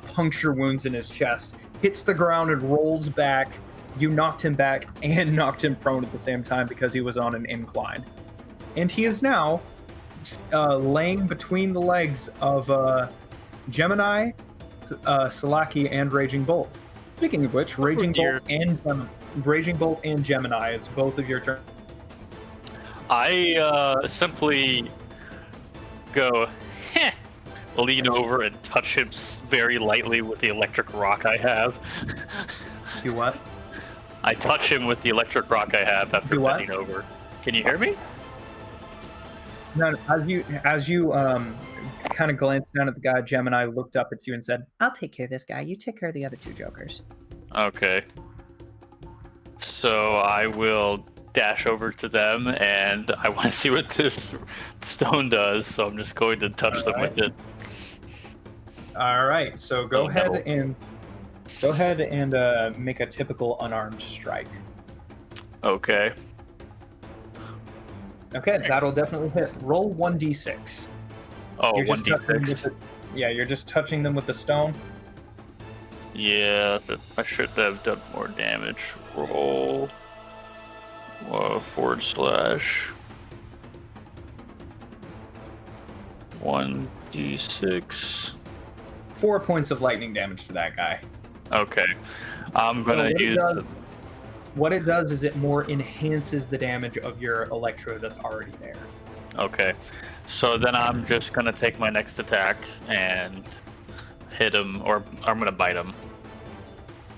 Speaker 1: puncture wounds in his chest. Hits the ground and rolls back. You knocked him back and knocked him prone at the same time because he was on an incline. And he is now laying between the legs of Gemini, Salaki, and Raging Bolt. Speaking of which, Raging
Speaker 4: dear.
Speaker 1: Bolt and Gemini, it's both of your turns.
Speaker 3: I simply go, heh, lean over and touch him very lightly with the electric rock I have.
Speaker 1: Do what?
Speaker 3: I touch him with the electric rock I have after
Speaker 1: Do what?
Speaker 3: bending over. Can you hear me?
Speaker 1: No, as you kind of glanced down at the guy, Gemini looked up at you and said,
Speaker 6: I'll take care of this guy. You take care of the other 2 jokers.
Speaker 3: Okay. So I will dash over to them, and I want to see what this stone does, so I'm just going to touch them with it.
Speaker 1: "All right, so go
Speaker 3: Oh,
Speaker 1: ahead
Speaker 3: no.
Speaker 1: and make a typical unarmed strike."
Speaker 3: Okay.
Speaker 1: Okay, that'll definitely hit. Roll 1d6.
Speaker 3: Oh,
Speaker 1: You're just touching them
Speaker 3: 1d6.
Speaker 1: with you're just touching them with the stone.
Speaker 3: Yeah, I should have done more damage. Roll. / 1d6.
Speaker 1: 4 points of lightning damage to that guy.
Speaker 3: Okay. I'm gonna
Speaker 1: what it
Speaker 3: use.
Speaker 1: does- What it does is it more enhances the damage of your electrode that's already there.
Speaker 3: Okay. So then I'm just gonna take my next attack and hit him, or I'm gonna bite him.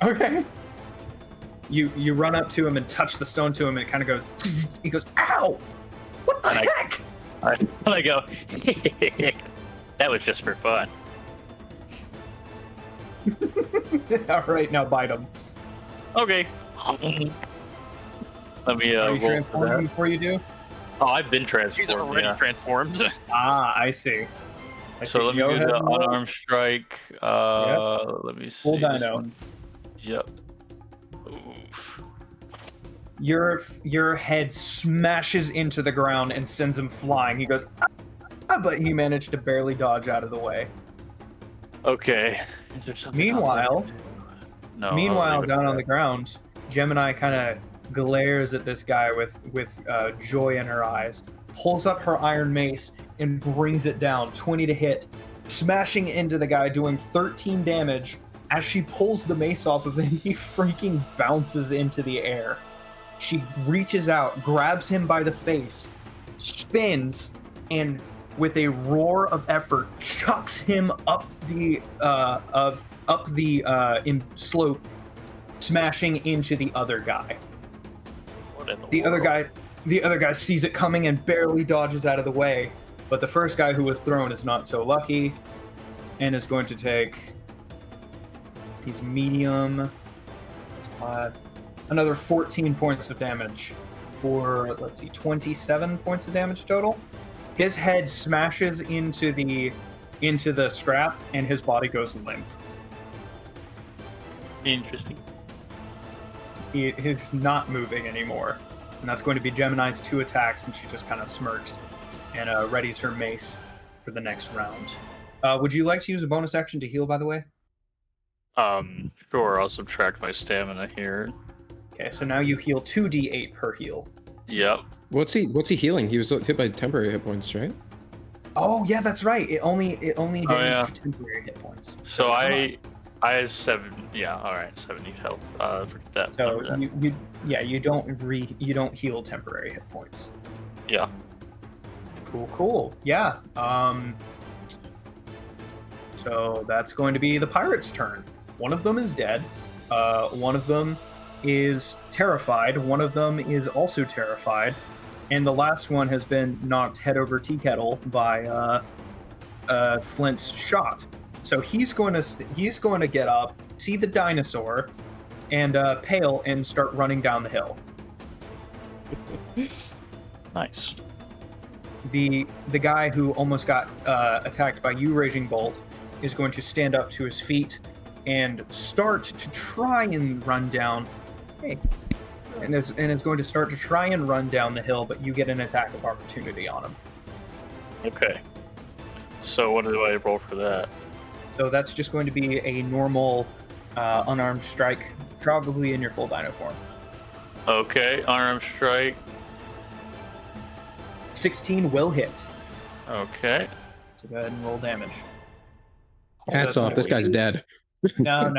Speaker 1: Okay. You run up to him and touch the stone to him, and it kind of goes. He goes, "Ow! What the
Speaker 3: And
Speaker 1: heck?"
Speaker 3: And I go, that was just for fun.
Speaker 1: All right, now bite him.
Speaker 3: Okay. Let me
Speaker 1: Are
Speaker 3: roll
Speaker 1: you
Speaker 3: for
Speaker 1: transforming
Speaker 3: that.
Speaker 1: before you do?
Speaker 3: Oh, I've been
Speaker 4: He's
Speaker 3: transformed.
Speaker 4: already
Speaker 3: Yeah.
Speaker 4: transformed.
Speaker 1: Ah, I see.
Speaker 3: So let me
Speaker 1: Go
Speaker 3: do
Speaker 1: ahead
Speaker 3: the
Speaker 1: and roll.
Speaker 3: unarmed strike. Let me see.
Speaker 1: Full
Speaker 3: this
Speaker 1: dino.
Speaker 3: one. Yep. Oof.
Speaker 1: Your head smashes into the ground and sends him flying. He goes, but he managed to barely dodge out of the way.
Speaker 3: Okay. Is there something else I
Speaker 1: Meanwhile,
Speaker 3: can do? No, I'll leave it
Speaker 1: down
Speaker 3: at
Speaker 1: on the
Speaker 3: that.
Speaker 1: ground, Gemini kind of glares at this guy with joy in her eyes, pulls up her iron mace and brings it down, 20 to hit, smashing into the guy, doing 13 damage. As she pulls the mace off of him, he freaking bounces into the air. She reaches out, grabs him by the face, spins, and with a roar of effort, chucks him up the slope, smashing into the other guy.
Speaker 3: What in
Speaker 1: The other guy sees it coming and barely dodges out of the way, but the first guy who was thrown is not so lucky, and is going to take. He's medium. Another 14 points of damage for, let's see, 27 points of damage total. His head smashes into the strap, and his body goes limp.
Speaker 3: Interesting.
Speaker 1: He's not moving anymore, and that's going to be Gemini's 2 attacks, and she just kind of smirks and readies her mace for the next round. Would you like to use a bonus action to heal, by the way?
Speaker 3: Sure. I'll subtract my stamina here.
Speaker 1: Okay, so now you heal 2d8 per heal.
Speaker 3: Yep.
Speaker 2: What's he healing? He was hit by temporary hit points, right?
Speaker 1: Oh yeah, that's right. It only damaged
Speaker 3: yeah.
Speaker 1: temporary hit points.
Speaker 3: So
Speaker 1: come
Speaker 3: I have 7. Yeah. All right. 70 health. Forget that.
Speaker 1: So
Speaker 3: Remember that.
Speaker 1: you don't heal temporary hit points.
Speaker 3: Yeah.
Speaker 1: Cool. Yeah. So that's going to be the pirate's turn. One of them is dead. One of them is terrified. One of them is also terrified, and the last one has been knocked head over tea kettle by Flint's shot. So he's going to get up, see the dinosaur, and pale and start running down the hill.
Speaker 3: Nice.
Speaker 1: The guy who almost got attacked by you, Raging Bolt, is going to stand up to his feet and start to try and run down. Hey. And is going to start to try and run down the hill, but you get an attack of opportunity on him.
Speaker 3: Okay. So what do I roll for that?
Speaker 1: So that's just going to be a normal unarmed strike, probably in your full dino form.
Speaker 3: Okay. Unarmed strike.
Speaker 1: 16 will hit.
Speaker 3: Okay.
Speaker 1: So go ahead and roll damage.
Speaker 2: Hats off. This guy's dead.
Speaker 1: No.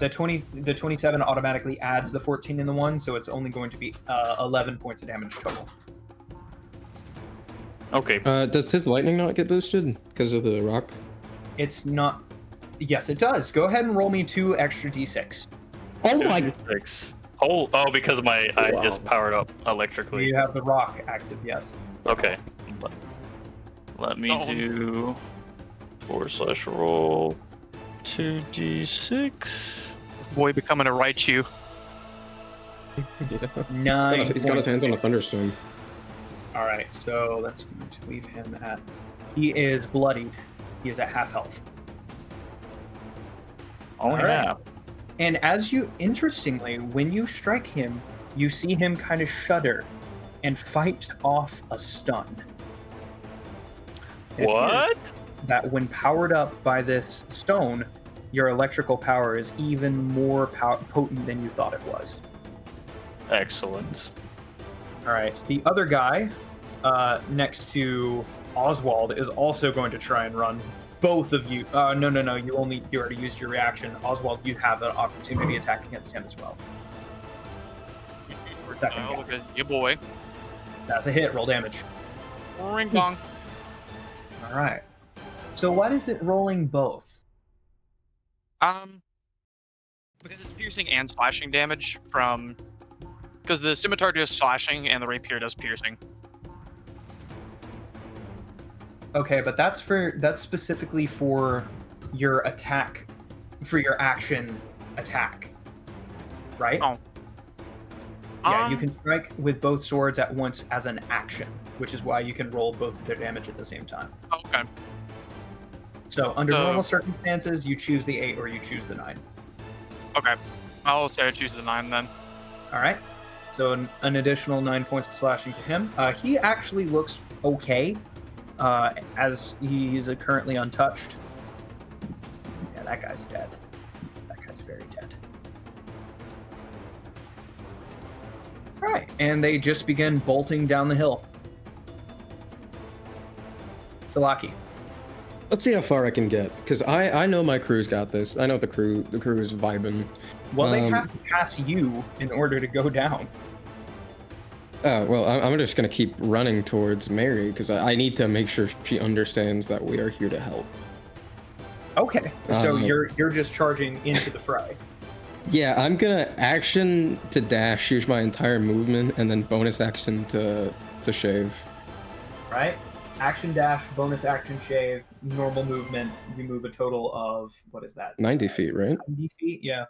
Speaker 1: The 27 automatically adds the 14 in the one, so it's only going to be 11 points of damage total.
Speaker 3: Okay.
Speaker 2: Does his lightning not get boosted because of the rock?
Speaker 1: It's not. Yes, it does. Go ahead and roll me 2 extra d6.
Speaker 2: Oh my!
Speaker 3: 6. Oh, because I just powered up electrically.
Speaker 1: You have the rock active, yes.
Speaker 3: Okay. Let me do /roll 2d6.
Speaker 4: This boy becoming a Raichu.
Speaker 1: 9.
Speaker 2: He's got his hands on a thunderstorm.
Speaker 1: All right, so that's going to leave him at. He is bloodied. He is at half health.
Speaker 3: Oh
Speaker 1: All
Speaker 3: yeah.
Speaker 1: right. And interestingly, when you strike him, you see him kind of shudder and fight off a stun. It
Speaker 3: What?
Speaker 1: appears that when powered up by this stone, your electrical power is even more potent than you thought it was.
Speaker 3: Excellent.
Speaker 1: All right, the other guy next to Oswald is also going to try and run. Both of you. No. You already used your reaction. Oswald, you have an opportunity attack against him as well. Second guy.
Speaker 4: Look at you, boy.
Speaker 1: That's a hit. Roll damage.
Speaker 4: Ring dong.
Speaker 1: All right. So what is it rolling both?
Speaker 4: Because it's piercing and slashing damage from. Because the scimitar does slashing and the rapier does piercing.
Speaker 1: Okay, but that's specifically for your attack for your action attack, right?
Speaker 4: Oh.
Speaker 1: Yeah, you can strike with both swords at once as an action, which is why you can roll both of their damage at the same time.
Speaker 4: Okay.
Speaker 1: So under
Speaker 4: So-
Speaker 1: normal circumstances, you choose the 8 or you choose the 9.
Speaker 4: Okay. I'll say I choose the 9 then.
Speaker 1: All right. So an additional 9 points of slashing to him. He actually looks okay, as he's currently untouched. Yeah, that guy's dead. That guy's very dead. All right, and they just begin bolting down the hill. Salaki.
Speaker 2: Let's see how far I can get, because I know my crew's got this. I know the crew is vibing.
Speaker 1: Well, they have to pass you in order to go down.
Speaker 2: Oh, well, I'm just gonna keep running towards Mary, because I need to make sure she understands that we are here to help.
Speaker 1: Okay, so
Speaker 2: Um,
Speaker 1: you're just charging into the fray.
Speaker 2: Yeah, I'm gonna action to dash, use my entire movement, and then bonus action to shave.
Speaker 1: Right? Action dash, bonus action shave, normal movement. You move a total of, what is that?
Speaker 2: 90 feet, right?
Speaker 1: 90 feet, yeah.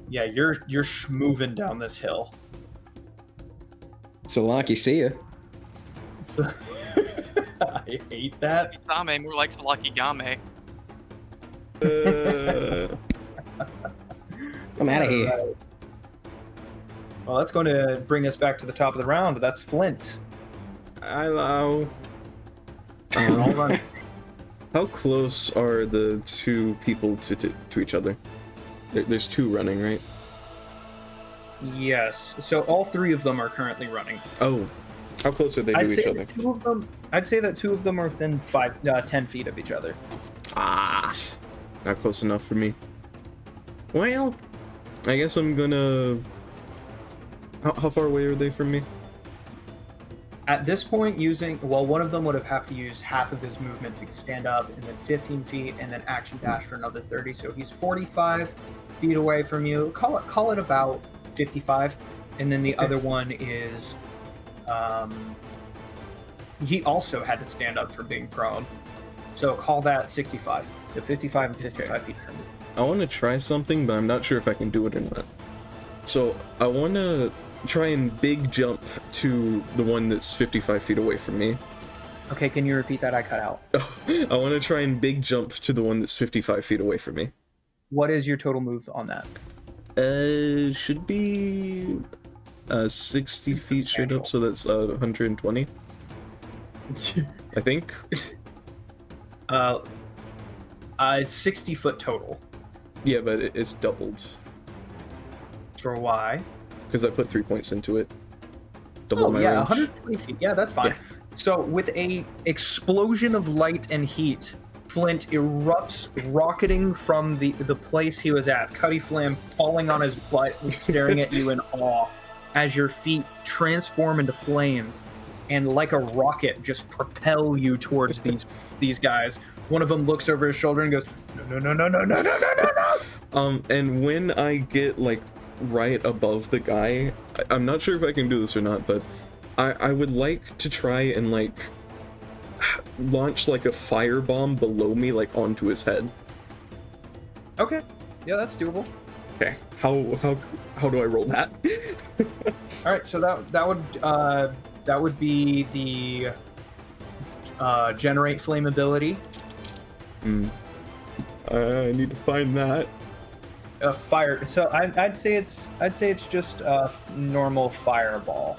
Speaker 1: Yeah, you're moving down this hill.
Speaker 2: So, Lucky, see ya.
Speaker 1: So, I hate that.
Speaker 4: Same, more like Salaki Game.
Speaker 2: I'm out of here.
Speaker 1: Alright. Well, that's going to bring us back to the top of the round. That's Flint.
Speaker 5: Hello.
Speaker 1: All running.
Speaker 5: How close are the two people to each other? There's two running, right?
Speaker 1: Yes. So all three of them are currently running.
Speaker 5: Oh, how close are they to
Speaker 1: I'd
Speaker 5: each
Speaker 1: say
Speaker 5: other?
Speaker 1: that two of them. I'd say that two of them are within 10 feet of each other.
Speaker 5: Ah, not close enough for me. Well, I guess I'm gonna. How far away are they from me?
Speaker 1: At this point, one of them would have to use half of his movement to stand up, and then 15 feet, and then action dash for another 30. So he's 45 feet away from you. Call it about 55, and then the other one is, he also had to stand up for being prone. So call that 65. So 55 and 55 feet from you.
Speaker 5: I want to try something, but I'm not sure if I can do it or not. So I want to try and big jump to the one that's 55 feet away from me.
Speaker 1: Okay, can you repeat that? I cut out.
Speaker 5: I want to try and big jump to the one that's 55 feet away from me.
Speaker 1: What is your total move on that?
Speaker 5: Should be 60 feet straight up, so that's 120. I think.
Speaker 1: It's 60 foot total.
Speaker 5: Yeah, but it's doubled
Speaker 1: For why?
Speaker 5: because I put 3 points into it. Double my
Speaker 1: yeah,
Speaker 5: range.
Speaker 1: 120 feet. Yeah, that's fine.
Speaker 5: Yeah.
Speaker 1: So with a explosion of light and heat, Flint erupts, rocketing from the place he was at. Cutty Flam falling on his butt and staring at you in awe as your feet transform into flames and like a rocket just propel you towards these guys. One of them looks over his shoulder and goes, no, no, no, no, no, no, no, no, no.
Speaker 5: And when I get like right above the guy, I'm not sure if I can do this or not, but I would like to try and like launch like a firebomb below me, like onto his head.
Speaker 1: Okay. Yeah, that's doable.
Speaker 5: Okay. How do I roll that?
Speaker 1: All right, so that would be the generate flame ability.
Speaker 5: I need to find that.
Speaker 1: Fire. So I'd say it's just a normal fireball.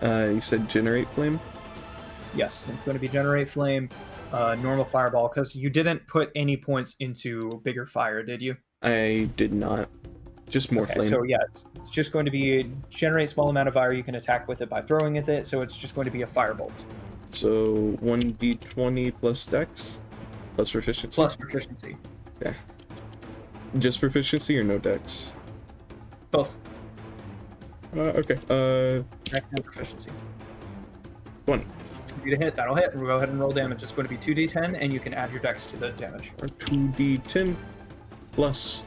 Speaker 5: You said generate flame?
Speaker 1: Yes, it's going to be generate flame, normal fireball, because you didn't put any points into bigger fire, did you?
Speaker 5: I did not. Just more
Speaker 1: Okay,
Speaker 5: flame.
Speaker 1: so yeah, it's just going to be generate small amount of fire. You can attack with it by throwing with it, so it's just going to be a firebolt.
Speaker 5: So 1d20 plus dex? Plus proficiency?
Speaker 1: Plus proficiency.
Speaker 5: Yeah. Just proficiency or no dex?
Speaker 1: Both.
Speaker 5: Okay.
Speaker 1: Dex and proficiency.
Speaker 5: 20.
Speaker 1: You to hit, that'll hit. We'll go ahead and roll damage. It's going to be 2d10, and you can add your dex to the damage.
Speaker 5: Or 2d10 plus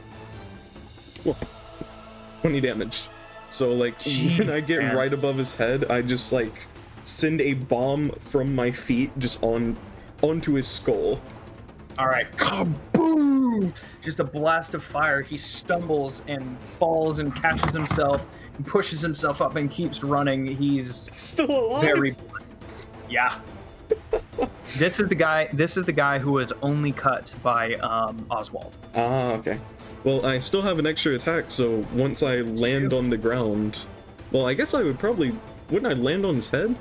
Speaker 5: 20 damage. So like when I get
Speaker 1: man.
Speaker 5: right above his head, I just like send a bomb from my feet just onto his skull.
Speaker 1: All right. Kaboom! boom! Just a blast of fire. He stumbles and falls and catches himself and pushes himself up and keeps running. He's
Speaker 5: Still alive.
Speaker 1: very, yeah. This is the guy who was only cut by Oswald.
Speaker 5: Ah, okay. Well, I still have an extra attack, so once I land on the ground, well, I guess I would probably, wouldn't I land on his head?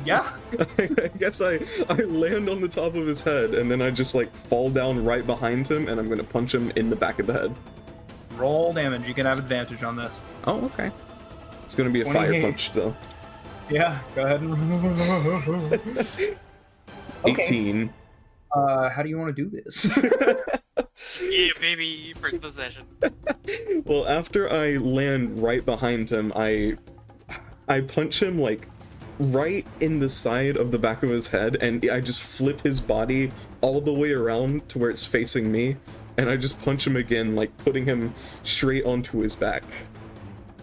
Speaker 1: Yeah.
Speaker 5: I guess I land on the top of his head, and then I just like fall down right behind him, and I'm gonna punch him in the back of the head.
Speaker 1: Roll damage. You can have advantage on this.
Speaker 5: Oh, okay. It's gonna be a fire
Speaker 1: 28.
Speaker 5: punch, though.
Speaker 1: Yeah. Go ahead. Okay.
Speaker 5: 18.
Speaker 1: How do you want to do this?
Speaker 4: Yeah, baby, first possession.
Speaker 5: Well, after I land right behind him, I punch him like right in the side of the back of his head, and I just flip his body all the way around to where it's facing me, and I just punch him again, like putting him straight onto his back.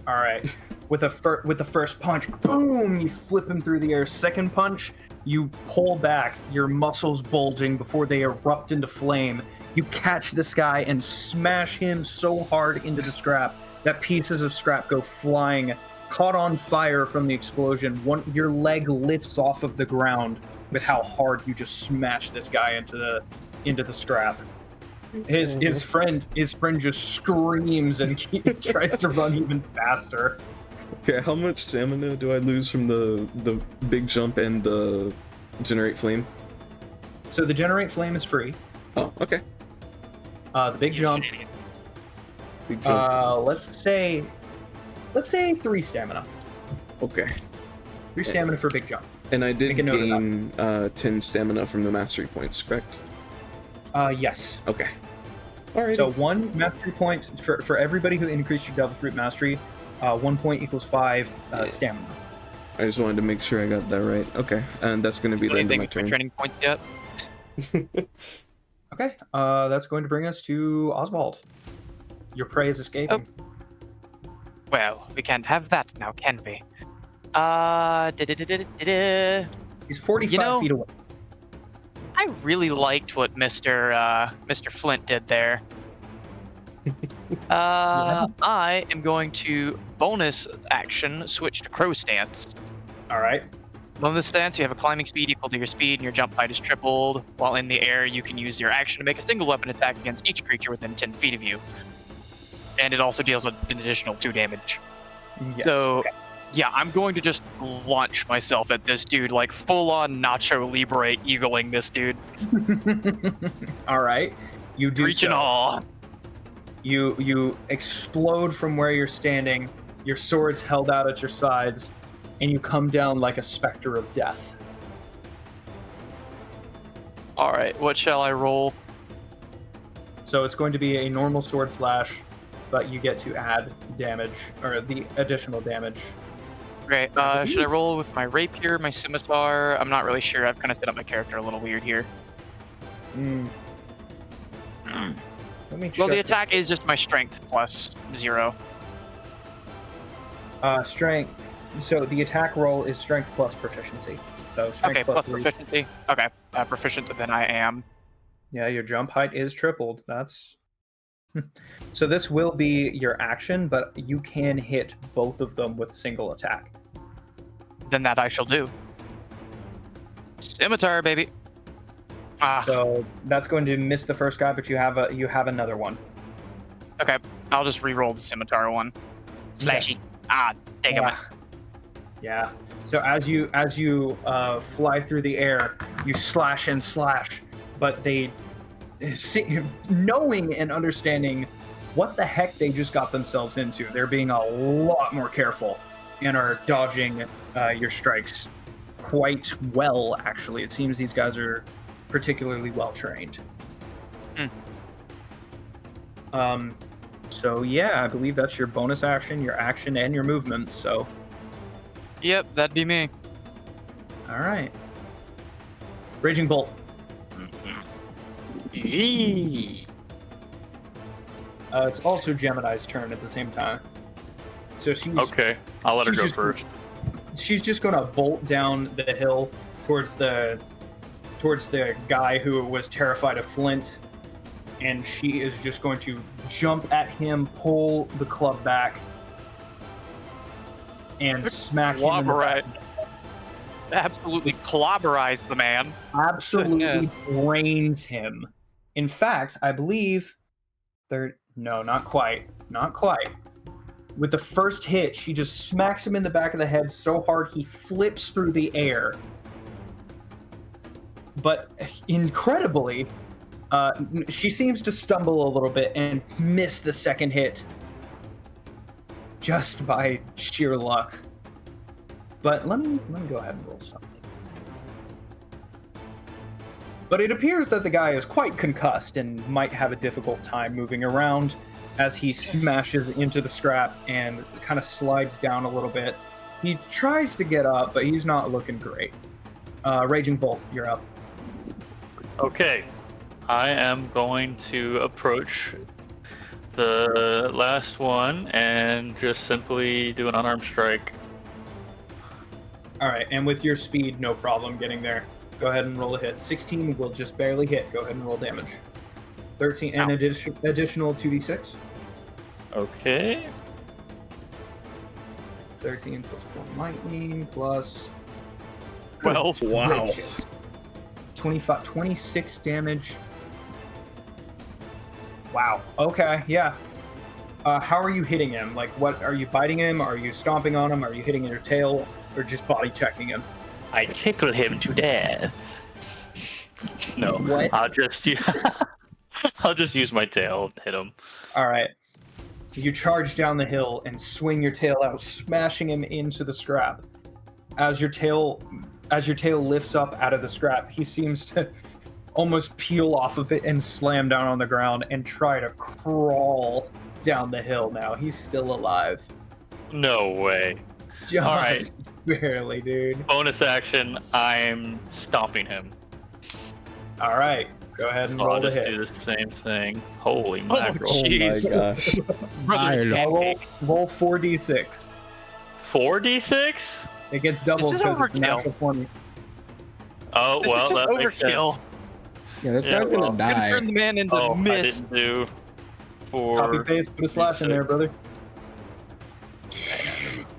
Speaker 1: All right. With the first punch, boom! You flip him through the air. Second punch, you pull back, your muscles bulging before they erupt into flame. You catch this guy and smash him so hard into the scrap that pieces of scrap go flying, caught on fire from the explosion. Your leg lifts off of the ground with how hard you just smash this guy into the scrap. His friend just screams and he tries to run even faster.
Speaker 5: Okay, how much stamina do I lose from the big jump and the generate flame?
Speaker 1: So the generate flame is free.
Speaker 5: Oh, okay.
Speaker 1: The big jump,
Speaker 5: Big jump.
Speaker 1: let's say 3 stamina.
Speaker 5: Okay.
Speaker 1: 3 stamina for big jump.
Speaker 5: And I did
Speaker 1: Make a note of
Speaker 5: gain 10 stamina from the mastery points, correct?
Speaker 1: Yes.
Speaker 5: Okay. All right.
Speaker 1: So 1 mastery point for everybody who increased your Devil Fruit mastery. 1 point equals 5 stamina.
Speaker 5: I just wanted to make sure I got that right. Okay, and that's going to be the end of my turn.
Speaker 4: Training points yet?
Speaker 1: Okay. That's going to bring us to Oswald. Your prey is escaping.
Speaker 4: Well, we can't have that now, can we?
Speaker 1: He's 45 feet away.
Speaker 4: I really liked what Mr. Flint did there. I am going to bonus action switch to Crow Stance.
Speaker 1: All right.
Speaker 4: Bonus stance, you have a climbing speed equal to your speed, and your jump height is tripled. While in the air, you can use your action to make a single weapon attack against each creature within 10 feet of you. And it also deals an additional 2 damage.
Speaker 1: Yes.
Speaker 4: So,
Speaker 1: okay.
Speaker 4: yeah, I'm going to just launch myself at this dude, like full-on Nacho Libre eagling this dude.
Speaker 1: All right. You do
Speaker 4: Reach and
Speaker 1: so.
Speaker 4: all.
Speaker 1: You explode from where you're standing. Your sword's held out at your sides, and you come down like a specter of death.
Speaker 4: All right, what shall I roll?
Speaker 1: So it's going to be a normal sword slash, but you get to add damage, or the additional damage.
Speaker 4: Great. Should I roll with my rapier, my scimitar? I'm not really sure. I've kind of set up my character a little weird here.
Speaker 1: Let me check.
Speaker 4: Well, the attack is just my strength plus 0.
Speaker 1: Strength. So the attack roll is strength plus proficiency. So strength
Speaker 4: Okay, plus
Speaker 1: 3.
Speaker 4: proficiency. Okay, proficient than I am.
Speaker 1: Yeah, your jump height is tripled. That's so this will be your action, but you can hit both of them with single attack.
Speaker 4: Then that I shall do. Scimitar, baby. Ah,
Speaker 1: So that's going to miss the first guy, but you have another one.
Speaker 4: okay. I'll just re-roll the scimitar one. Slashy. Ah, dang it.
Speaker 1: Yeah. So as you fly through the air, you slash and slash, but they, knowing and understanding what the heck they just got themselves into, they're being a lot more careful and are dodging your strikes quite well. Actually, it seems these guys are particularly well trained. So yeah, I believe that's your bonus action, your action, and your movement. So.
Speaker 4: Yep, that'd be me.
Speaker 1: All right. Raging Bolt. It's also Gemini's turn at the same time. So she's
Speaker 3: Okay, I'll let her
Speaker 1: she's
Speaker 3: go
Speaker 1: just-
Speaker 3: first.
Speaker 1: she's just gonna bolt down the hill towards the towards the guy who was terrified of Flint, and she is just going to jump at him, pull the club back, and smack him in the back.
Speaker 4: Absolutely clobberize the man.
Speaker 1: Absolutely
Speaker 4: Goodness.
Speaker 1: brains him. In fact, I believe no, not quite. Not quite. With the first hit, she just smacks him in the back of the head so hard he flips through the air. But incredibly, she seems to stumble a little bit and miss the second hit just by sheer luck. But let me go ahead and roll something. But it appears that the guy is quite concussed and might have a difficult time moving around as he smashes into the scrap and kind of slides down a little bit. He tries to get up, but he's not looking great. Raging Bolt, you're up.
Speaker 3: Okay, I am going to approach the last one and just simply do an unarmed strike.
Speaker 1: All right, and with your speed, no problem getting there. Go ahead and roll a hit. 16 will just barely hit. Go ahead and roll damage. 13 and additional 2d6.
Speaker 3: Okay.
Speaker 1: 13 plus 1 lightning plus...
Speaker 3: Well,
Speaker 2: Wow.
Speaker 1: 25, 26 damage. Wow. Okay, yeah. How are you hitting him? Like, what are you biting him? Are you stomping on him? Are you hitting your tail, or just body checking him?
Speaker 3: I tickle him to death. No,
Speaker 1: What?
Speaker 3: I'll just use my tail to hit him.
Speaker 1: All right. You charge down the hill and swing your tail out, smashing him into the scrap. As your tail lifts up out of the scrap, he seems to almost peel off of it and slam down on the ground and try to crawl down the hill now. He's still alive.
Speaker 3: No way.
Speaker 1: Just
Speaker 3: All right.
Speaker 1: barely, dude.
Speaker 3: Bonus action, I'm stomping him.
Speaker 1: All right. Go ahead and
Speaker 3: So
Speaker 1: roll
Speaker 3: I'll
Speaker 1: the
Speaker 3: just
Speaker 1: hit.
Speaker 3: do the same thing. Holy mackerel.
Speaker 5: Oh my
Speaker 4: Jeez.
Speaker 5: gosh.
Speaker 4: Brother's
Speaker 2: Ireland.
Speaker 4: pancake.
Speaker 1: Roll 4d6.
Speaker 3: 4d6?
Speaker 1: It gets doubled
Speaker 4: This is
Speaker 1: because it's
Speaker 4: overkill.
Speaker 1: natural 20.
Speaker 3: Oh,
Speaker 4: This
Speaker 3: well,
Speaker 4: is just
Speaker 3: that makes sense.
Speaker 4: overkill.
Speaker 2: Yeah, this
Speaker 3: Yeah,
Speaker 2: guy's
Speaker 3: well,
Speaker 2: gonna
Speaker 4: Gonna
Speaker 2: die.
Speaker 4: turn the man into
Speaker 3: Oh, I
Speaker 4: mist.
Speaker 3: didn't do
Speaker 1: Copy
Speaker 3: 4.
Speaker 1: paste, put a slash in there, brother.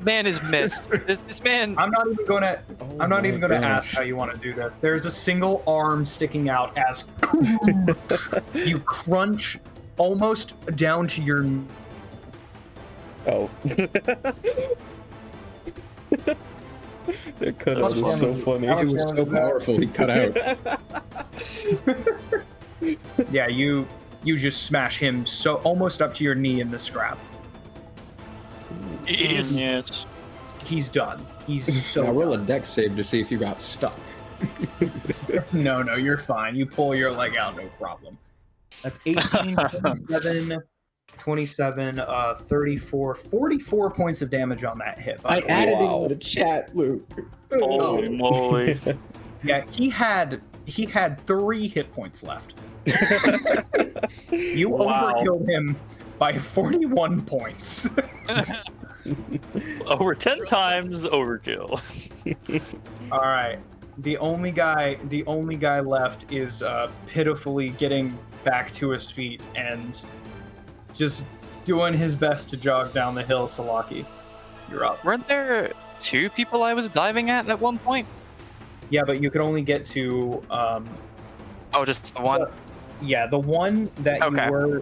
Speaker 4: Man is mist. This man.
Speaker 1: I'm not even gonna.
Speaker 5: Oh
Speaker 1: I'm not
Speaker 5: my
Speaker 1: even gonna
Speaker 5: gosh.
Speaker 1: ask how you want to do this. There's a single arm sticking out as you crunch almost down to your.
Speaker 5: Oh. That cut out is so funny.
Speaker 1: How
Speaker 2: It
Speaker 1: much
Speaker 2: was
Speaker 1: damage
Speaker 2: so
Speaker 1: is that?
Speaker 2: powerful, he cut out.
Speaker 1: Yeah, you just smash him so almost up to your knee in the scrap.
Speaker 4: Jeez.
Speaker 3: Yes.
Speaker 1: He's done. He's so.
Speaker 2: Now roll a
Speaker 1: done.
Speaker 2: dex save to see if you got stuck.
Speaker 1: No, you're fine. You pull your leg out, no problem. That's 18, 27, 34, 44 points of damage on that hit. by
Speaker 2: I
Speaker 1: the way.
Speaker 2: added it
Speaker 5: Wow.
Speaker 2: in the chat, Luke.
Speaker 3: Holy moly.
Speaker 1: Yeah, he had 3 hit points left. You
Speaker 3: Wow.
Speaker 1: overkilled him by 41 points.
Speaker 3: Over 10 times overkill.
Speaker 1: All right. The only guy left is pitifully getting back to his feet and just doing his best to jog down the hill. Salaki, you're up.
Speaker 4: Weren't there 2 people I was diving at one point?
Speaker 1: Yeah, but you could only get to
Speaker 4: Oh, just the one.
Speaker 1: yeah, the one that
Speaker 4: Okay.
Speaker 1: you were.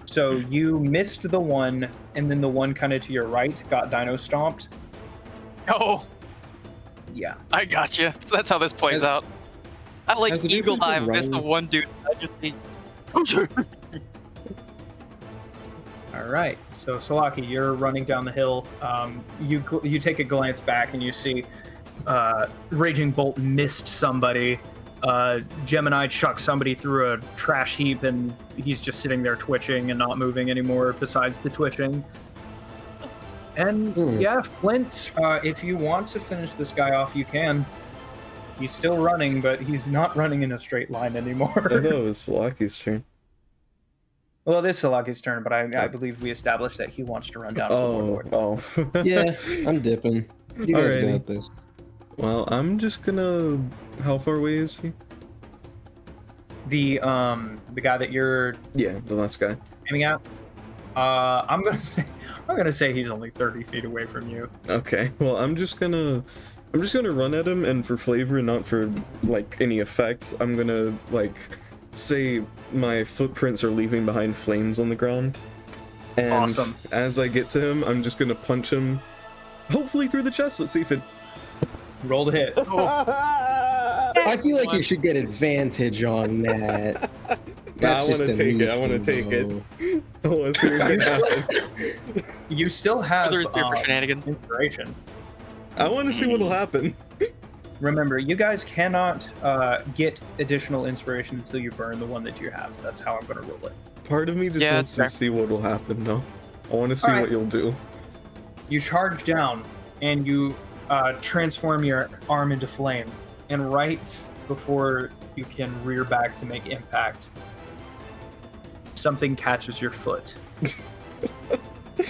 Speaker 1: So you missed the one, and then the one kind of to your right got dino stomped.
Speaker 4: Oh,
Speaker 1: Yeah.
Speaker 4: I gotcha. So that's how this plays
Speaker 2: Has-
Speaker 4: out. I like
Speaker 2: has the dude
Speaker 4: eagle
Speaker 2: who's been
Speaker 4: eye missed the
Speaker 2: running-
Speaker 4: one dude. I just need.
Speaker 1: All right. So Salaki, you're running down the hill. You take a glance back and you see Raging Bolt missed somebody. Gemini chucked somebody through a trash heap, and he's just sitting there twitching and not moving anymore. Besides the twitching. And yeah, Flint, if you want to finish this guy off, you can. He's still running, but he's not running in a straight line anymore.
Speaker 5: I thought it was Laki's turn.
Speaker 1: Well, it is Salaki's turn, but I believe we established that he wants to run down to the
Speaker 5: Oh,
Speaker 1: board.
Speaker 5: oh.
Speaker 2: Yeah, I'm dipping. You guys
Speaker 5: Alrighty.
Speaker 2: got this.
Speaker 5: Well, I'm just gonna. How far away is he?
Speaker 1: The guy that you're
Speaker 5: Yeah, the last guy.
Speaker 1: aiming at. I'm gonna say he's only 30 feet away from you.
Speaker 5: Okay. Well, I'm just gonna run at him, and for flavor, not for like any effect, I'm gonna like say my footprints are leaving behind flames on the ground. And
Speaker 1: Awesome.
Speaker 5: as I get to him, I'm just gonna punch him, hopefully through the chest. Let's see if it.
Speaker 1: Roll to hit.
Speaker 2: I feel like you should get advantage on that.
Speaker 5: Nah, I
Speaker 2: just
Speaker 5: wanna
Speaker 2: a
Speaker 5: take it. I
Speaker 2: neat
Speaker 5: wanna
Speaker 2: thing,
Speaker 5: take it.
Speaker 2: though.
Speaker 5: I wanna see what's gonna happen.
Speaker 1: You still have
Speaker 4: Others there for shenanigans.
Speaker 1: inspiration.
Speaker 5: I wanna see what'll happen.
Speaker 1: Remember, you guys cannot get additional inspiration until you burn the one that you have. That's how I'm going to roll it.
Speaker 5: Part of me just
Speaker 4: Yeah,
Speaker 5: wants
Speaker 4: that's
Speaker 5: to
Speaker 4: fair.
Speaker 5: see what'll happen, though. I wanna see
Speaker 1: Alright.
Speaker 5: what you'll do.
Speaker 1: You charge down and you transform your arm into flame. And right before you can rear back to make impact, something catches your foot.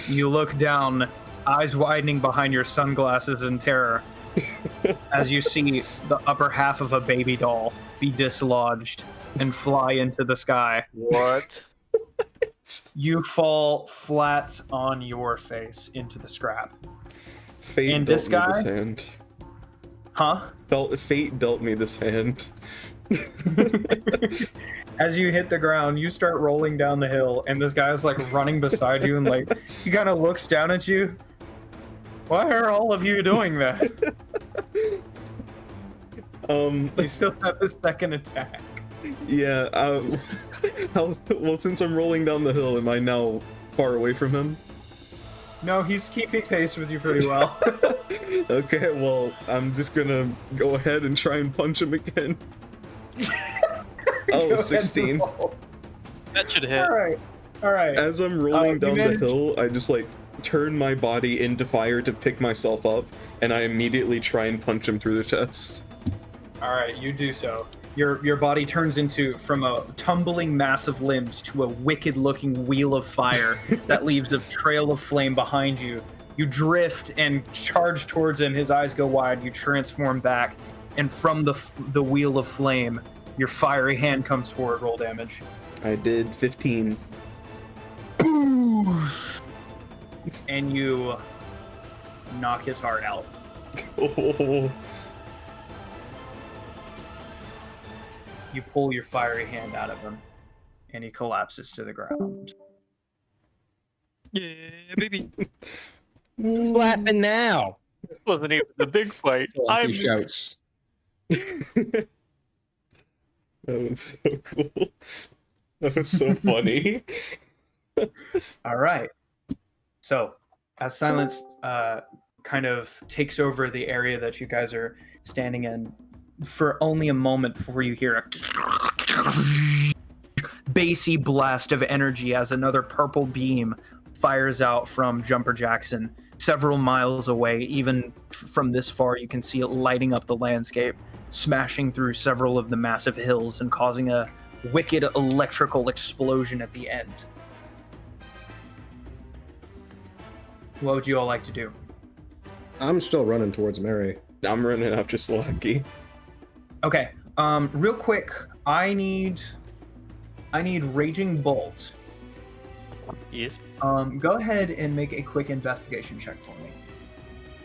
Speaker 1: You look down, eyes widening behind your sunglasses in terror, as you see the upper half of a baby doll be dislodged and fly into the sky.
Speaker 3: What?
Speaker 1: You fall flat on your face into the scrap.
Speaker 5: Fate
Speaker 1: And
Speaker 5: dealt
Speaker 1: this
Speaker 5: me this
Speaker 1: guy?
Speaker 5: hand.
Speaker 1: Huh?
Speaker 5: Fate dealt me this hand.
Speaker 1: As you hit the ground, you start rolling down the hill, and this guy's like running beside you, and like he kind of looks down at you. Why are all of you doing that? You still have the second attack.
Speaker 5: Yeah, well, since I'm rolling down the hill, am I now far away from him?
Speaker 1: No, he's keeping pace with you pretty well.
Speaker 5: Okay, well, I'm just gonna go ahead and try and punch him again.
Speaker 1: Go
Speaker 5: Oh,
Speaker 1: ahead
Speaker 5: 16.
Speaker 1: and roll.
Speaker 4: That should hit.
Speaker 1: All right, all right.
Speaker 5: As I'm rolling
Speaker 1: you
Speaker 5: down the
Speaker 1: managed-
Speaker 5: hill, I just like turn my body into fire to pick myself up, and I immediately try and punch him through the chest.
Speaker 1: All right, you do so. Your body turns into from a tumbling mass of limbs to a wicked-looking wheel of fire that leaves a trail of flame behind you. You drift and charge towards him. His eyes go wide. You transform back, and from the wheel of flame, your fiery hand comes forward. Roll damage.
Speaker 5: I did 15.
Speaker 1: And you knock his heart out.
Speaker 5: Oh,
Speaker 1: You pull your fiery hand out of him, and he collapses to the ground.
Speaker 4: Yeah, baby.
Speaker 2: Who's laughing now?
Speaker 3: This wasn't even the big fight.
Speaker 2: He shouts.
Speaker 5: that was so cool. That was so funny.
Speaker 1: All right. So, as silence kind of takes over the area that you guys are standing in, for only a moment before you hear a bassy blast of energy as another purple beam fires out from Jumper Jackson several miles away. Even from this far, you can see it lighting up the landscape, smashing through several of the massive hills and causing a wicked electrical explosion at the end. What would you all like to do?
Speaker 2: I'm still running towards Mary.
Speaker 5: I'm running after Slacky.
Speaker 1: Okay, real quick, I need Raging Bolt.
Speaker 3: Yes,
Speaker 1: Go ahead and make a quick investigation check for me.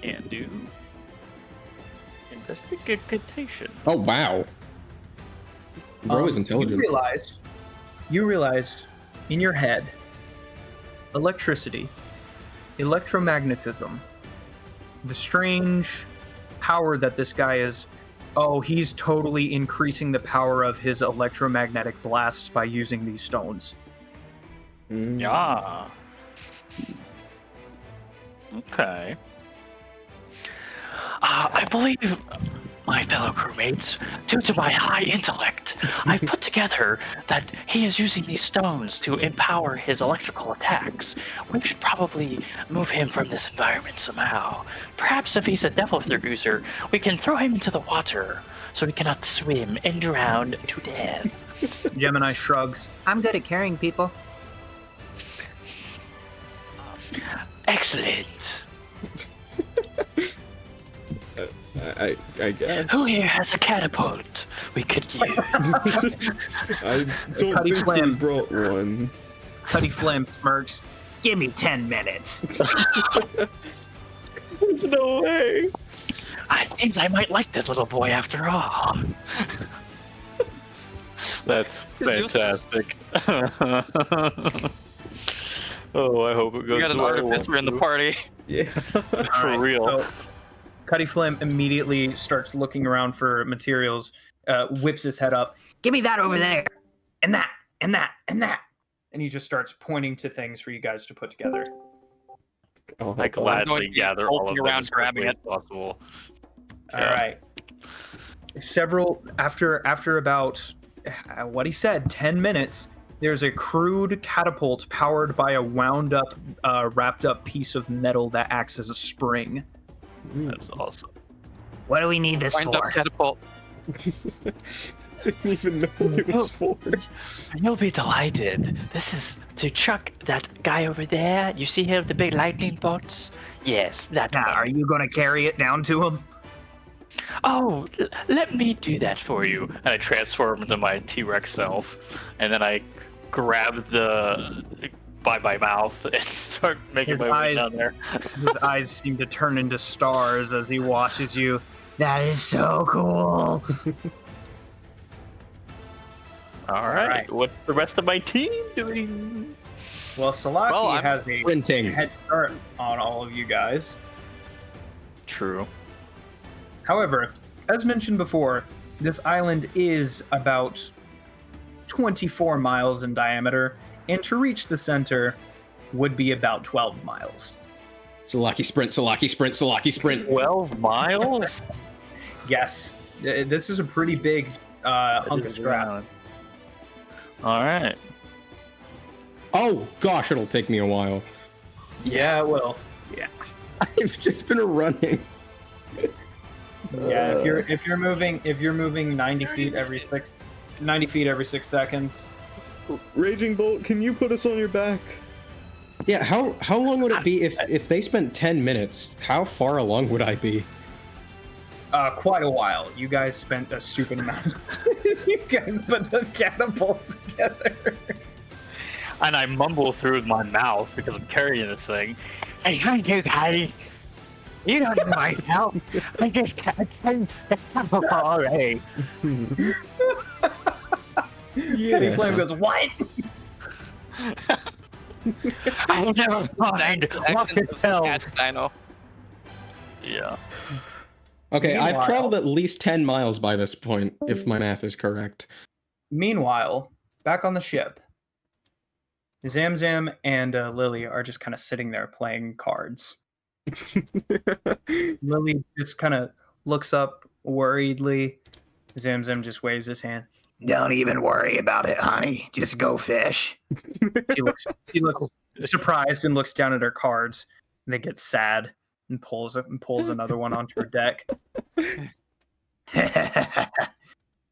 Speaker 3: can do. Investigation.
Speaker 2: Oh wow. Bro is intelligent.
Speaker 1: You realized in your head, electricity, electromagnetism, the strange power that this guy is. Oh, he's totally increasing the power of his electromagnetic blasts by using these stones.
Speaker 3: Yeah. Okay. I believe, my fellow crewmates, due to my high intellect, I've put together that he is using these stones to empower his electrical attacks. We should probably move him from this environment somehow. Perhaps if he's a devil user, we can throw him into the water so he cannot swim and drown to death.
Speaker 1: Gemini shrugs.
Speaker 6: I'm good at carrying people.
Speaker 3: Excellent.
Speaker 5: I guess.
Speaker 3: Who here has a catapult we could use?
Speaker 5: I don't
Speaker 1: Cuddy
Speaker 5: think
Speaker 1: Flam.
Speaker 5: he brought one.
Speaker 1: Cuddy Flam smirks.
Speaker 8: Give me 10 minutes.
Speaker 3: There's no way. I think I might like this little boy after all. That's
Speaker 4: It's useless.
Speaker 3: fantastic. Oh, I hope it goes.
Speaker 4: We got an
Speaker 3: the way I
Speaker 4: artificer in
Speaker 3: want
Speaker 4: the
Speaker 3: to.
Speaker 4: party.
Speaker 5: Yeah.
Speaker 3: For
Speaker 1: Alright,
Speaker 3: real.
Speaker 1: so Cuddy Flam immediately starts looking around for materials, whips his head up,
Speaker 8: Give me that over there. And that, and that, and that.
Speaker 1: and he just starts pointing to things for you guys to put together.
Speaker 5: I'll
Speaker 3: I
Speaker 5: help out.
Speaker 3: gladly
Speaker 4: going to be
Speaker 3: gather all of
Speaker 4: poking
Speaker 3: them
Speaker 4: around,
Speaker 3: as quickly
Speaker 4: grabbing
Speaker 3: as possible.
Speaker 1: All right. Several after about what he said, 10 minutes. There's a crude catapult powered by a wound up, wrapped up piece of metal that acts as a spring.
Speaker 3: That's awesome.
Speaker 8: What do we need this
Speaker 4: Wind up
Speaker 8: for?
Speaker 4: catapult.
Speaker 5: I didn't even know what it was for.
Speaker 9: You'll be delighted. This is to chuck that guy over there. You see him, the big lightning bolts? Yes, that
Speaker 8: Now,
Speaker 9: one.
Speaker 8: are you going to carry it down to him?
Speaker 9: Oh, let me do that for you.
Speaker 3: And I transform into my T-Rex self, and then I grab the by my mouth and start making
Speaker 1: His
Speaker 3: my way
Speaker 1: eyes-
Speaker 3: down there.
Speaker 1: His eyes seem to turn into stars as he watches you.
Speaker 8: That is so cool.
Speaker 3: All right.
Speaker 1: right.
Speaker 3: What's the rest of my team doing?
Speaker 1: Well, Salaki
Speaker 4: Well, I'm
Speaker 1: has a
Speaker 2: Sprinting.
Speaker 1: head start on all of you guys.
Speaker 3: True.
Speaker 1: However, as mentioned before, this island is about 24 miles in diameter, and to reach the center would be about 12 miles.
Speaker 2: Salaki sprint, Salaki sprint, Salaki sprint.
Speaker 3: 12 miles?
Speaker 1: Yes, this is a pretty big hunk of scrap.
Speaker 3: All right.
Speaker 2: Oh gosh, it'll take me a while.
Speaker 1: Yeah, it will.
Speaker 2: I've just been running.
Speaker 1: Yeah, if you're moving 90 feet every 6 seconds.
Speaker 5: Raging Bolt, can you put us on your back?
Speaker 2: Yeah, how long would it be if they spent 10 minutes? How far along would I be?
Speaker 1: Quite a while. You guys spent a stupid amount. You guys put the catapult together.
Speaker 3: And I mumble through with my mouth because I'm carrying this thing.
Speaker 9: Hey, thank you, guys. You don't need my help. I just can't already.
Speaker 1: Penny Flame goes, "What?"
Speaker 9: I never mind. What
Speaker 4: Accent
Speaker 9: to
Speaker 4: of
Speaker 9: tell?
Speaker 4: cat dino.
Speaker 3: Yeah.
Speaker 2: Okay, I've
Speaker 1: Meanwhile-
Speaker 2: traveled at least 10 miles by this point, if my math is correct.
Speaker 1: Meanwhile, back on the ship, Zamzam and Lily are just kind of sitting there playing cards. Lily just kind of looks up worriedly. Zamzam just waves his hand.
Speaker 8: Don't even worry about it, honey. Just go fish.
Speaker 1: She looks surprised and looks down at her cards. And they get sad and pulls another one onto her deck.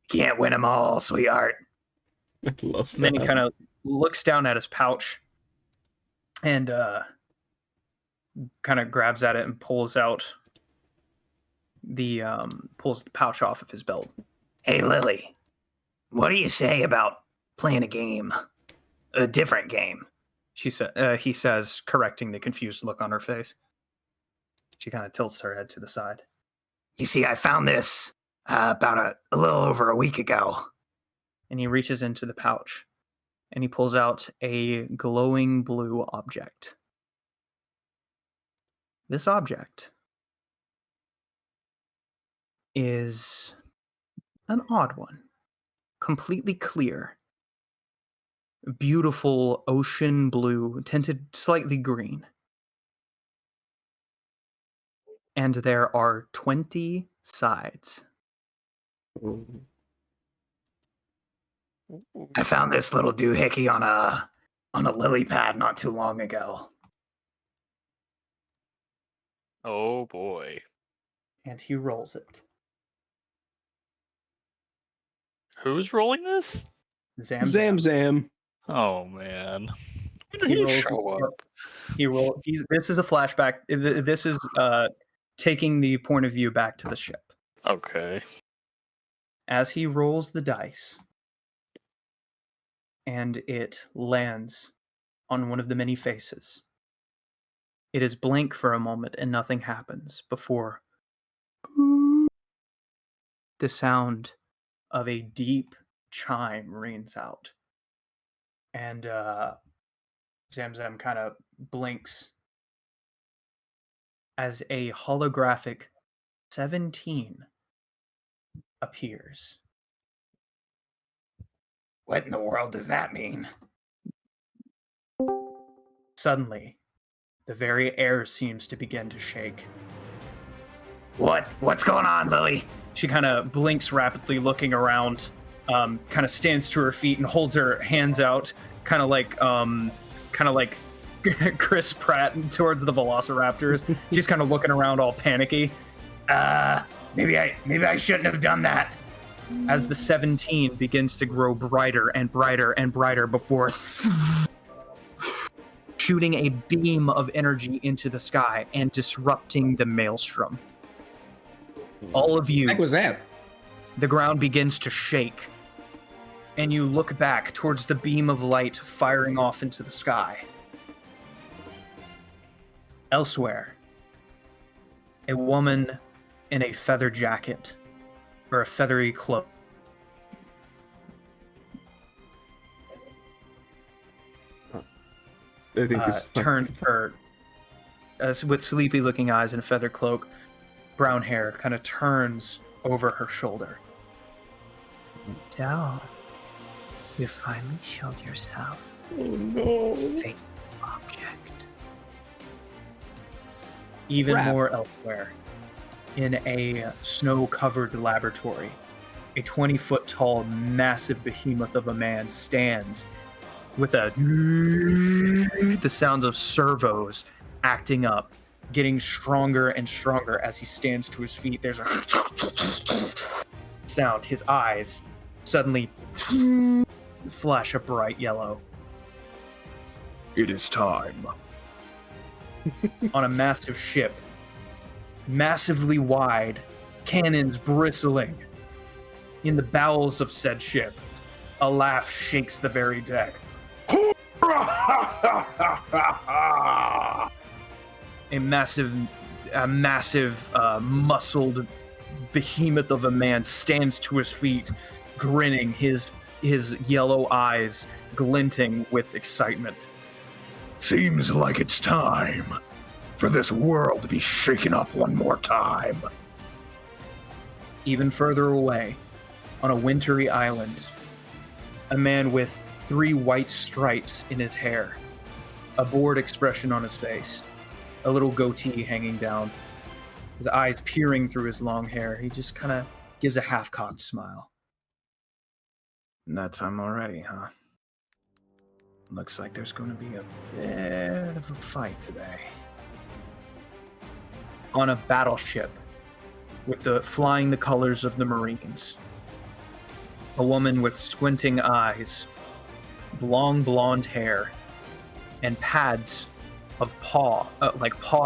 Speaker 8: Can't win them all, sweetheart.
Speaker 5: I love
Speaker 1: And then he
Speaker 5: that.
Speaker 1: kind of looks down at his pouch and kind of grabs at it and pulls the pouch off of his belt.
Speaker 8: Hey, Lily, what do you say about playing a game? A different game.
Speaker 1: He says, correcting the confused look on her face. She kind of tilts her head to the side.
Speaker 8: You see, I found this about a little over a week ago.
Speaker 1: And he reaches into the pouch and he pulls out a glowing blue object. This object is an odd one, completely clear, beautiful ocean blue, tinted slightly green. And there are 20 sides.
Speaker 8: I found this little doohickey on a lily pad not too long ago.
Speaker 3: Oh boy.
Speaker 1: And he rolls it.
Speaker 3: Who's rolling this?
Speaker 2: Zam Zam.
Speaker 3: Oh man. When did
Speaker 1: He
Speaker 3: he
Speaker 1: rolls
Speaker 3: show
Speaker 1: his-
Speaker 3: up?
Speaker 1: This is a flashback. This is taking the point of view back to the ship.
Speaker 3: Okay.
Speaker 1: As he rolls the dice, and it lands on one of the many faces. It is blank for a moment and nothing happens before the sound of a deep chime rings out. And Zamzam kind of blinks as a holographic 17 appears.
Speaker 8: What in the world does that mean?
Speaker 1: Suddenly, the very air seems to begin to shake.
Speaker 8: What's going on, Lily?
Speaker 1: She kind of blinks rapidly, looking around, kind of stands to her feet and holds her hands out, kind of like Chris Pratt towards the Velociraptors. She's kind of looking around, all panicky.
Speaker 8: Maybe I shouldn't have done that.
Speaker 1: As the 17 begins to grow brighter and brighter and brighter before shooting a beam of energy into the sky and disrupting the maelstrom. All of you,
Speaker 2: What was that?
Speaker 1: the ground begins to shake, and you look back towards the beam of light firing off into the sky. Elsewhere, a woman in a feather jacket or a feathery cloak
Speaker 5: I think
Speaker 1: turns her with sleepy looking eyes and a feather cloak, brown hair, kind of turns over her shoulder.
Speaker 6: So, you finally showed yourself.
Speaker 2: Oh no.
Speaker 6: Fatal object.
Speaker 1: Even
Speaker 2: Crap.
Speaker 1: more elsewhere, in a snow-covered laboratory, a 20-foot tall, massive behemoth of a man stands with the sounds of servos acting up, getting stronger and stronger as he stands to his feet. There's a sound. His eyes suddenly flash a bright yellow.
Speaker 7: It is time.
Speaker 1: On a massive ship, massively wide, cannons bristling. In the bowels of said ship, a laugh shakes the very deck. A massive, muscled behemoth of a man stands to his feet, grinning, his yellow eyes glinting with excitement.
Speaker 7: Seems like it's time for this world to be shaken up one more time.
Speaker 1: Even further away, on a wintry island, a man with 3 white stripes in his hair, a bored expression on his face, a little goatee hanging down, his eyes peering through his long hair. He just kind of gives a half-cocked smile.
Speaker 7: That time already, huh? Looks like there's going to be a bit of a fight today.
Speaker 1: On a battleship, with flying the colors of the Marines, a woman with squinting eyes, long blonde hair, and pads of paw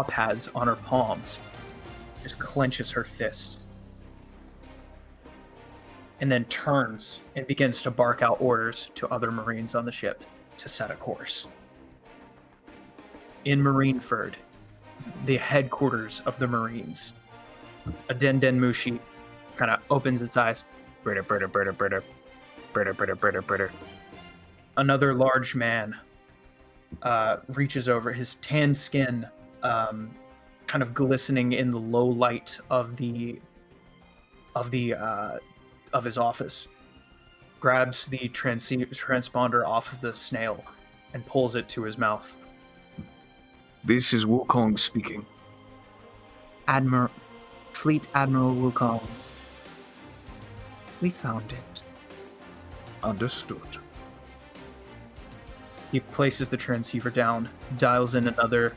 Speaker 1: pads on her palms, just clenches her fists, and then turns and begins to bark out orders to other Marines on the ship to set a course. In Marineford, the headquarters of the Marines, a Den Mushi kind of opens its eyes. Britta, Britta, Britta, Britta, Britta, Britta, Britta, Britta. Another large man reaches over, his tan skin kind of glistening in the low light of his office, grabs the transponder off of the snail and pulls it to his mouth.
Speaker 7: This is Wukong speaking.
Speaker 6: Fleet Admiral Wukong. We found it.
Speaker 7: Understood.
Speaker 1: He places the transceiver down, dials in another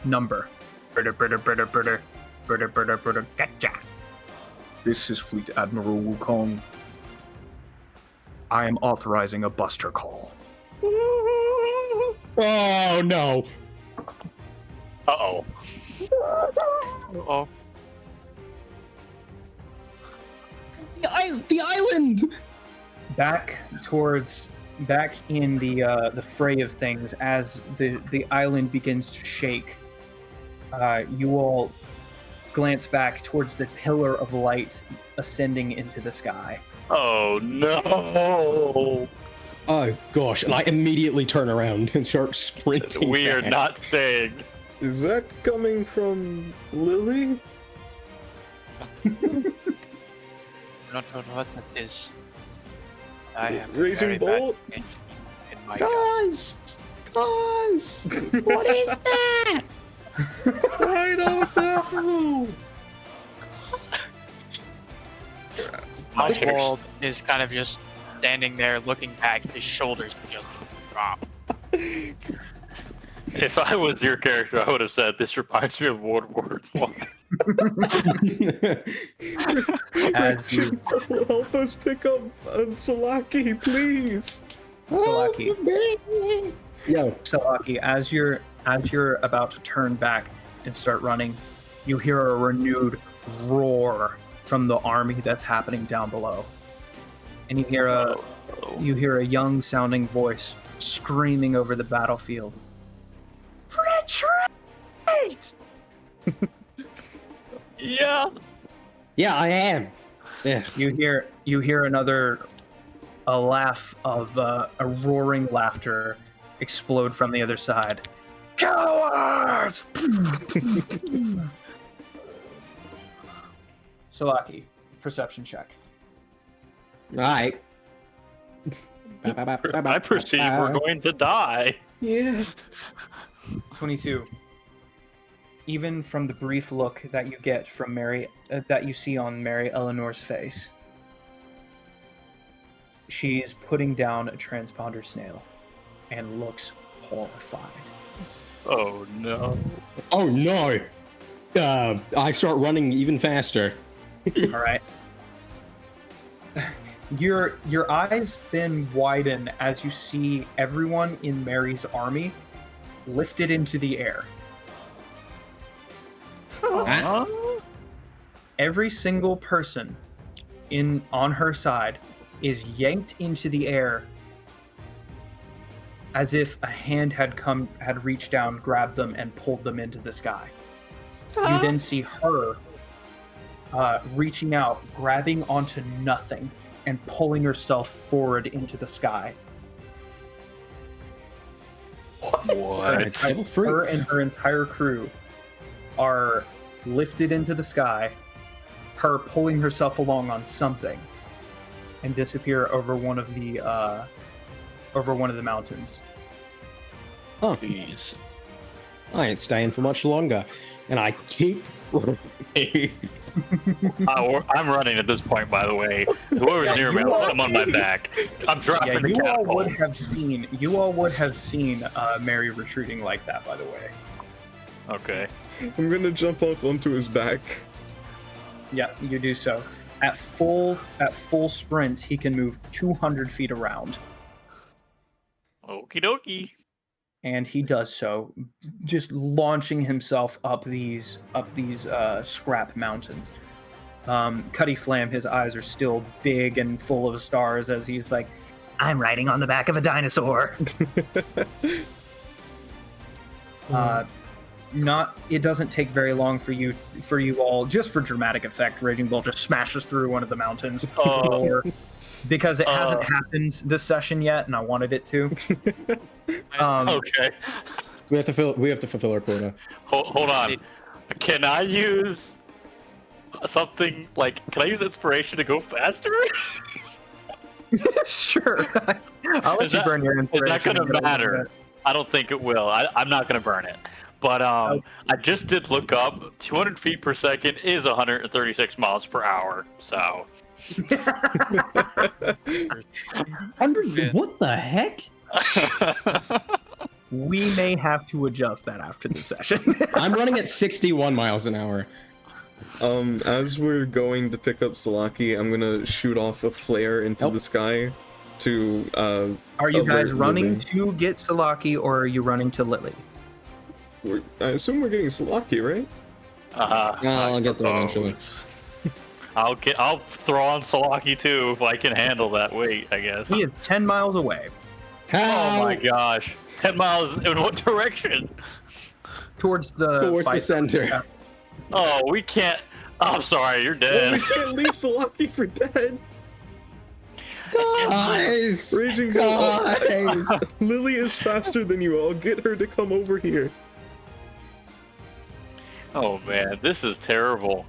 Speaker 1: number. Britta, Britta, Britta, Britta, Britta, Britta, Britta, gotcha.
Speaker 7: This is Fleet Admiral Wukong. I am authorizing a buster call.
Speaker 2: Oh no.
Speaker 3: Uh-oh.
Speaker 4: Oh,
Speaker 2: The island!
Speaker 1: Back in the fray of things, as the island begins to shake, you all glance back towards the pillar of light ascending into the sky.
Speaker 3: Oh no!
Speaker 2: Oh gosh, and I immediately turn around and start sprinting.
Speaker 3: We are
Speaker 2: back.
Speaker 3: not staying.
Speaker 5: Is that coming from Lily?
Speaker 4: Not know what that is. I have
Speaker 5: Raging Bolt?
Speaker 4: in my job.
Speaker 2: Guys! Guys! What is that?
Speaker 5: I don't know!
Speaker 4: Oswald is kind of just standing there looking back, his shoulders just drop.
Speaker 3: If I was your character, I would have said this reminds me of World War I.
Speaker 1: As you,
Speaker 5: Help us pick up Salaki, please!
Speaker 1: Salaki,
Speaker 2: Yo,
Speaker 1: Salaki, as you're about to turn back and start running, you hear a renewed roar from the army that's happening down below, and you hear a young sounding voice screaming over the battlefield. Retreat!
Speaker 3: Yeah.
Speaker 2: yeah, I am. Yeah.
Speaker 1: You hear a laugh of a roaring laughter explode from the other side. Cowards! Salaki, perception check.
Speaker 2: Alright.
Speaker 3: I perceive we're going to die.
Speaker 5: Yeah.
Speaker 1: 22. Even from the brief look that you get from that you see on Mary Eleanor's face, she's putting down a transponder snail and looks horrified.
Speaker 3: Oh no.
Speaker 2: Oh no! I start running even faster.
Speaker 1: All right. Your eyes then widen as you see everyone in Mary's army lifted into the air.
Speaker 2: Huh?
Speaker 1: Every single person on her side is yanked into the air as if a hand had reached down, grabbed them, and pulled them into the sky. You then see her reaching out, grabbing onto nothing, and pulling herself forward into the sky.
Speaker 3: What?
Speaker 1: Her and her entire crew are lifted into the sky, her pulling herself along on something, and disappear over one of the mountains.
Speaker 2: Huh.
Speaker 3: Jeez.
Speaker 2: I ain't staying for much longer. And I keep running.
Speaker 3: I'm running at this point, by the way. Whoever's near me, I'll put him on my back. I'm dropping
Speaker 1: Yeah,
Speaker 3: the
Speaker 1: you all
Speaker 3: catapult.
Speaker 1: would have seen Mary retreating like that, by the way.
Speaker 3: Okay.
Speaker 5: I'm gonna jump up onto his back.
Speaker 1: Yeah, you do so. At full sprint, he can move 200 feet around,
Speaker 3: Okie dokie.
Speaker 1: and he does so, just launching himself up these scrap mountains. Cuddy Flam, his eyes are still big and full of stars as he's like,
Speaker 8: I'm riding on the back of a dinosaur.
Speaker 1: It doesn't take very long for you all, just for dramatic effect. Raging Bolt just smashes through one of the mountains, because it hasn't happened this session yet, and I wanted it to.
Speaker 3: Okay.
Speaker 2: We have to fulfill our quota.
Speaker 3: Hold on. Can I use something like? Can I use inspiration to go faster?
Speaker 1: Sure, I'll let you burn your inspiration.
Speaker 3: Is that gonna matter? I don't think it will. I'm not gonna burn it. But I just did look up. 200 feet per second is 136 miles per hour. So.
Speaker 2: What the heck?
Speaker 1: We may have to adjust that after the session.
Speaker 2: I'm running at 61 miles an hour.
Speaker 5: As we're going to pick up Salaki, I'm gonna shoot off a flare into the sky to,
Speaker 1: Are you guys
Speaker 5: alert
Speaker 1: running
Speaker 5: Lily.
Speaker 1: to get Salaki, or are you running to Lily?
Speaker 5: I assume we're getting Salaki, right?
Speaker 2: I'll get there
Speaker 3: suppose.
Speaker 2: eventually.
Speaker 3: I'll throw on Salaki too if I can handle that weight, I guess.
Speaker 1: He is 10 miles away
Speaker 3: Oh my gosh. 10 miles in what direction?
Speaker 1: towards the
Speaker 2: Towards the
Speaker 1: fight.
Speaker 2: center.
Speaker 1: Yeah.
Speaker 3: Oh, we can't. Oh, I'm sorry, you're
Speaker 5: Oh,
Speaker 3: dead.
Speaker 5: we can't leave Salaki for dead.
Speaker 2: Guys!
Speaker 5: Raging Bolt.
Speaker 2: Guys!
Speaker 5: Lily is faster than you. I'll get her to come over here.
Speaker 3: Oh man, this is terrible.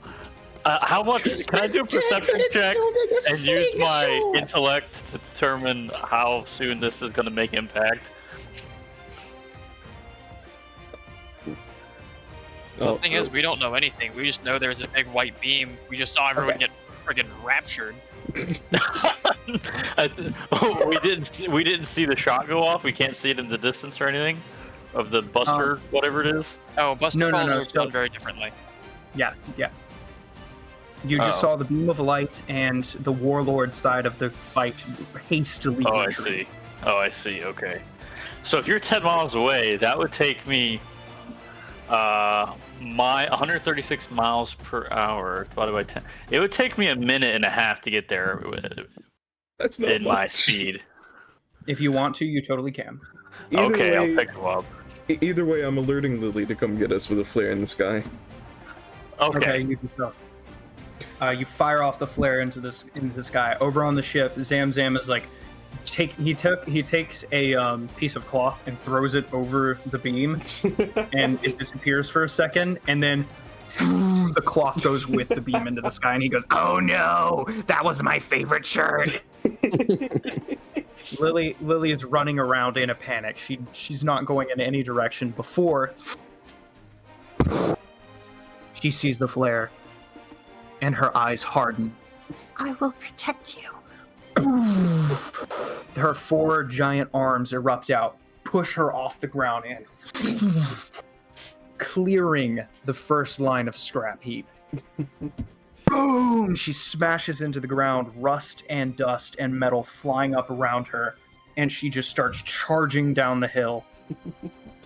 Speaker 3: How much can I do a perception check and use my intellect to determine how soon this is going to make impact?
Speaker 4: The thing is, we don't know anything. We just know there's a big white beam. We just saw everyone get friggin' raptured.
Speaker 3: We didn't see the shot go off. We can't see it in the distance or anything of the Buster, whatever it is.
Speaker 4: Oh, Buster
Speaker 1: No, no,
Speaker 4: calls
Speaker 1: no,
Speaker 4: are
Speaker 1: so-
Speaker 4: done very differently.
Speaker 1: Yeah. You just saw the beam of light and the warlord side of the fight hastily.
Speaker 3: Oh, I
Speaker 1: retreat.
Speaker 3: see. Oh, I see. Okay. So if you're 10 miles away, that would take me my 136 miles per hour divided by 10. It would take me a minute and a half to get there
Speaker 5: That's not
Speaker 3: in my
Speaker 5: much.
Speaker 3: speed.
Speaker 1: If you want to, you totally can.
Speaker 5: Either
Speaker 3: Okay,
Speaker 5: way,
Speaker 3: I'll pick him up.
Speaker 5: Either way, I'm alerting Lily to come get us with a flare in the sky.
Speaker 3: Okay.
Speaker 1: You can go. You fire off the flare into the sky. Over on the ship, Zamzam is like, he takes a piece of cloth and throws it over the beam, and it disappears for a second, and then the cloth goes with the beam into the sky, and he goes,
Speaker 8: Oh no, that was my favorite shirt.
Speaker 1: Lily is running around in a panic. She's not going in any direction before she sees the flare, and her eyes harden.
Speaker 6: I will protect you.
Speaker 1: Her 4 giant arms erupt out, push her off the ground, and clearing the first line of scrap heap. Boom! She smashes into the ground, rust and dust and metal flying up around her, and she just starts charging down the hill.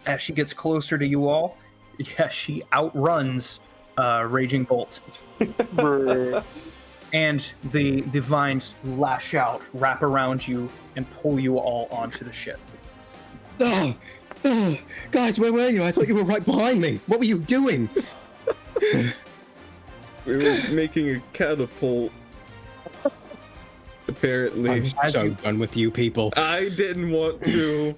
Speaker 1: As she gets closer to you all, she outruns Raging Bolt. And the vines lash out, wrap around you, and pull you all onto the ship.
Speaker 2: Oh, guys, where were you? I thought you were right behind me. What were you doing?
Speaker 5: We were making a catapult. Apparently.
Speaker 2: I'm so done with you people.
Speaker 5: I didn't want to.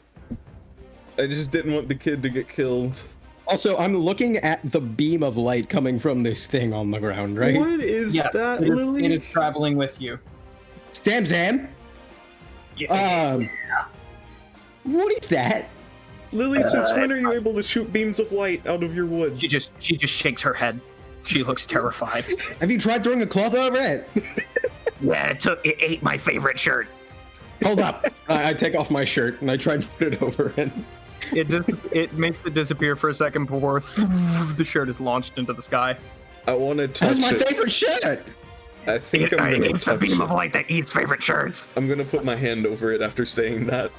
Speaker 5: I just didn't want the kid to get killed.
Speaker 2: Also, I'm looking at the beam of light coming from this thing on the ground, right?
Speaker 5: What is that, Lily?
Speaker 1: It is traveling with you.
Speaker 2: Zamzam? What is that?
Speaker 5: Lily, since when are you able to shoot beams of light out of your wood?
Speaker 1: She just shakes her head. She looks terrified.
Speaker 2: Have you tried throwing a cloth over it?
Speaker 8: Yeah, it ate my favorite shirt.
Speaker 2: Hold up. I take off my shirt and I try and put it over it.
Speaker 1: It makes it disappear for a second before the shirt is launched into the sky.
Speaker 5: I want to
Speaker 2: That's
Speaker 5: touch
Speaker 2: my
Speaker 5: it.
Speaker 2: favorite shirt!
Speaker 5: I think I'm gonna
Speaker 8: It's a
Speaker 5: touch
Speaker 8: beam
Speaker 5: it.
Speaker 8: of light that eats favorite shirts.
Speaker 5: I'm gonna put my hand over it after saying that.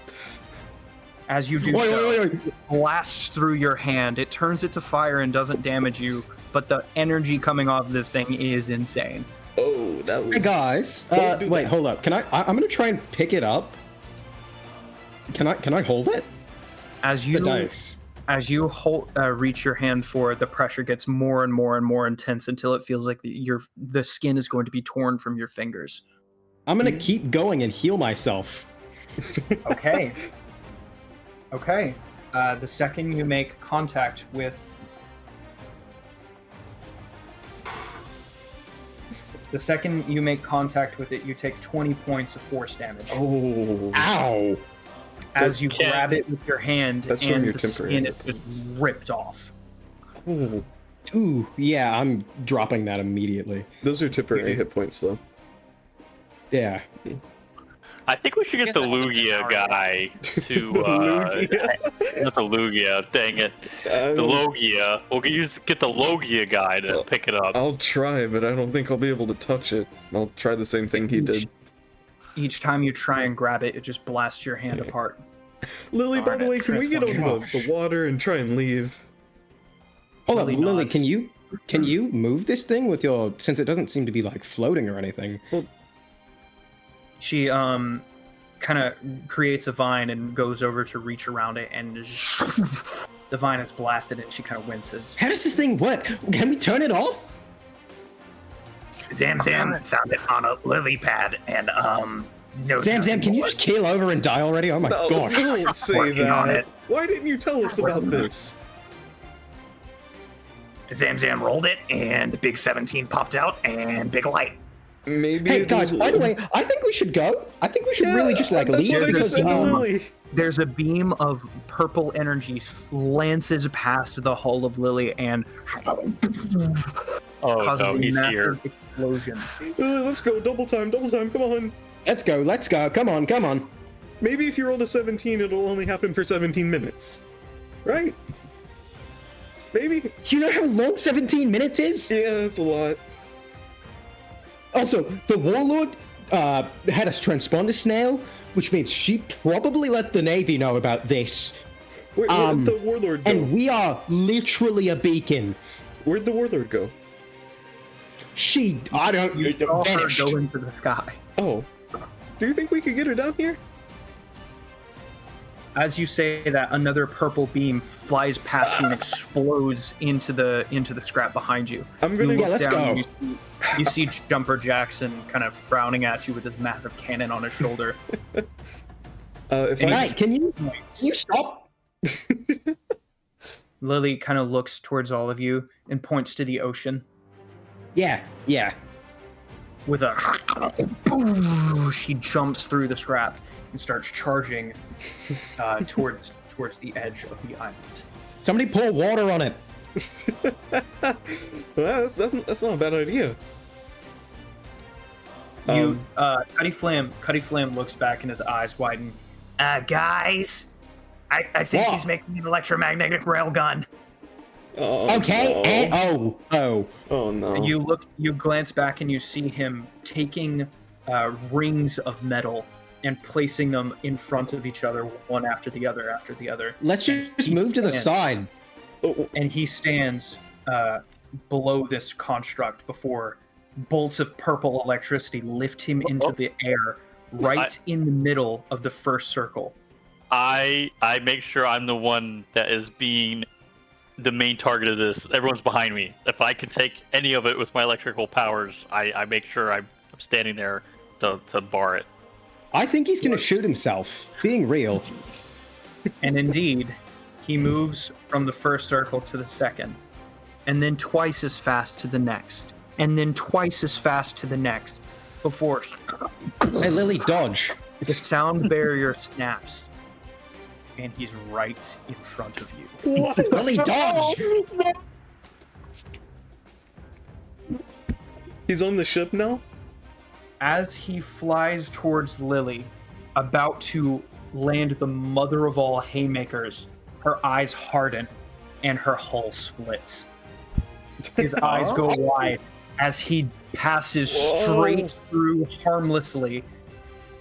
Speaker 1: As you do so, it blasts through your hand. It turns it to fire and doesn't damage you, but the energy coming off this thing is insane.
Speaker 5: Oh, that was.
Speaker 2: Hey guys,
Speaker 5: Don't do
Speaker 2: wait,
Speaker 5: that.
Speaker 2: hold up. I'm gonna try and pick it up. Can I hold it?
Speaker 1: As
Speaker 2: The
Speaker 1: you
Speaker 2: dice.
Speaker 1: as you reach your hand for it, the pressure gets more and more and more intense until it feels like the skin is going to be torn from your fingers.
Speaker 2: I'm gonna keep going and heal myself.
Speaker 1: Okay. Okay. The second you make contact with it, you take 20 points of force damage.
Speaker 5: Oh.
Speaker 2: Ow!
Speaker 1: As you
Speaker 3: Okay.
Speaker 1: grab it with your hand,
Speaker 5: That's from
Speaker 1: and
Speaker 5: your
Speaker 1: the
Speaker 5: temporary
Speaker 1: skin
Speaker 5: hit
Speaker 1: is just ripped off.
Speaker 5: Oh.
Speaker 2: Ooh, yeah, I'm dropping that immediately.
Speaker 5: Those are temporary hit points, though.
Speaker 2: Yeah.
Speaker 3: I think we should get
Speaker 4: Guess
Speaker 3: the
Speaker 4: that wasn't an
Speaker 3: Lugia
Speaker 4: hour.
Speaker 3: guy to
Speaker 5: The Lugia.
Speaker 3: not the Lugia, dang it. The Logia. We'll get the Logia guy to pick it up.
Speaker 5: I'll try, but I don't think I'll be able to touch it. I'll try the same thing he did.
Speaker 1: Each time you try and grab it, it just blasts your hand apart.
Speaker 5: Lily, by
Speaker 1: Darn
Speaker 5: the
Speaker 1: it,
Speaker 5: way, can we get on
Speaker 1: transform.
Speaker 5: the water and try and leave?
Speaker 2: Hold up,
Speaker 1: Lily
Speaker 2: Lily,
Speaker 1: nods.
Speaker 2: can you can you move this thing with your? Since it doesn't seem to be like floating or anything.
Speaker 1: She kind of creates a vine and goes over to reach around it, and the vine is blasted, and she kind of winces.
Speaker 2: How does this thing work? Can we turn it off?
Speaker 8: Zam found it on a lily pad, and knows
Speaker 2: Zam,
Speaker 8: nothing
Speaker 2: can you
Speaker 8: more.
Speaker 2: just keel over and die already? Oh my
Speaker 5: No,
Speaker 2: gosh.
Speaker 5: don't say
Speaker 8: Working on
Speaker 5: that.
Speaker 8: it.
Speaker 5: Why didn't you tell us about this?
Speaker 8: Zam rolled it, and big 17 popped out, and big light.
Speaker 5: Maybe.
Speaker 2: Hey
Speaker 5: it
Speaker 2: guys,
Speaker 5: was-
Speaker 2: by the way, I think we should go. I think we should really just like
Speaker 5: that's
Speaker 2: leave
Speaker 5: what I just
Speaker 2: because
Speaker 5: said to Lily.
Speaker 1: There's a beam of purple energy lances past the hull of Lily and
Speaker 3: Oh
Speaker 1: causes
Speaker 3: no,
Speaker 1: a
Speaker 3: he's
Speaker 1: massive
Speaker 3: here.
Speaker 1: explosion.
Speaker 5: Let's go. Double time. Come on.
Speaker 2: let's go. Come on.
Speaker 5: Maybe if you rolled a 17, it'll only happen for 17 minutes. Right? Maybe?
Speaker 2: Do you know how long 17 minutes is?
Speaker 5: Yeah, that's a lot.
Speaker 2: Also, the warlord had us transponder snail, which means she probably let the Navy know about this.
Speaker 5: Wait, where'd the warlord go?
Speaker 2: And we are literally a beacon.
Speaker 5: Where'd the warlord go?
Speaker 2: I don't
Speaker 1: You saw her
Speaker 2: vanished.
Speaker 1: go into the sky.
Speaker 5: Oh. Do you think we could get her down here?
Speaker 1: As you say that, another purple beam flies past you and explodes into the scrap behind you.
Speaker 5: I'm gonna-
Speaker 1: You look
Speaker 2: Yeah, let's
Speaker 1: down,
Speaker 2: go.
Speaker 1: You see Jumper Jackson kind of frowning at you with his massive cannon on his shoulder.
Speaker 5: If
Speaker 1: And
Speaker 5: I...
Speaker 2: Hey, can you stop?
Speaker 1: Lily kind of looks towards all of you and points to the ocean
Speaker 2: Yeah.
Speaker 1: with a she jumps through the scrap and starts charging towards the edge of the island.
Speaker 2: Somebody pour water on it.
Speaker 5: Well, that's not a bad idea.
Speaker 1: Cuddy Flam looks back and his eyes widen.
Speaker 8: Guys, I think
Speaker 2: What?
Speaker 8: he's making an electromagnetic railgun.
Speaker 5: Oh,
Speaker 2: Okay.
Speaker 5: no. Oh no.
Speaker 1: And you glance back and you see him taking rings of metal and placing them in front of each other, one after the other.
Speaker 2: Let's just move to the side.
Speaker 5: Oh,
Speaker 1: And he stands below this construct before bolts of purple electricity lift him into the air right in the middle of the first circle.
Speaker 3: I make sure I'm the one that is being the main target of this. Everyone's behind me. If I can take any of it with my electrical powers, I make sure I'm standing there to bar it.
Speaker 2: I think he's gonna shoot himself. Being real.
Speaker 1: And indeed, he moves from the first circle to the second, and then twice as fast to the next, and then twice as fast to the next, before
Speaker 2: Hey, Lily, dodge.
Speaker 1: the sound barrier snaps, and he's right in front of you.
Speaker 5: what?
Speaker 2: Lily, dodge.
Speaker 5: He's on the ship now?
Speaker 1: As he flies towards Lily, about to land the mother of all haymakers, her eyes harden and her hull splits. His eyes go wide as he passes straight through harmlessly,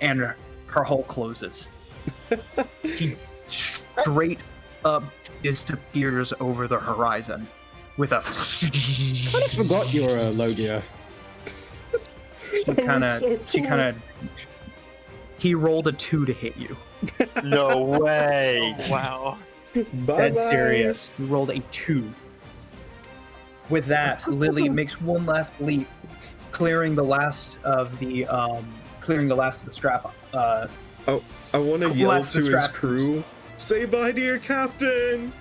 Speaker 1: and her hull closes. He straight up disappears over the horizon with a.
Speaker 2: I forgot you're a Logia.
Speaker 1: He rolled a 2 to hit you.
Speaker 3: No way.
Speaker 4: Wow.
Speaker 1: Dead serious. He rolled a 2. With that, Lily makes one last leap, clearing the last of the scrap.
Speaker 5: I want to yell
Speaker 1: Blast
Speaker 5: to
Speaker 1: the
Speaker 5: his
Speaker 1: scrap
Speaker 5: crew, say bye to your captain!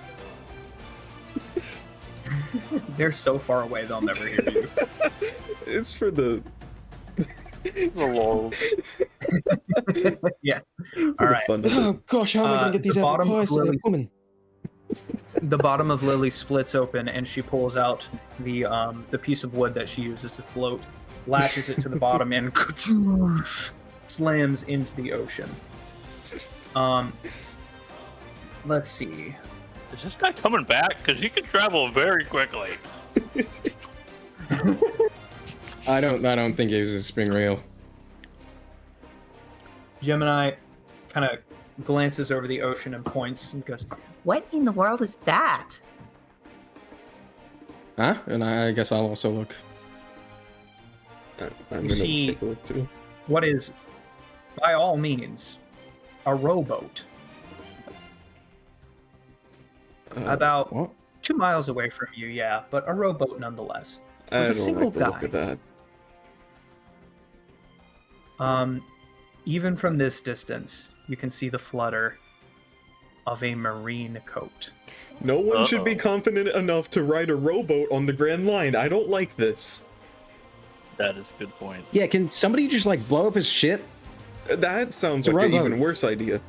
Speaker 1: They're so far away they'll never hear you.
Speaker 5: It's for the...
Speaker 3: Lol.
Speaker 1: Yeah.
Speaker 5: for
Speaker 1: All
Speaker 5: the
Speaker 1: right.
Speaker 5: fun of it.
Speaker 2: Oh gosh, how am I gonna get these
Speaker 1: the
Speaker 2: apple
Speaker 1: bottom
Speaker 2: pies
Speaker 1: of
Speaker 2: to the
Speaker 1: Lily's-
Speaker 2: woman?
Speaker 1: The bottom of Lily splits open, and she pulls out the piece of wood that she uses to float, lashes it to the bottom, and slams into the ocean. Let's see.
Speaker 3: Is this guy coming back? Because he can travel very quickly.
Speaker 2: I don't think it was being real.
Speaker 1: Gemini kind of glances over the ocean and points and goes,
Speaker 6: What in the world is that?
Speaker 2: Huh? And I guess I'll also look.
Speaker 5: I'm
Speaker 1: You
Speaker 5: gonna
Speaker 1: see-
Speaker 5: take a look too.
Speaker 1: What is, by all means, a rowboat about
Speaker 2: What?
Speaker 1: 2 miles away from you, yeah, but a rowboat nonetheless.
Speaker 5: I
Speaker 1: with a
Speaker 5: don't
Speaker 1: single
Speaker 5: like the look
Speaker 1: guy.
Speaker 5: of that.
Speaker 1: Even from this distance, you can see the flutter of a marine coat.
Speaker 5: No one should be
Speaker 3: Uh-oh.
Speaker 5: confident enough to ride a rowboat on the Grand Line. I don't like this.
Speaker 3: That is a good point.
Speaker 2: Yeah, can somebody just like blow up his ship?
Speaker 5: That sounds
Speaker 2: It's a
Speaker 5: like an
Speaker 2: rowboat.
Speaker 5: even worse idea.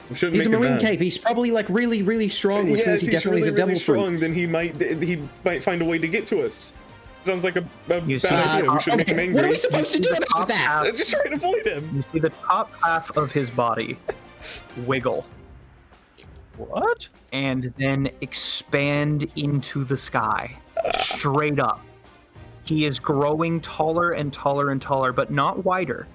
Speaker 5: We shouldn't
Speaker 2: He's a
Speaker 5: make him
Speaker 2: marine
Speaker 5: mad.
Speaker 2: cape. He's probably like really, really strong, which
Speaker 5: Yeah,
Speaker 2: means
Speaker 5: if
Speaker 2: he
Speaker 5: he's
Speaker 2: definitely
Speaker 5: really,
Speaker 2: is a devil
Speaker 5: really
Speaker 2: fruit.
Speaker 5: strong, then he might find a way to get to us. Sounds like a
Speaker 1: You
Speaker 5: bad
Speaker 1: see-
Speaker 5: idea. We should make him
Speaker 2: Okay,
Speaker 5: angry.
Speaker 2: what are we supposed to do
Speaker 1: the
Speaker 2: about
Speaker 1: top
Speaker 2: that?
Speaker 1: half-
Speaker 5: Just try and avoid him.
Speaker 1: You see the top half of his body wiggle
Speaker 3: What?
Speaker 1: and then expand into the sky, straight up. He is growing taller and taller and taller, but not wider.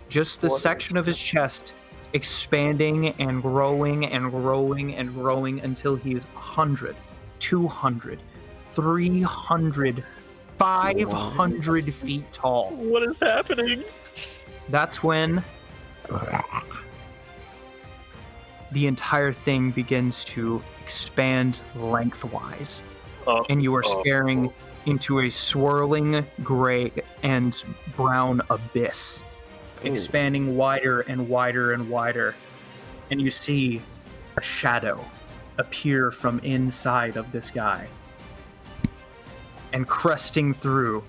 Speaker 1: Just the section of his chest expanding and growing and growing and growing until he's 100, 200, 300, 500 feet tall.
Speaker 3: What is happening?
Speaker 1: That's when the entire thing begins to expand lengthwise, and you are staring into a swirling gray and brown abyss, expanding wider and wider and wider, and you see a shadow appear from inside of this guy. And cresting through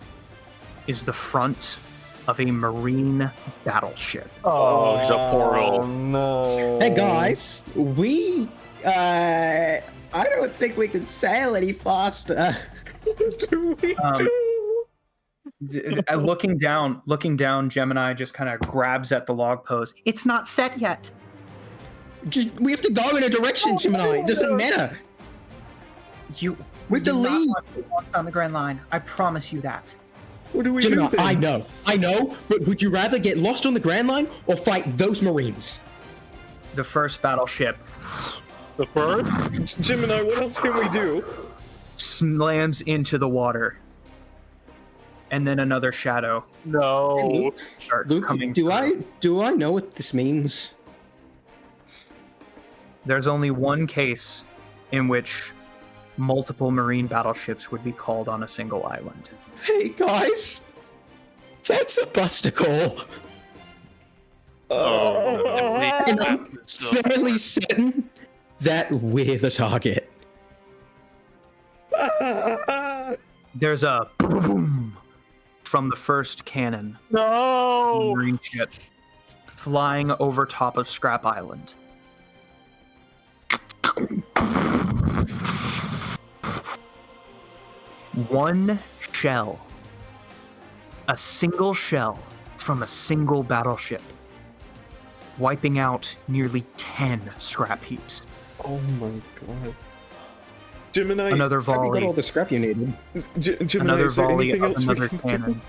Speaker 1: is the front of a marine battleship.
Speaker 3: Oh, he's a portal.
Speaker 7: No.
Speaker 2: Hey guys, we I don't think we can sail any faster.
Speaker 5: What do we
Speaker 1: Um,
Speaker 5: do?
Speaker 1: Looking down, Gemini just kind of grabs at the log post. It's not set yet.
Speaker 2: We have to go in a direction, Gemini. It doesn't matter. We have to
Speaker 1: do not
Speaker 2: leave.
Speaker 1: want to be lost on the Grand Line. I promise you that.
Speaker 5: What do we
Speaker 2: Gemini,
Speaker 5: do then?
Speaker 2: I know, but would you rather get lost on the Grand Line or fight those Marines?
Speaker 1: The first battleship
Speaker 3: The first?
Speaker 5: Gemini, what else can we do?
Speaker 1: slams into the water, and then another shadow
Speaker 3: No.
Speaker 1: starts
Speaker 2: Luke,
Speaker 1: coming.
Speaker 2: do
Speaker 1: through.
Speaker 2: I know what this means?
Speaker 1: There's only one case in which multiple marine battleships would be called on a single island.
Speaker 2: Hey guys, that's a Buster call. And I'm fairly certain that we're the target.
Speaker 1: There's a boom from the first cannon,
Speaker 3: No.
Speaker 1: marine ship, flying over top of Scrap Island. One shell, a single shell from a single battleship, wiping out nearly 10 scrap heaps.
Speaker 5: Oh my god. Gemini,
Speaker 1: Another
Speaker 2: Have you got all
Speaker 1: volley,
Speaker 2: the scrap you needed?
Speaker 5: Gemini,
Speaker 1: another
Speaker 5: is there
Speaker 1: volley
Speaker 5: anything
Speaker 1: of
Speaker 5: else we
Speaker 1: another
Speaker 5: can do?
Speaker 1: cannon.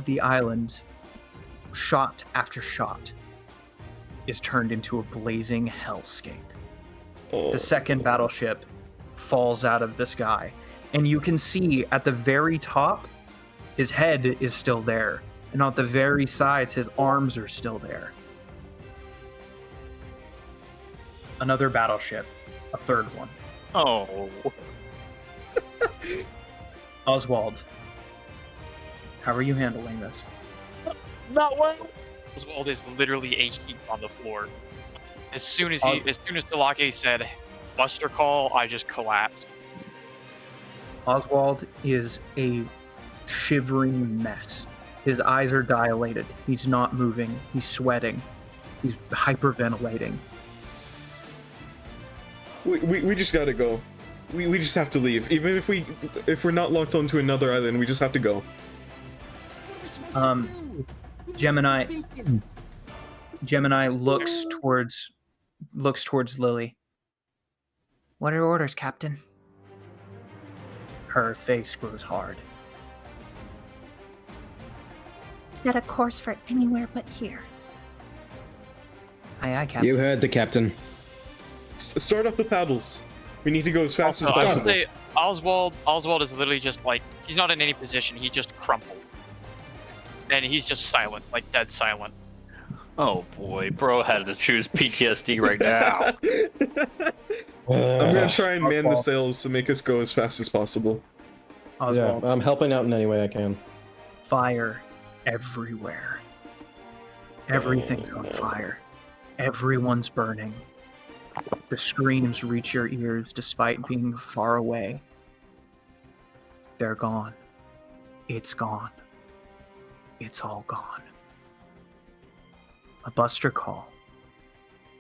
Speaker 1: The island, shot after shot, is turned into a blazing hellscape.
Speaker 5: Oh.
Speaker 1: The second battleship falls out of the sky, and you can see at the very top, his head is still there, and on the very sides, his arms are still there. Another battleship, a third one.
Speaker 3: Oh.
Speaker 1: Oswald, how are you handling this?
Speaker 3: Not well.
Speaker 4: Oswald is literally a heap on the floor. As soon as Talake said Buster call, I just collapsed.
Speaker 1: Oswald is a shivering mess. His eyes are dilated. He's not moving. He's sweating. He's hyperventilating.
Speaker 5: We just gotta go. We just have to leave. Even if we're not locked onto another island, we just have to go.
Speaker 1: Gemini looks towards Lily. What are your orders, Captain? Her face grows hard.
Speaker 6: Set a course for anywhere but here.
Speaker 1: Aye, aye, Captain.
Speaker 2: You heard the captain.
Speaker 5: Start up the paddles. We need to go as fast as
Speaker 4: Also, I would
Speaker 5: possible.
Speaker 4: say Oswald is literally just like, he's not in any position. He just crumpled. And he's just silent, like dead silent.
Speaker 3: Oh boy, bro had to choose PTSD right now.
Speaker 5: I'm gonna try and man the sails to make us go as fast as possible.
Speaker 2: Yeah,
Speaker 1: Oswald,
Speaker 2: I'm helping out in any way I can.
Speaker 1: fire everywhere. Everything's on fire. Everyone's burning. The screams reach your ears despite being far away. They're gone. It's gone. It's all gone. A buster call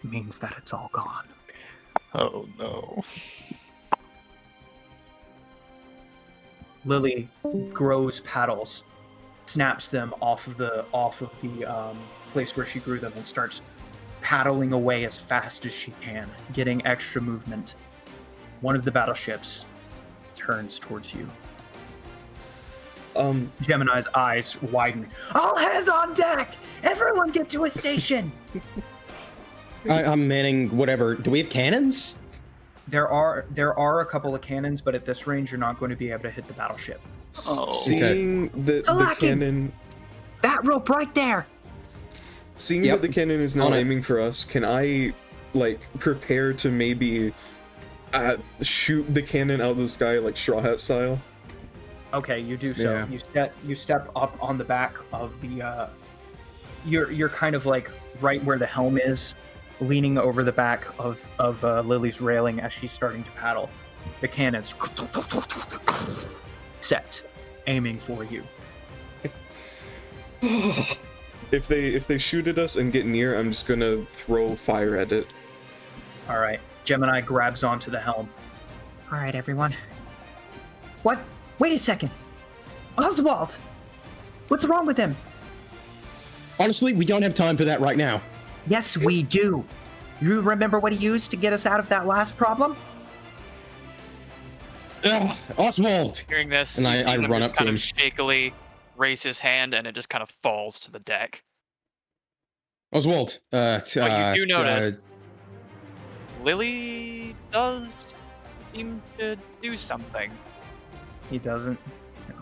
Speaker 1: means that it's all gone.
Speaker 3: Oh no.
Speaker 1: Lily grows paddles, snaps them off of the place where she grew them, and starts paddling away as fast as she can, getting extra movement. One of the battleships turns towards you. Gemini's eyes widen. All hands on deck! Everyone get to a station!
Speaker 2: I'm manning whatever. Do we have cannons?
Speaker 1: There are a couple of cannons, but at this range, you're not going to be able to hit the battleship.
Speaker 3: Oh.
Speaker 5: Seeing the
Speaker 6: lacking.
Speaker 5: cannon,
Speaker 6: That rope right there.
Speaker 5: seeing
Speaker 2: Yep.
Speaker 5: that the cannon is now
Speaker 2: On it.
Speaker 5: aiming for us, can I like prepare to maybe shoot the cannon out of the sky like Straw Hat style?
Speaker 1: Okay, you do so.
Speaker 2: Yeah.
Speaker 1: You step up on the back of the. You're kind of like right where the helm is, leaning over the back of Lily's railing as she's starting to paddle. The cannons set, aiming for you.
Speaker 5: If they shoot at us and get near, I'm just gonna throw fire at it.
Speaker 1: All right, Gemini grabs onto the helm.
Speaker 6: All right, everyone. What? Wait a second. Oswald! What's wrong with him?
Speaker 2: Honestly, we don't have time for that right now.
Speaker 6: Yes, we do. You remember what he used to get us out of that last problem?
Speaker 2: Ugh, Oswald!
Speaker 4: Hearing this,
Speaker 2: And
Speaker 4: you
Speaker 2: I
Speaker 4: see him
Speaker 2: run
Speaker 4: just
Speaker 2: up to
Speaker 4: kind
Speaker 2: him.
Speaker 4: of shakily raise his hand, and it just kind of falls to the deck.
Speaker 2: Oswald,
Speaker 4: But you do notice, Lily does seem to do something.
Speaker 1: He doesn't.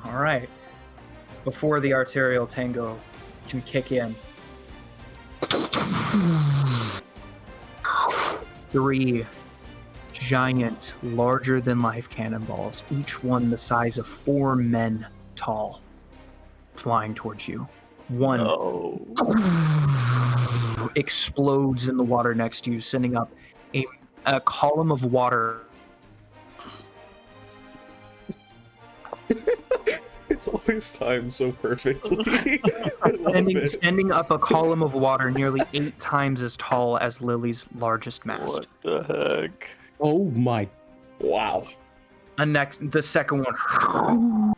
Speaker 1: All right. Before the arterial tango can kick in, 3 giant, larger-than-life cannonballs, each one the size of 4 men tall, flying towards you. One
Speaker 3: Oh.
Speaker 1: explodes in the water next to you, sending up a column of water.
Speaker 5: It's always timed so perfectly. I love it.
Speaker 1: Sending up a column of water nearly 8 times as tall as Lily's largest mast.
Speaker 3: What the heck?
Speaker 2: Oh my.
Speaker 5: Wow.
Speaker 1: The second one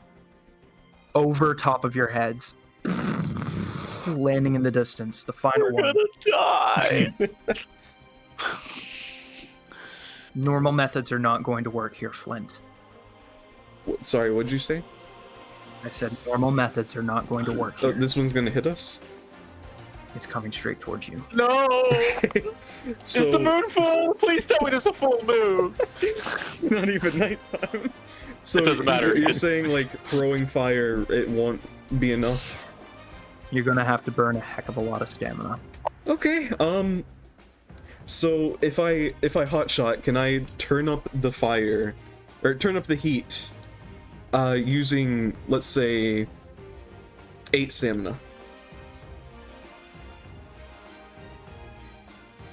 Speaker 1: over top of your heads, landing in the distance. The final
Speaker 3: We're
Speaker 1: one.
Speaker 3: gonna die.
Speaker 1: Normal methods are not going to work here, Flint.
Speaker 5: Sorry, what'd you say?
Speaker 1: I said normal methods are not going to work
Speaker 5: Oh,
Speaker 1: here.
Speaker 5: this one's gonna hit us?
Speaker 1: It's coming straight towards you.
Speaker 3: No!
Speaker 5: So,
Speaker 3: Is the moon full? Please tell me there's a full moon.
Speaker 5: it's not even nighttime. So
Speaker 3: It doesn't matter.
Speaker 5: You're saying like throwing fire, it won't be enough?
Speaker 1: You're going to have to burn a heck of a lot of stamina.
Speaker 5: Okay, so if I hotshot, can I turn up the fire, or turn up the heat, using, let's say, 8 stamina?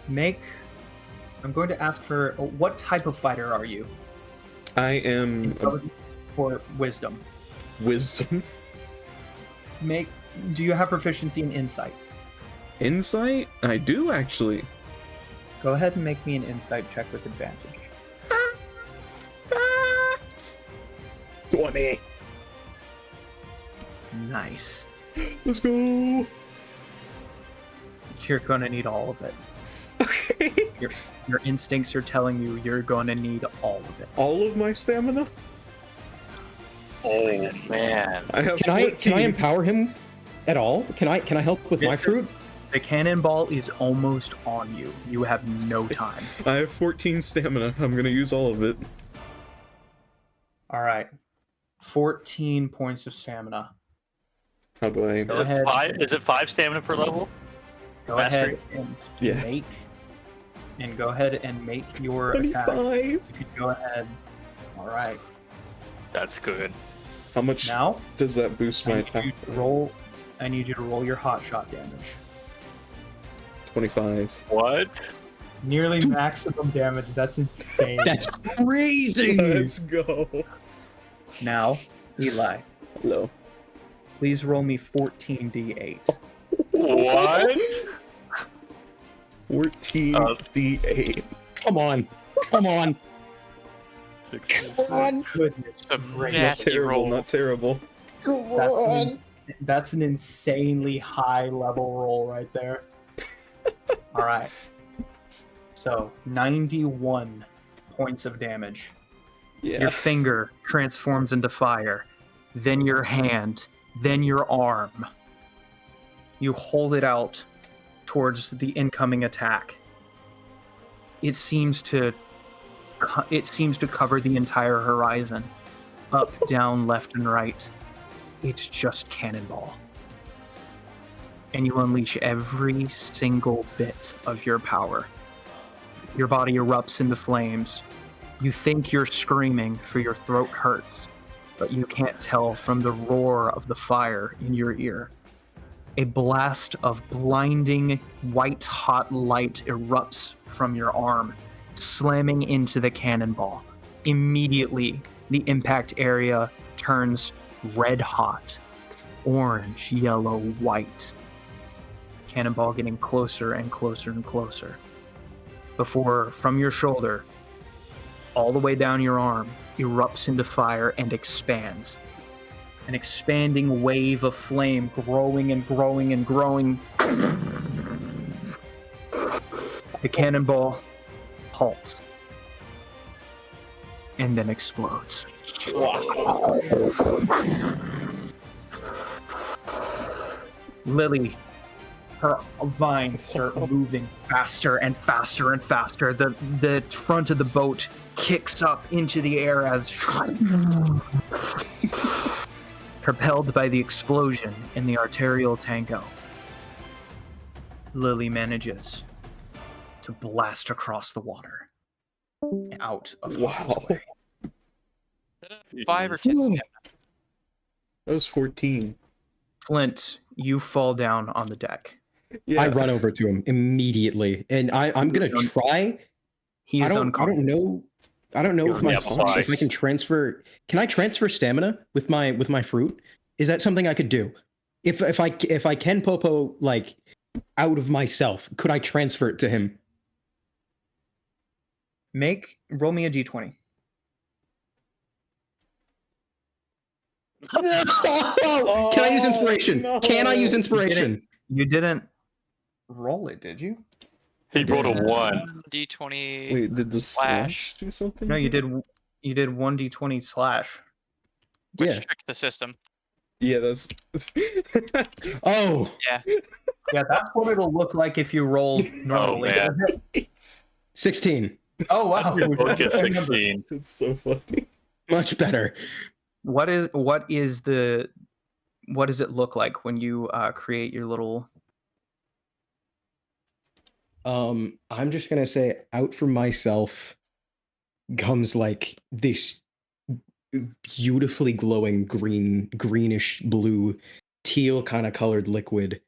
Speaker 1: I'm going to ask for, what type of fighter are you?
Speaker 5: I am a
Speaker 1: Intelligence or wisdom?
Speaker 5: wisdom.
Speaker 1: Do you have proficiency in insight?
Speaker 5: Insight? I do, actually.
Speaker 1: Go ahead and make me an insight check with advantage.
Speaker 5: 20.
Speaker 1: Nice.
Speaker 5: Let's go.
Speaker 1: You're gonna need all of it.
Speaker 5: Okay.
Speaker 1: Your instincts are telling you you're gonna need all of it.
Speaker 5: All of my stamina?
Speaker 3: Oh man.
Speaker 5: I have
Speaker 2: Can I
Speaker 5: 14.
Speaker 2: empower him at all? Can I help with my
Speaker 1: Vincent?
Speaker 2: fruit?
Speaker 1: The cannonball is almost on you. You have no time.
Speaker 5: I have 14 stamina. I'm gonna use all of it.
Speaker 1: All right. 14 points of stamina.
Speaker 5: How do I?
Speaker 1: Go ahead.
Speaker 3: Is it 5 stamina per level?
Speaker 1: Go
Speaker 3: Mastery?
Speaker 1: ahead and
Speaker 5: Yeah.
Speaker 1: make your attack.
Speaker 5: 25.
Speaker 1: If you go ahead. All right.
Speaker 3: That's good.
Speaker 5: How much
Speaker 1: Now,
Speaker 5: does that boost my attack?
Speaker 1: I need you to roll your hot shot damage.
Speaker 5: 25.
Speaker 3: What?
Speaker 1: Nearly maximum damage. That's insane.
Speaker 2: That's crazy.
Speaker 5: Let's go.
Speaker 1: Now, Eli,
Speaker 5: Hello.
Speaker 1: please roll me 14d8.
Speaker 3: What?
Speaker 5: 14 d8.
Speaker 2: Come on. Come on.
Speaker 1: Goodness
Speaker 4: A
Speaker 1: gracious.
Speaker 5: Not
Speaker 4: nasty
Speaker 5: terrible,
Speaker 4: roll.
Speaker 5: not terrible.
Speaker 1: That's an insanely high level roll right there. All right. So 91 points of damage.
Speaker 5: Yeah.
Speaker 1: Your finger transforms into fire, then your hand, then your arm. You hold it out towards the incoming attack. It seems to cover the entire horizon, up, down, left, and right. It's just cannonball. And you unleash every single bit of your power. Your body erupts into flames. You think you're screaming, for your throat hurts, but you can't tell from the roar of the fire in your ear. A blast of blinding, white-hot light erupts from your arm, slamming into the cannonball. Immediately, the impact area turns red-hot, orange, yellow, white. Cannonball getting closer and closer and closer. Before, from your shoulder, all the way down your arm, erupts into fire and expands. An expanding wave of flame growing and growing and growing. The cannonball halts and then explodes. Lily, her vines start moving faster and faster and faster. The front of the boat kicks up into the air as propelled by the explosion in the arterial tango. Lily manages to blast across the water out of harm's way.
Speaker 4: 5 or 10 stamina.
Speaker 5: That was 14.
Speaker 1: Flint, you fall down on the deck.
Speaker 5: Yeah.
Speaker 2: I run over to him immediately, and I'm gonna try.
Speaker 1: He is
Speaker 2: I
Speaker 1: unconscious.
Speaker 2: don't know if
Speaker 3: Yeah,
Speaker 2: if I can transfer. Can I transfer stamina with my fruit? Is that something I could do? If I can Popo like out of myself, could I transfer it to him?
Speaker 1: Roll me a d20.
Speaker 2: No! Can I use inspiration?
Speaker 5: no.
Speaker 2: Can I use inspiration?
Speaker 1: You didn't roll it, did you?
Speaker 3: He rolled a 1.
Speaker 4: D20.
Speaker 5: Wait, did the
Speaker 4: slash.
Speaker 5: slash do something?
Speaker 1: No, you did 1d20 slash.
Speaker 4: Which
Speaker 2: Yeah.
Speaker 4: tricked the system.
Speaker 5: Yeah, that's.
Speaker 2: Oh,
Speaker 1: Yeah, that's what it'll look like if you roll normally.
Speaker 3: man.
Speaker 2: 16.
Speaker 1: Oh wow.
Speaker 3: You both get 16.
Speaker 5: It's so funny.
Speaker 2: Much better.
Speaker 1: What does it look like when you create your little?
Speaker 2: I'm just gonna say out for myself comes like this beautifully glowing greenish blue teal kind of colored liquid,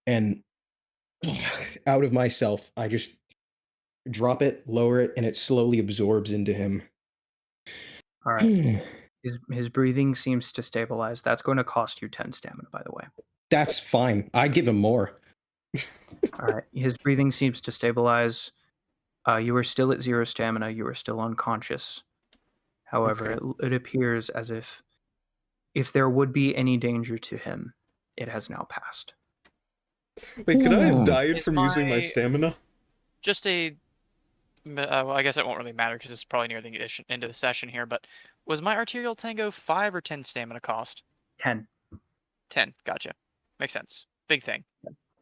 Speaker 2: and out of myself I just drop it, lower it, and it slowly absorbs into him.
Speaker 1: All right. His breathing seems to stabilize. That's going to cost you 10 stamina, by the way.
Speaker 2: That's fine. I'd give him more.
Speaker 1: All right. His breathing seems to stabilize. You are still at 0 stamina. You are still unconscious. However, it appears as if there would be any danger to him, it has now passed.
Speaker 5: Wait, could I have
Speaker 2: Ooh.
Speaker 5: died
Speaker 4: Is
Speaker 5: from using my
Speaker 4: my-
Speaker 5: stamina?
Speaker 4: Just a. Well, I guess it won't really matter because it's probably near the end of the session here. But was my arterial tango 5 or 10 stamina cost?
Speaker 1: 10.
Speaker 4: 10. Gotcha. Makes sense. Big thing.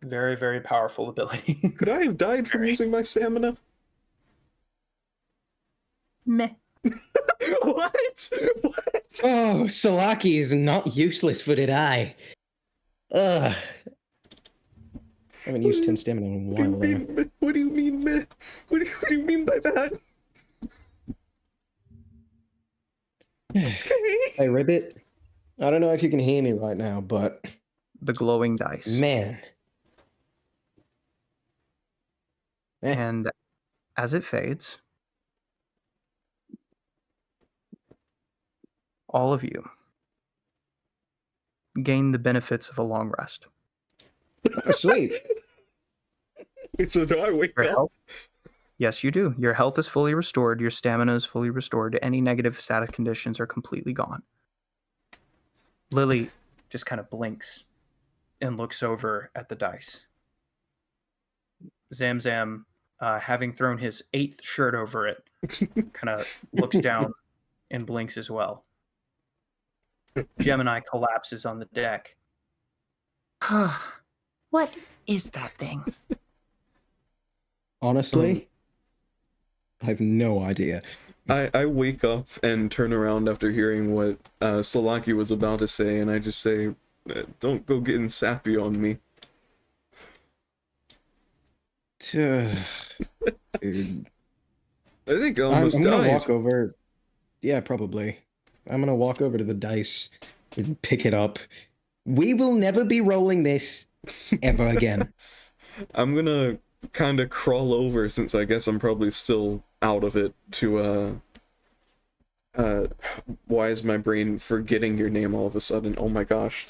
Speaker 1: Very, very powerful ability.
Speaker 5: Could I have died from using my stamina?
Speaker 6: Meh.
Speaker 5: What? What?
Speaker 2: Oh, Salaki is not useless for the eye. Ugh. I haven't used 10 stamina in a
Speaker 5: What do you
Speaker 2: while, though.
Speaker 5: mean? What do you mean, meh? What do you mean by that?
Speaker 2: Hey, Ribbit. I don't know if you can hear me right now, but
Speaker 1: The glowing dice.
Speaker 2: man.
Speaker 1: And as it fades, all of you gain the benefits of a long rest.
Speaker 2: Oh, sweet.
Speaker 5: Wait, so do I wake
Speaker 1: Your
Speaker 5: up?
Speaker 1: health, yes, you do. Your health is fully restored. Your stamina is fully restored. Any negative status conditions are completely gone. Lily just kind of blinks and looks over at the dice. Zamzam, having thrown his 8th shirt over it, kind of looks down and blinks as well. Gemini collapses on the deck.
Speaker 6: What is that thing?
Speaker 2: Honestly, I have no idea.
Speaker 5: I wake up and turn around after hearing what Salaki was about to say, and I just say, don't go getting sappy on me.
Speaker 2: Dude.
Speaker 5: I think I
Speaker 2: I'm
Speaker 5: almost
Speaker 2: gonna
Speaker 5: died.
Speaker 2: walk over. Yeah, probably. I'm gonna walk over to the dice and pick it up. We will never be rolling this ever again.
Speaker 5: I'm gonna kind of crawl over, since I guess I'm probably still out of it, to why is my brain forgetting your name all of a sudden? Oh my gosh.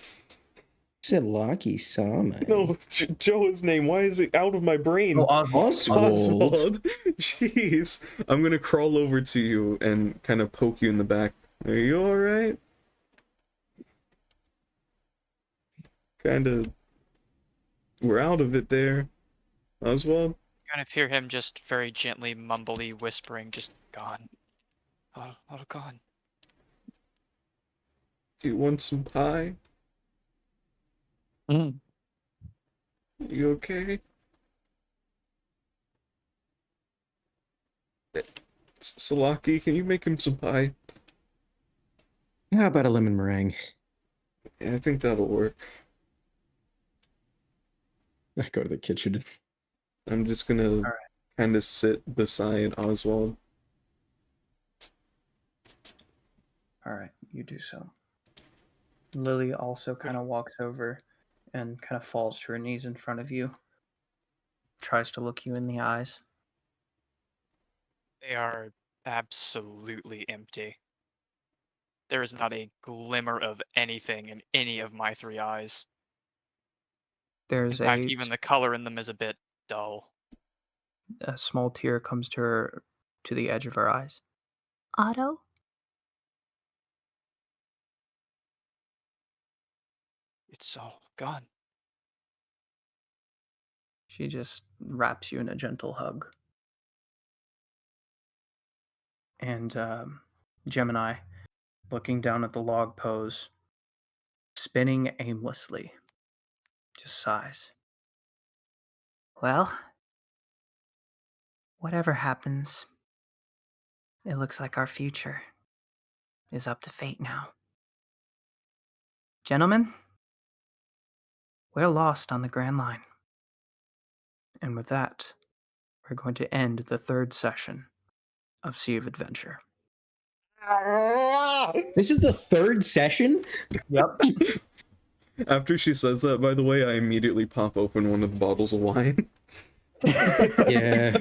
Speaker 2: Salaki Sama.
Speaker 5: No, Joe's name, why is it out of my brain?
Speaker 1: Oh, Oswald.
Speaker 2: Oswald.
Speaker 5: Jeez. I'm gonna crawl over to you and kind of poke you in the back. Are you alright? Kinda... We're out of it there. Oswald?
Speaker 4: Kind of hear him just very gently, mumbly whispering, just gone. Oh, gone.
Speaker 5: Do you want some pie?
Speaker 3: Mm.
Speaker 5: You okay? Salaki, can you make him some pie?
Speaker 2: How about a lemon meringue?
Speaker 5: Yeah, I think that'll work.
Speaker 2: I go to the kitchen.
Speaker 5: I'm just gonna
Speaker 1: Alright.
Speaker 5: kind of sit beside Oswald.
Speaker 1: All right, you do so. Lily also kind of walks over and kind of falls to her knees in front of you. Tries to look you in the eyes.
Speaker 4: They are absolutely empty. There is not a glimmer of anything in any of my 3 eyes. In
Speaker 1: There's
Speaker 4: fact, even the color in them is a bit dull.
Speaker 1: a small tear comes to the edge of her eyes.
Speaker 6: Otto?
Speaker 4: It's all gone.
Speaker 1: She just wraps you in a gentle hug. And Gemini, looking down at the log pose, spinning aimlessly, just sighs. Well, whatever happens, it looks like our future is up to fate now. Gentlemen, we're lost on the Grand Line. And with that, we're going to end the 3rd session of Sea of Adventure.
Speaker 2: This is the 3rd session?
Speaker 1: Yep.
Speaker 5: After she says that, by the way, I immediately pop open one of the bottles of wine.
Speaker 2: Yeah.